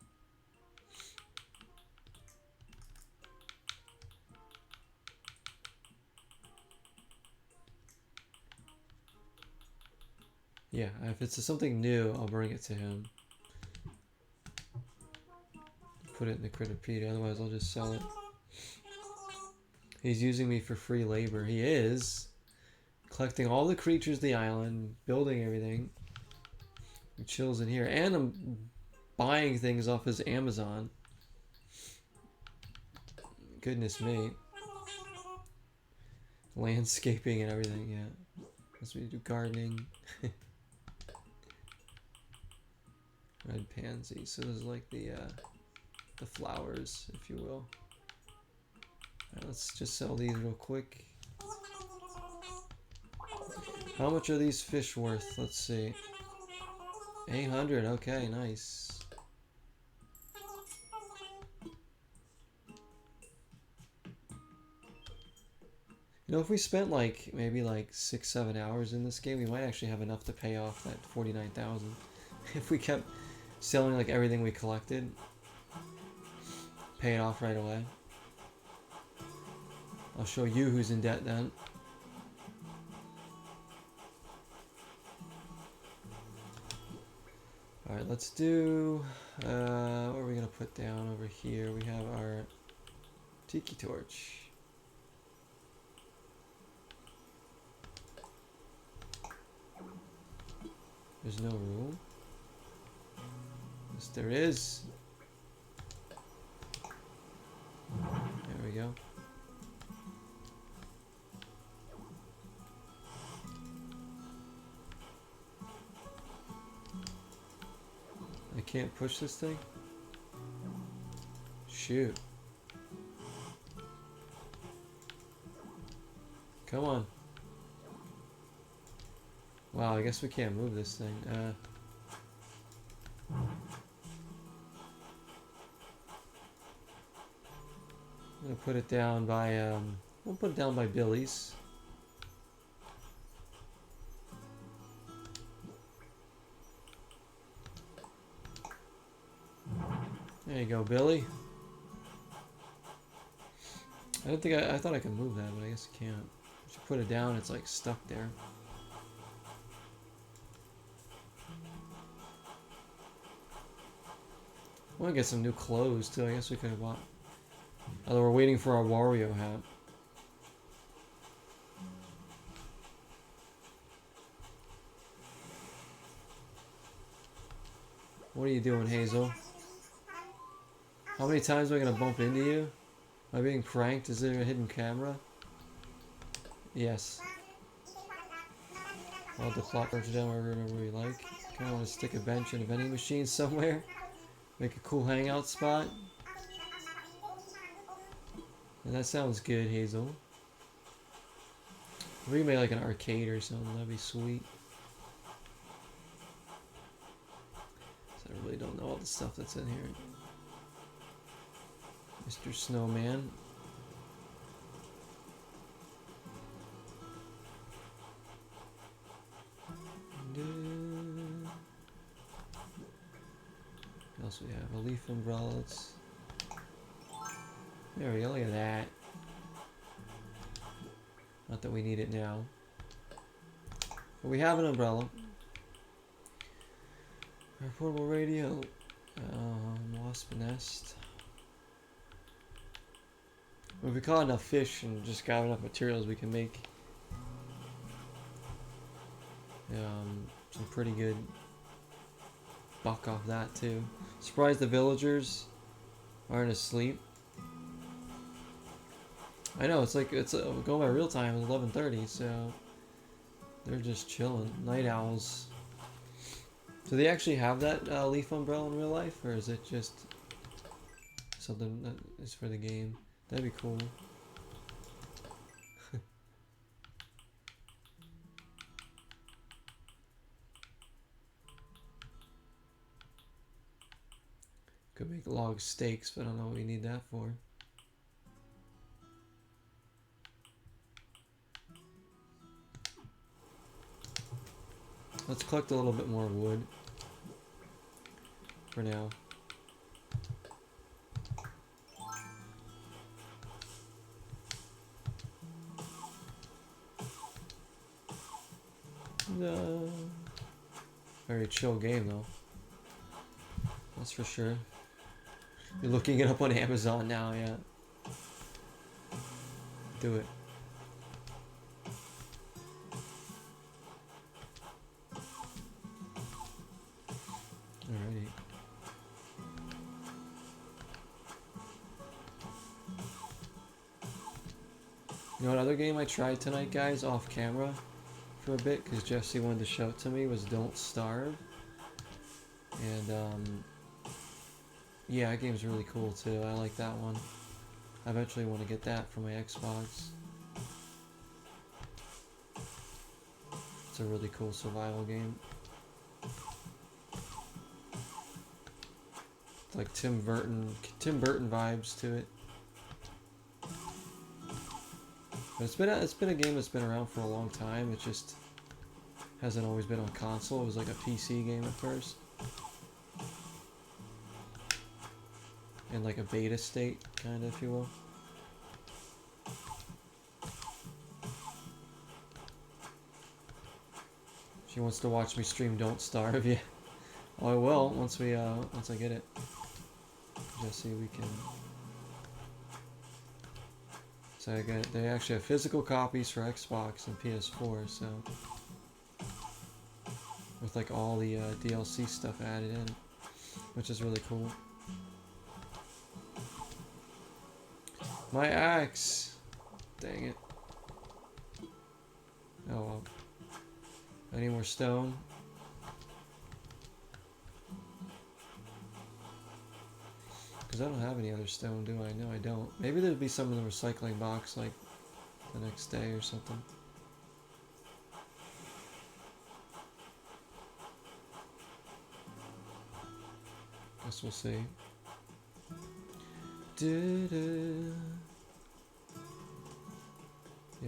Yeah, if it's something new, I'll bring it to him. Put it in the Critterpedia, otherwise I'll just sell it. He's using me for free labor. He is. Collecting all the creatures of the island, building everything. He chills in here. And I'm buying things off his Amazon. Goodness me. Landscaping and everything, yeah. That's what you do, gardening. Red pansy. So this is like the flowers, if you will. Alright, let's just sell these real quick. How much are these fish worth? Let's see. 800, okay, nice. You know, if we spent like maybe like 6-7 hours in this game, we might actually have enough to pay off that 49,000. If we kept selling like everything we collected, pay it off right away. I'll show you who's in debt then. Alright, let's do, what are we going to put down over here? We have our tiki torch. There's no room. Yes, there is. can't push this thing? Shoot. Come on. Wow, I guess we can't move this thing. I'm gonna put it down by, we'll put it down by Billy's. There you go, Billy. I don't think I thought I could move that, but I guess I can't. If you put it down, it's like stuck there. I want to get some new clothes too. I guess we could have bought. Although we're waiting for our Wario hat. What are you doing, Hazel? How many times am I gonna bump into you? Am I being pranked? Is there a hidden camera? Yes. I'll the clock or down wherever we like. Kinda wanna stick a bench in a vending machine somewhere. Make a cool hangout spot. And that sounds good, Hazel. If we made like an arcade or something, that'd be sweet. So I really don't know all the stuff that's in here. Mr. Snowman. What else we have? A leaf umbrella. There we go, look at that. Not that we need it now. But we have an umbrella. Our portable radio. Wasp nest. If we caught enough fish and just got enough materials, we can make some pretty good buck off that too. Surprised the villagers aren't asleep. I know it's like it's going by real time. It's 11:30, so they're just chilling. Night owls. Do they actually have that leaf umbrella in real life, or is it just something that is for the game? That'd be cool. Could make log steaks, but I don't know what we need that for. Let's collect a little bit more wood for now. No. Very chill game though. That's for sure. You're looking it up on Amazon now, yeah. Do it. Alrighty. You know what other game I tried tonight, guys, off camera for a bit, because Jesse wanted to show it to me, was Don't Starve. And, yeah, that game's really cool too. I like that one. I eventually want to get that for my Xbox. It's a really cool survival game. It's like Tim Burton vibes to it. But it's been a game that's been around for a long time. It just hasn't always been on console. It was like a PC game at first. In like a beta state, kind of, if you will. She wants to watch me stream Don't Starve, yeah. Oh, I will, once I get it. Jesse, we can... So they actually have physical copies for Xbox and PS4, so... With like all the DLC stuff added in, which is really cool. My axe! Dang it. Oh well. Any more stone? Because I don't have any other stone, do I? No, I don't. Maybe there'd be some in the recycling box, like, the next day or something. Guess we'll see. Yeah,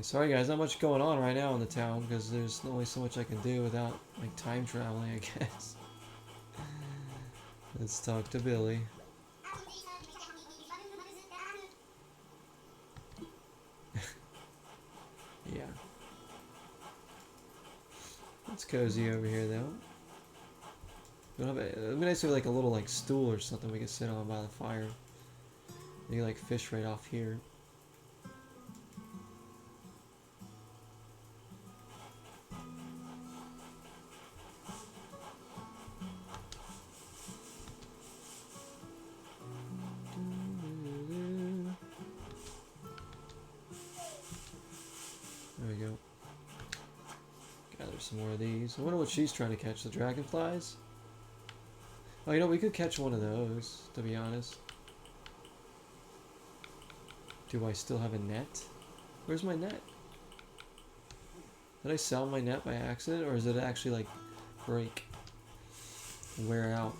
sorry guys, not much going on right now in the town because there's only so much I can do without like time traveling, I guess. Let's talk to Billy. Yeah. It's cozy over here though. We don't have it'd be nice to have like a little like stool or something we could sit on by the fire. You can like fish right off here. There we go. Gather some more of these. I wonder what she's trying to catch. The dragonflies? Oh, you know, we could catch one of those, to be honest. Do I still have a net? Where's my net? Did I sell my net by accident, or is it actually, like, break? Wear out?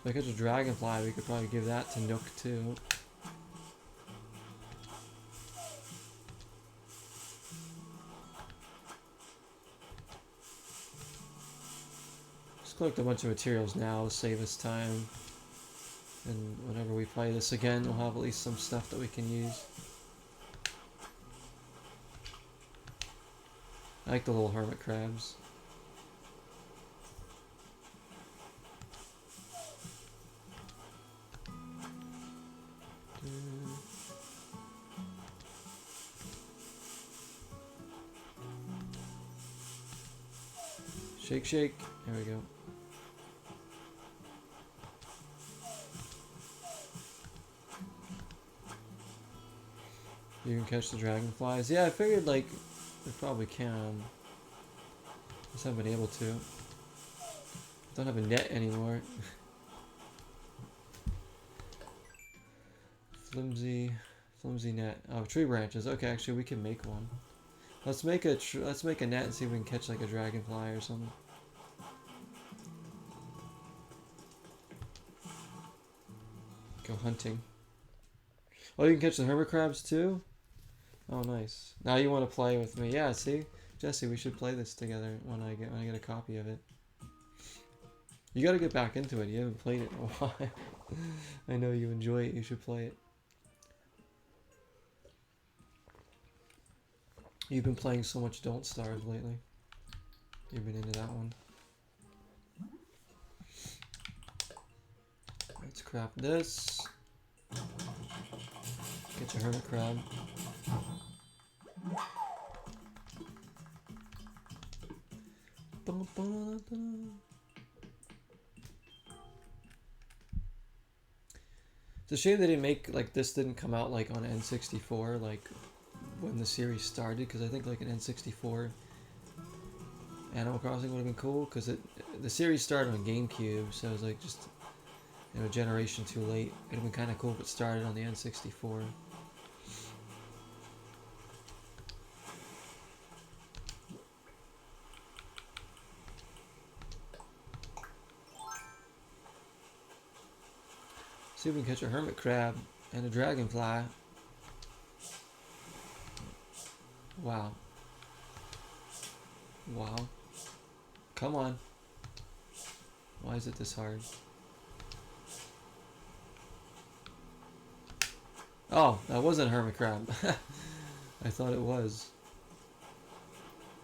If I catch a dragonfly, we could probably give that to Nook, too. Just collect a bunch of materials now to save us time. And whenever we play this again, we'll have at least some stuff that we can use. I like the little hermit crabs. Shake, shake. There we go. You can catch the dragonflies. Yeah, I figured like we probably can. Just haven't been able to. Don't have a net anymore. Flimsy net. Oh, tree branches. Okay, actually we can make one. Let's make a net and see if we can catch like a dragonfly or something. Go hunting. Oh, you can catch the hermit crabs too? Oh, nice. Now you want to play with me. Yeah, see? Jesse, we should play this together when I get a copy of it. You gotta get back into it. You haven't played it in a while. I know you enjoy it. You should play it. You've been playing so much Don't Starve lately. You've been into that one. Let's craft this. Get your hermit crab. It's a shame they didn't make, like, this didn't come out, like, on N64, like, when the series started, because I think, like, an N64 Animal Crossing would have been cool, because the series started on GameCube, so it was, like, just, you know, a generation too late. It would have been kind of cool if it started on the N64. See if we can catch a hermit crab and a dragonfly. Wow. Wow. Come on. Why is it this hard? Oh, that wasn't a hermit crab. I thought it was.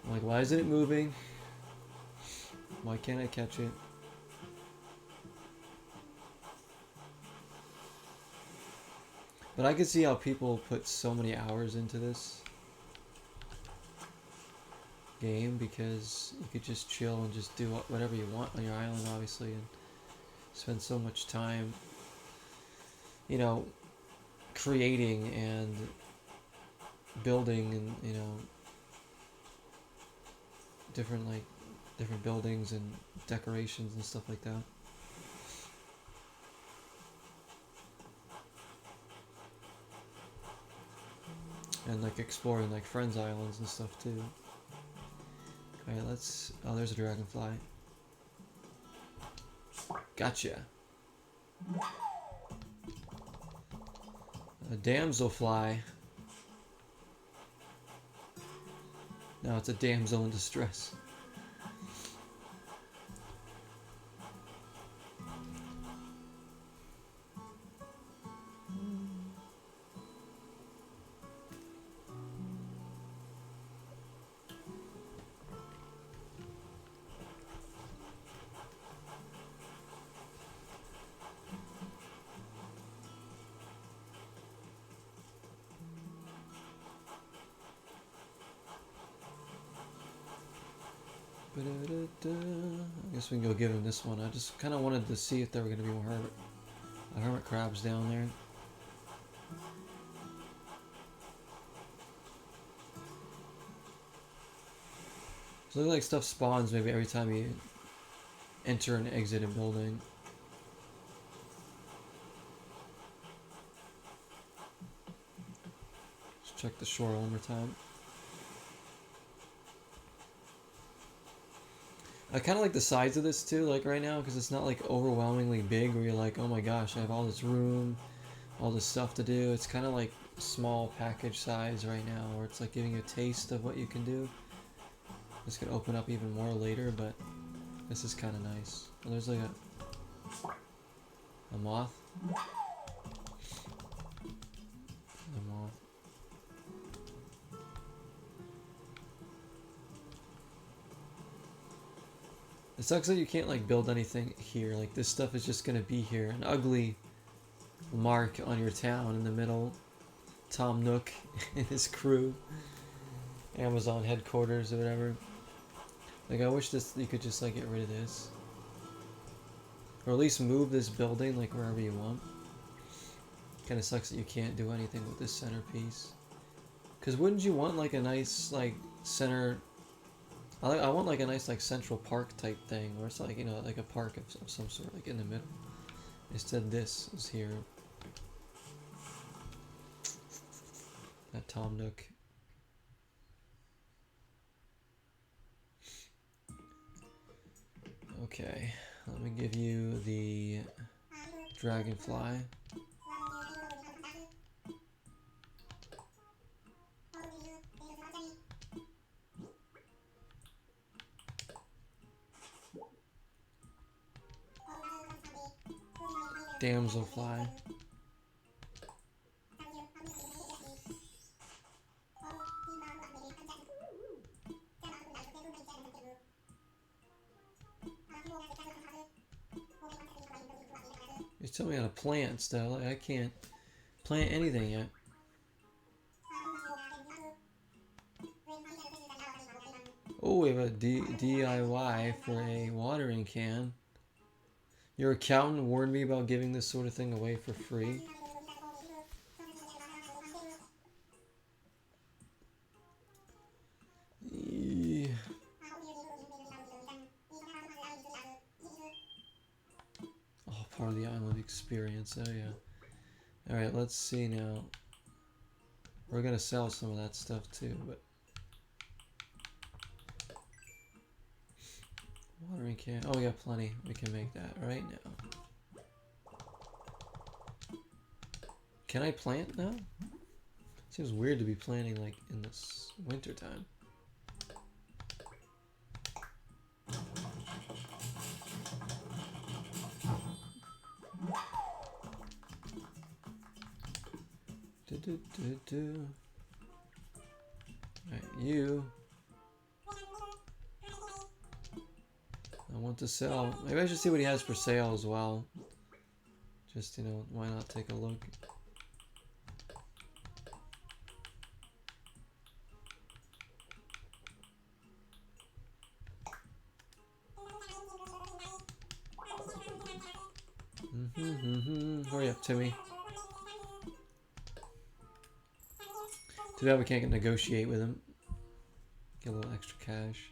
I'm like, why isn't it moving? Why can't I catch it? But I can see how people put so many hours into this game, because you could just chill and just do whatever you want on your island, obviously, and spend so much time, you know, creating and building and, you know, different, like, different buildings and decorations and stuff like that. And like exploring like Friends Islands and stuff too. Alright, let's... Oh, there's a dragonfly. Gotcha. A damselfly. No, it's a damsel in distress. I guess we can go give him this one. I just kind of wanted to see if there were going to be more hermit crabs down there. So it looks like stuff spawns maybe every time you enter and exit a building. Let's check the shore one more time. I kind of like the size of this too, like right now, because it's not like overwhelmingly big where you're like, oh my gosh, I have all this room, all this stuff to do. It's kind of like small package size right now, where it's like giving you a taste of what you can do. This could open up even more later, but this is kind of nice. Oh, there's like a moth. A moth. It sucks that you can't like build anything here. Like this stuff is just gonna be here. An ugly mark on your town in the middle. Tom Nook and his crew. Amazon headquarters or whatever. Like I wish this you could just like get rid of this. Or at least move this building like wherever you want. Kinda sucks that you can't do anything with this centerpiece. Cause wouldn't you want like a nice like center... I want like a nice like central park type thing where it's like, you know, like a park of some sort, like in the middle. Instead this is here. That Tom Nook. Okay, let me give you the dragonfly. Damselfly. You tell me how to plant still. I can't plant anything yet. Oh, we have a DIY for a watering can. Your accountant warned me about giving this sort of thing away for free. Oh, part of the island experience. Oh, yeah. Alright, let's see now. We're gonna sell some of that stuff too, but... Watering can. Oh, we got plenty. We can make that right now. Can I plant now? Seems weird to be planting like in this winter time. Alright, you. I want to sell. Maybe I should see what he has for sale as well. Just, you know, why not take a look? Hurry up, Timmy. Too bad we can't negotiate with him. Get a little extra cash.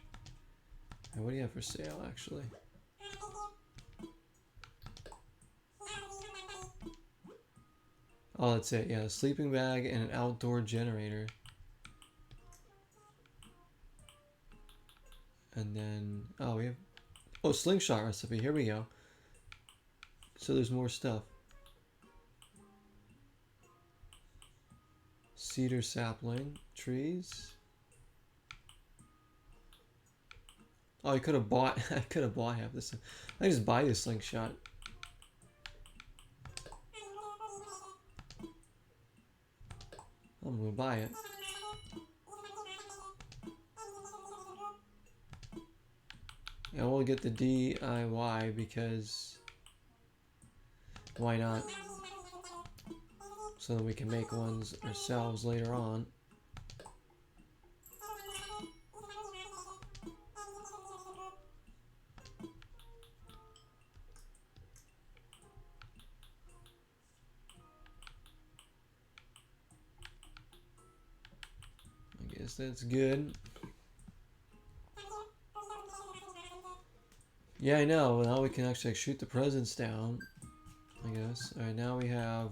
Hey, what do you have for sale, actually? Oh, that's it. Yeah, a sleeping bag and an outdoor generator. And then, oh, we have, oh, slingshot recipe. Here we go. So there's more stuff. Cedar sapling, trees. Oh, I could have bought, I could have bought half this. I just buy this slingshot. I'm gonna buy it. And we'll get the DIY because why not? So that we can make ones ourselves later on. I guess that's good. Yeah, I know. Now we can actually shoot the presents down, I guess. Alright, now we have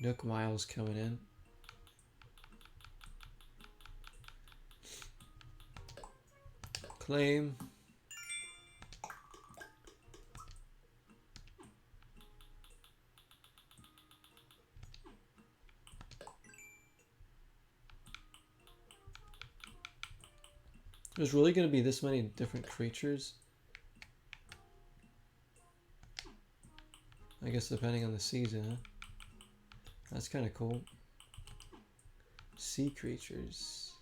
Nook Miles coming in. Claim. There's really going to be this many different creatures? I guess depending on the season, huh? That's kind of cool. Sea creatures.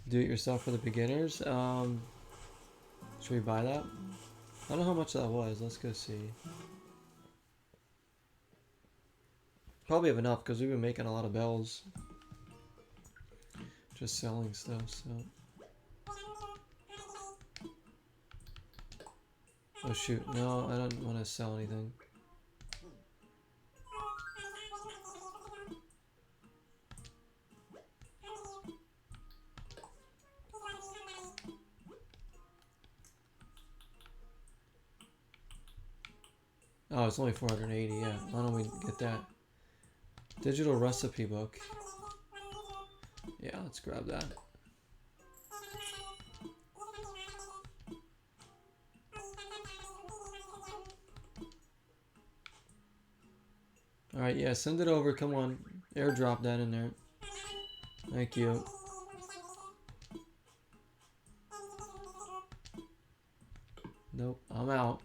Do it yourself for the beginners. Should we buy that? I don't know how much that was. Let's go see. Probably have enough because we've been making a lot of bells. Just selling stuff, so. Oh shoot, no, I don't want to sell anything. Oh, it's only 480, yeah. Why don't we get that? Digital recipe book. Yeah, let's grab that. Alright, yeah, send it over. Come on. Airdrop that in there. Thank you. Nope, I'm out.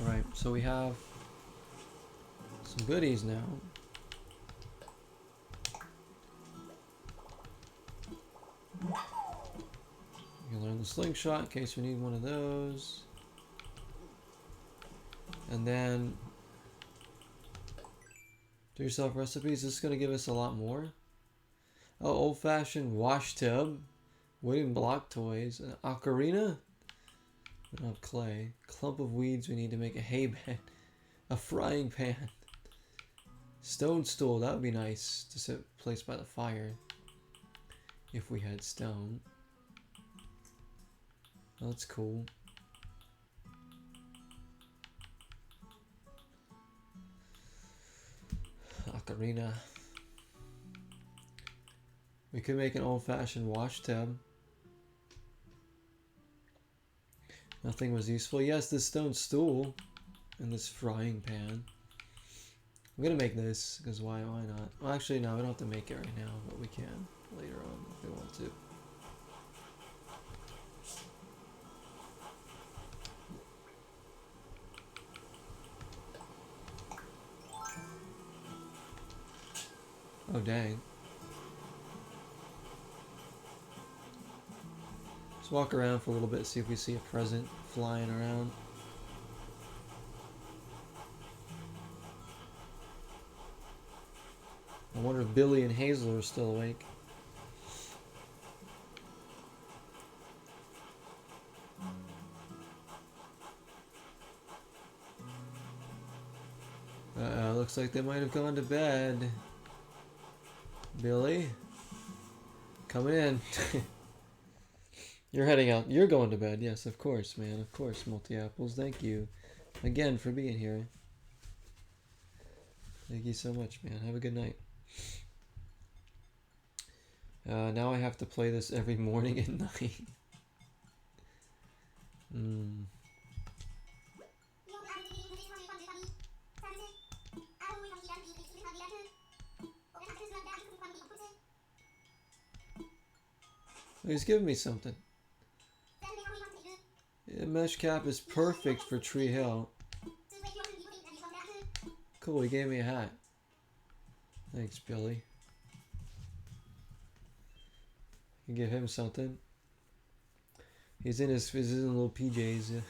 Alright, so we have some goodies now. You can learn the slingshot in case we need one of those. And then do yourself recipes. This is going to give us a lot more. Oh, old-fashioned wash tub. Wooden block toys. An ocarina. We don't have clay. Clump of weeds we need to make a hay bed. A frying pan. Stone stool. That would be nice to sit placed by the fire. If we had stone. That's cool. Ocarina. We could make an old-fashioned wash tub. Nothing was useful. Yes, this stone stool and this frying pan. I'm gonna make this because why not? Well, actually, no, we don't have to make it right now, but we can later on if we want to. Oh dang. Let's walk around for a little bit, see if we see a present flying around. I wonder if Billy and Hazel are still awake. Looks like they might have gone to bed. Billy? Coming in. You're heading out. You're going to bed. Yes, of course, man. Of course, Multi-Apples. Thank you again for being here. Thank you so much, man. Have a good night. Now I have to play this every morning and night. He's giving me something. The mesh cap is perfect for Tree Hill. Cool, he gave me a hat. Thanks, Billy. You give him something. He's in his little PJs.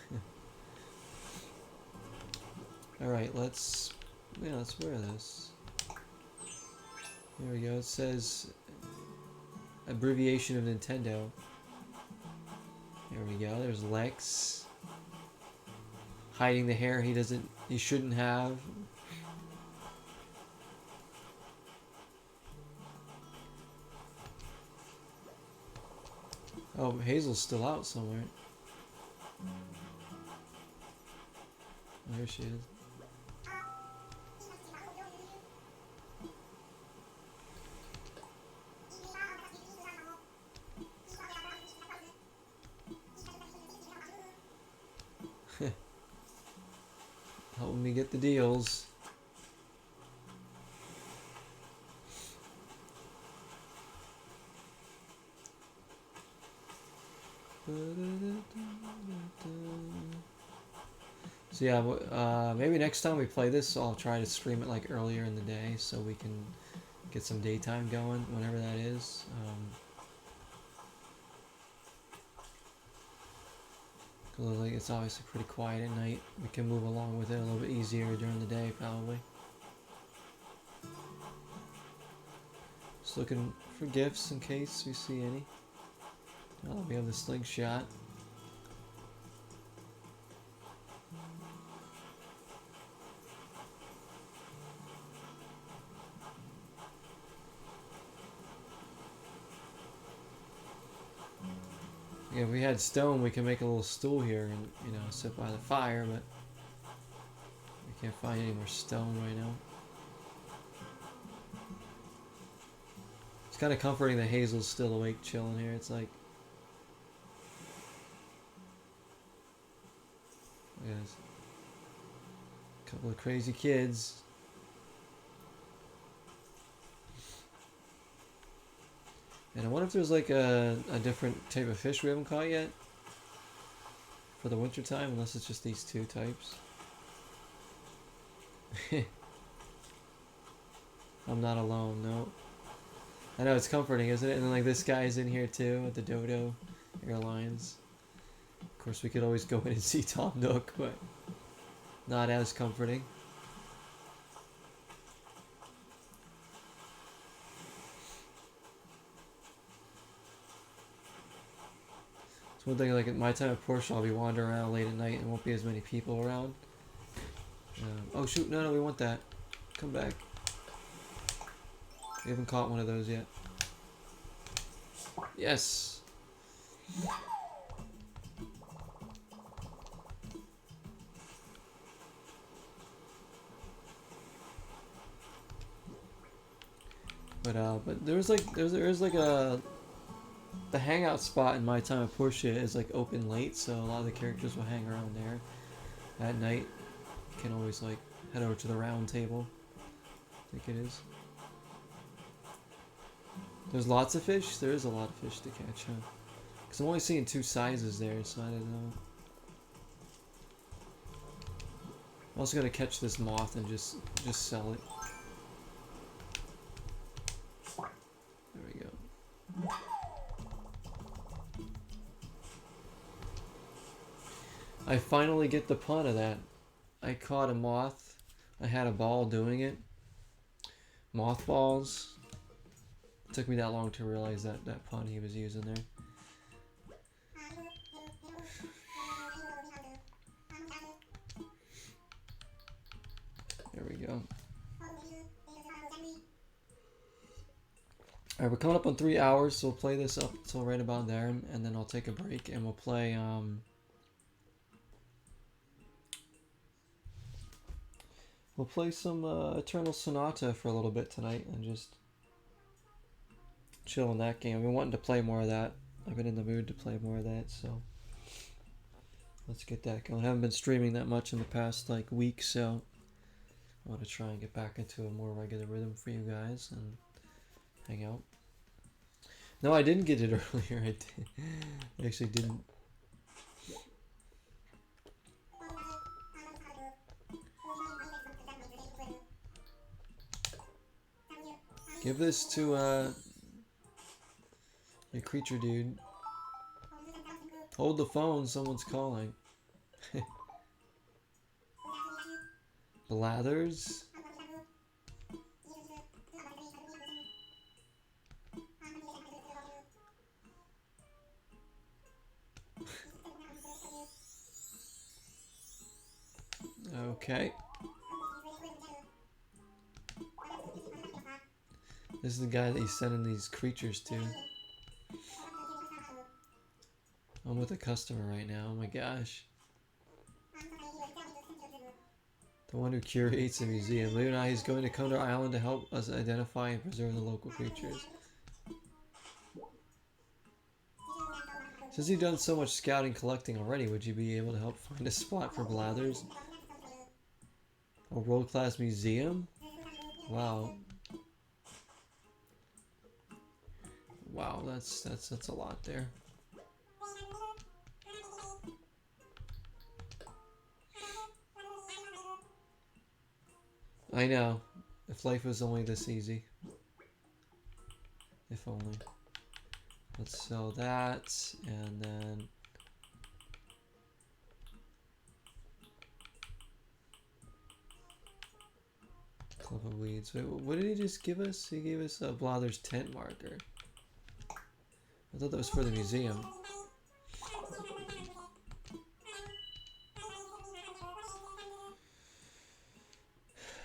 Alright, let's wear this. There we go. It says abbreviation of Nintendo. There we go. There's Lex. Hiding the hair he shouldn't have. Oh, Hazel's still out somewhere. Oh, here she is. Helping me get the deals. So yeah, maybe next time we play this, I'll try to stream it like earlier in the day so we can get some daytime going, whenever that is. Like it's obviously pretty quiet at night. We can move along with it a little bit easier during the day, probably. Just looking for gifts in case we see any. Oh, we have the slingshot. Yeah, if we had stone, we can make a little stool here and, sit by the fire, but we can't find any more stone right now. It's kind of comforting that Hazel's still awake, chilling here. It's like, look at this. A couple of crazy kids. And I wonder if there's like a different type of fish we haven't caught yet for the winter time, unless it's just these two types. I'm not alone, no. I know, it's comforting, isn't it? And then like this guy's in here too at the Dodo Airlines. Of course, we could always go in and see Tom Nook, but not as comforting. It's one thing, like at my time at Porsche, I'll be wandering around late at night and won't be as many people around. Oh shoot, no, we want that. Come back. We haven't caught one of those yet. Yes! But there's like the hangout spot in my time at Porsche is like open late, so a lot of the characters will hang around there at night. You can always like head over to the round table. I think it is. There's lots of fish? There is a lot of fish to catch, huh? Because I'm only seeing two sizes there, so I don't know. I'm also gonna catch this moth and just sell it. There we go. I finally get the pun of that. I caught a moth. I had a ball doing it. Mothballs. It took me that long to realize that pun he was using there. There we go. Alright, we're coming up on 3 hours, so we'll play this up until right about there, and then I'll take a break and we'll play some Eternal Sonata for a little bit tonight and just chill in that game. I've been wanting to play more of that. I've been in the mood to play more of that, so let's get that going. I haven't been streaming that much in the past like week, so I want to try and get back into a more regular rhythm for you guys and hang out. No, I didn't get it earlier. I actually didn't. Give this to your creature dude. Hold the phone, someone's calling. Blathers. Okay. This is the guy that he's sending these creatures to. I'm with a customer right now. Oh my gosh. The one who curates a museum. Believe it or not, he's going to come to our island to help us identify and preserve the local creatures. Since you've done so much scouting collecting already, would you be able to help find a spot for Blathers? A world-class museum? Wow. Wow, that's a lot there. I know. If life was only this easy. If only. Let's sell that, and then clump of weeds. Wait, what did he just give us? He gave us a Blather's tent marker. I thought that was for the museum.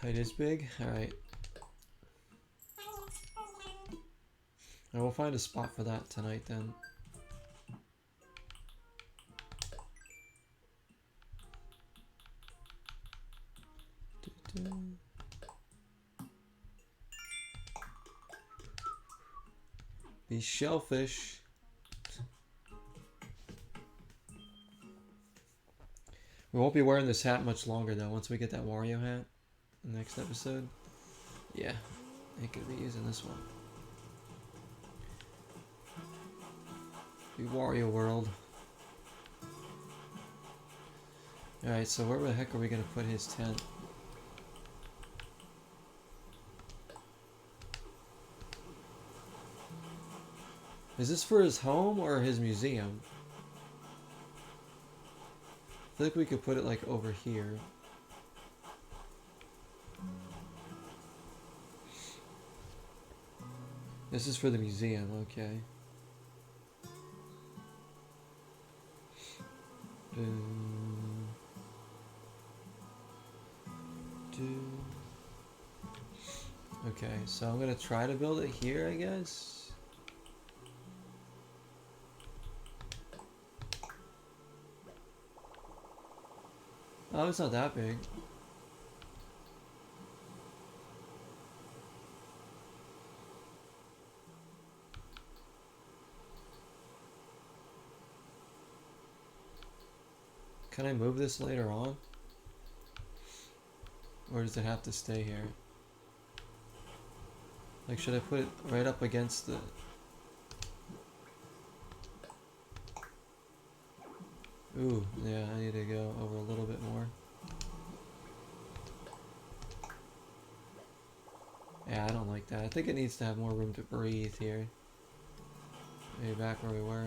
It is big? Alright. I will find a spot for that tonight then. Be shellfish. We won't be wearing this hat much longer though, once we get that Wario hat in the next episode. Yeah, I could be using this one. Be Wario World. Alright, so where the heck are we gonna put his tent? Is this for his home or his museum? I feel like we could put it like over here. This is for the museum, okay. Okay, so I'm gonna try to build it here, I guess. Oh, it's not that big. Can I move this later on? Or does it have to stay here? Like, should I put it right up against the... Ooh, yeah, I need to go over a little bit more. Yeah, I don't like that. I think it needs to have more room to breathe here. Maybe back where we were.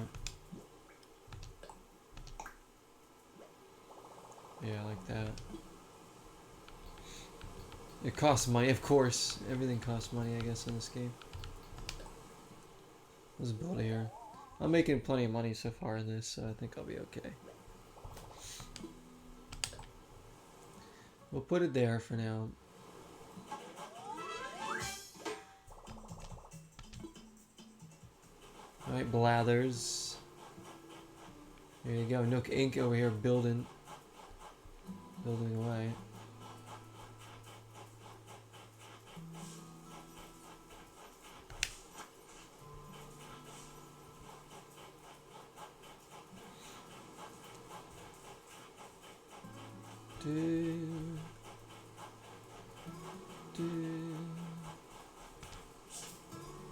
Yeah, like that. It costs money, of course. Everything costs money, I guess, in this game. Let's build here. I'm making plenty of money so far in this, so I think I'll be okay. We'll put it there for now. Alright, Blathers. There you go. Nook Inc. over here building away.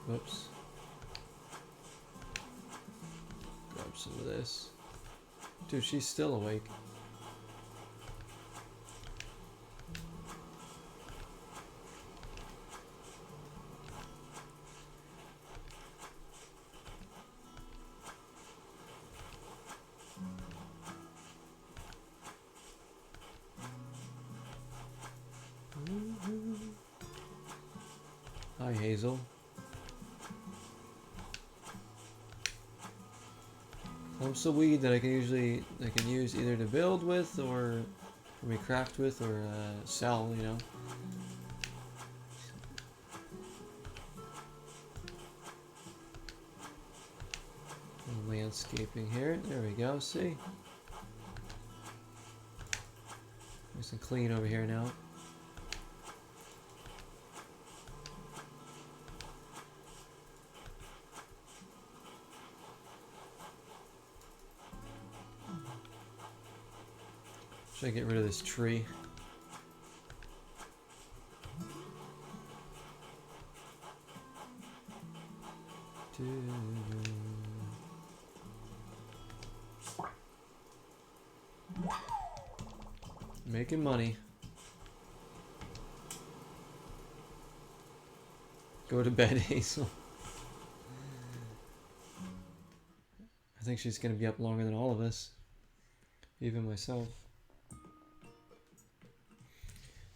Whoops. Grab some of this. Dude, she's still awake. Hi, Hazel. Clumps of weed that I can use either to build with or we craft with or sell, you know. Landscaping here. There we go. See, nice and clean over here now. Should I get rid of this tree? Making money. Go to bed, Hazel. I think she's gonna be up longer than all of us. Even myself.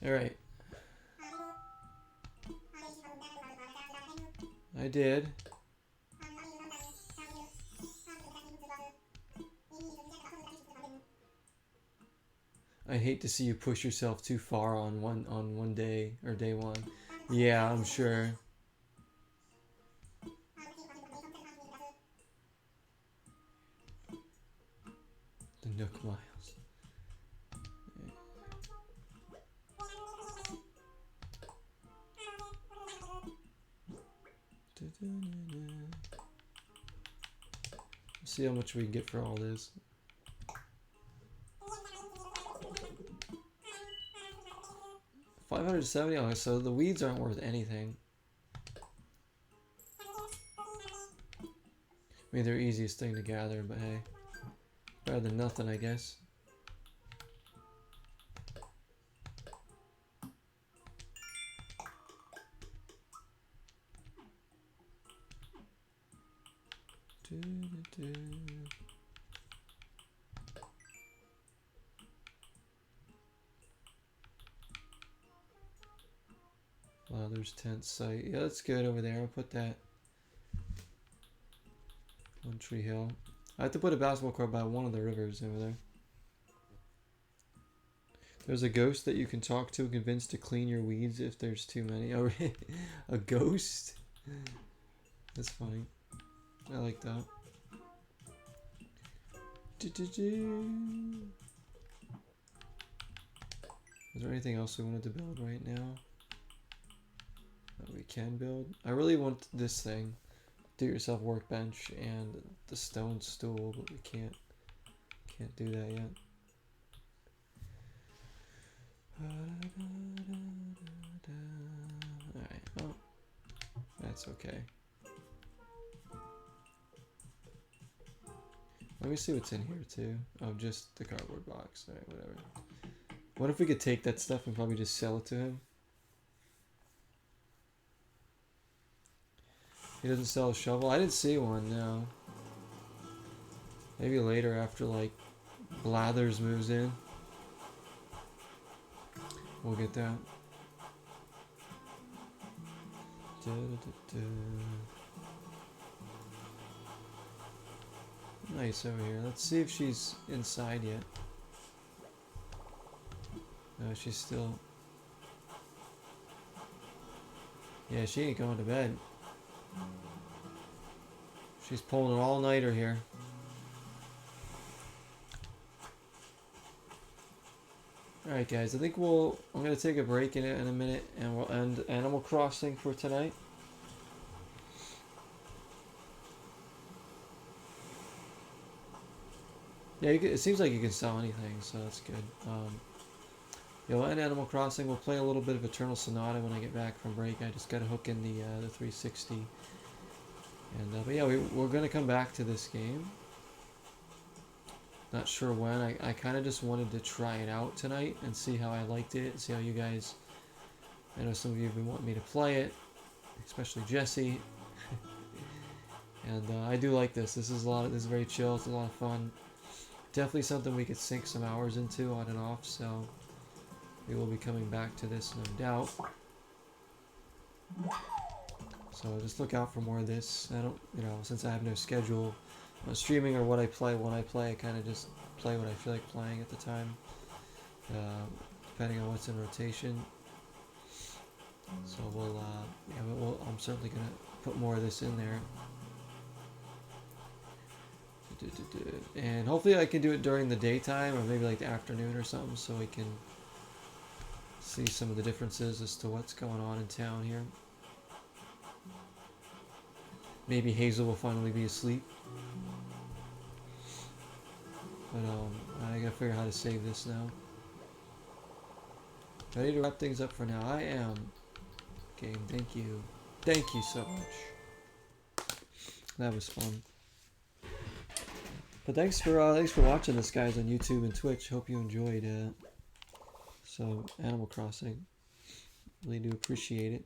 Alright. I did. I hate to see you push yourself too far on one day or day one. Yeah, I'm sure. The Nook Miles. See how much we can get for all this. $570. Oh, so the weeds aren't worth anything. I mean, they're easiest thing to gather, but hey, better than nothing, I guess. Wow, there's tent site. Yeah, that's good over there. I'll put that on Tree Hill. I have to put a basketball court by one of the rivers over there. There's a ghost that you can talk to, convince to clean your weeds if there's too many. Oh, a ghost? That's funny. I like that. Is there anything else we wanted to build right now that we can build? I really want this thing, do-it-yourself workbench, and the stone stool, but we can't do that yet. Alright, well, that's okay. Let me see what's in here too. Oh, just the cardboard box. Alright, whatever. What if we could take that stuff and probably just sell it to him? He doesn't sell a shovel? I didn't see one, no. Maybe later after, like, Blathers moves in. We'll get that. Nice over here. Let's see if she's inside yet. No, she's still... Yeah, she ain't going to bed. She's pulling an all-nighter here. Alright guys, I think I'm gonna take a break in a minute and we'll end Animal Crossing for tonight. Yeah, it seems like you can sell anything, so that's good. Yeah, we'll end Animal Crossing. We'll play a little bit of Eternal Sonata when I get back from break. I just gotta hook in the 360. And but yeah, we're gonna come back to this game. Not sure when. I kind of just wanted to try it out tonight and see how I liked it. See how you guys. I know some of you have been wanting me to play it, especially Jesse. And I do like this. This is very chill. It's a lot of fun. Definitely something we could sink some hours into on and off. So we will be coming back to this, no doubt. So just look out for more of this. I don't, since I have no schedule on streaming or what I play when I play, I kind of just play what I feel like playing at the time, depending on what's in rotation. So I'm certainly gonna put more of this in there, and hopefully I can do it during the daytime or maybe like the afternoon or something, so we can see some of the differences as to what's going on in town here. Maybe Hazel will finally be asleep. But I gotta figure out how to save this now. Ready to wrap things up for now. I am. Game, thank you. Thank you so much. That was fun. But thanks for watching this, guys, on YouTube and Twitch. Hope you enjoyed Animal Crossing. Really do appreciate it.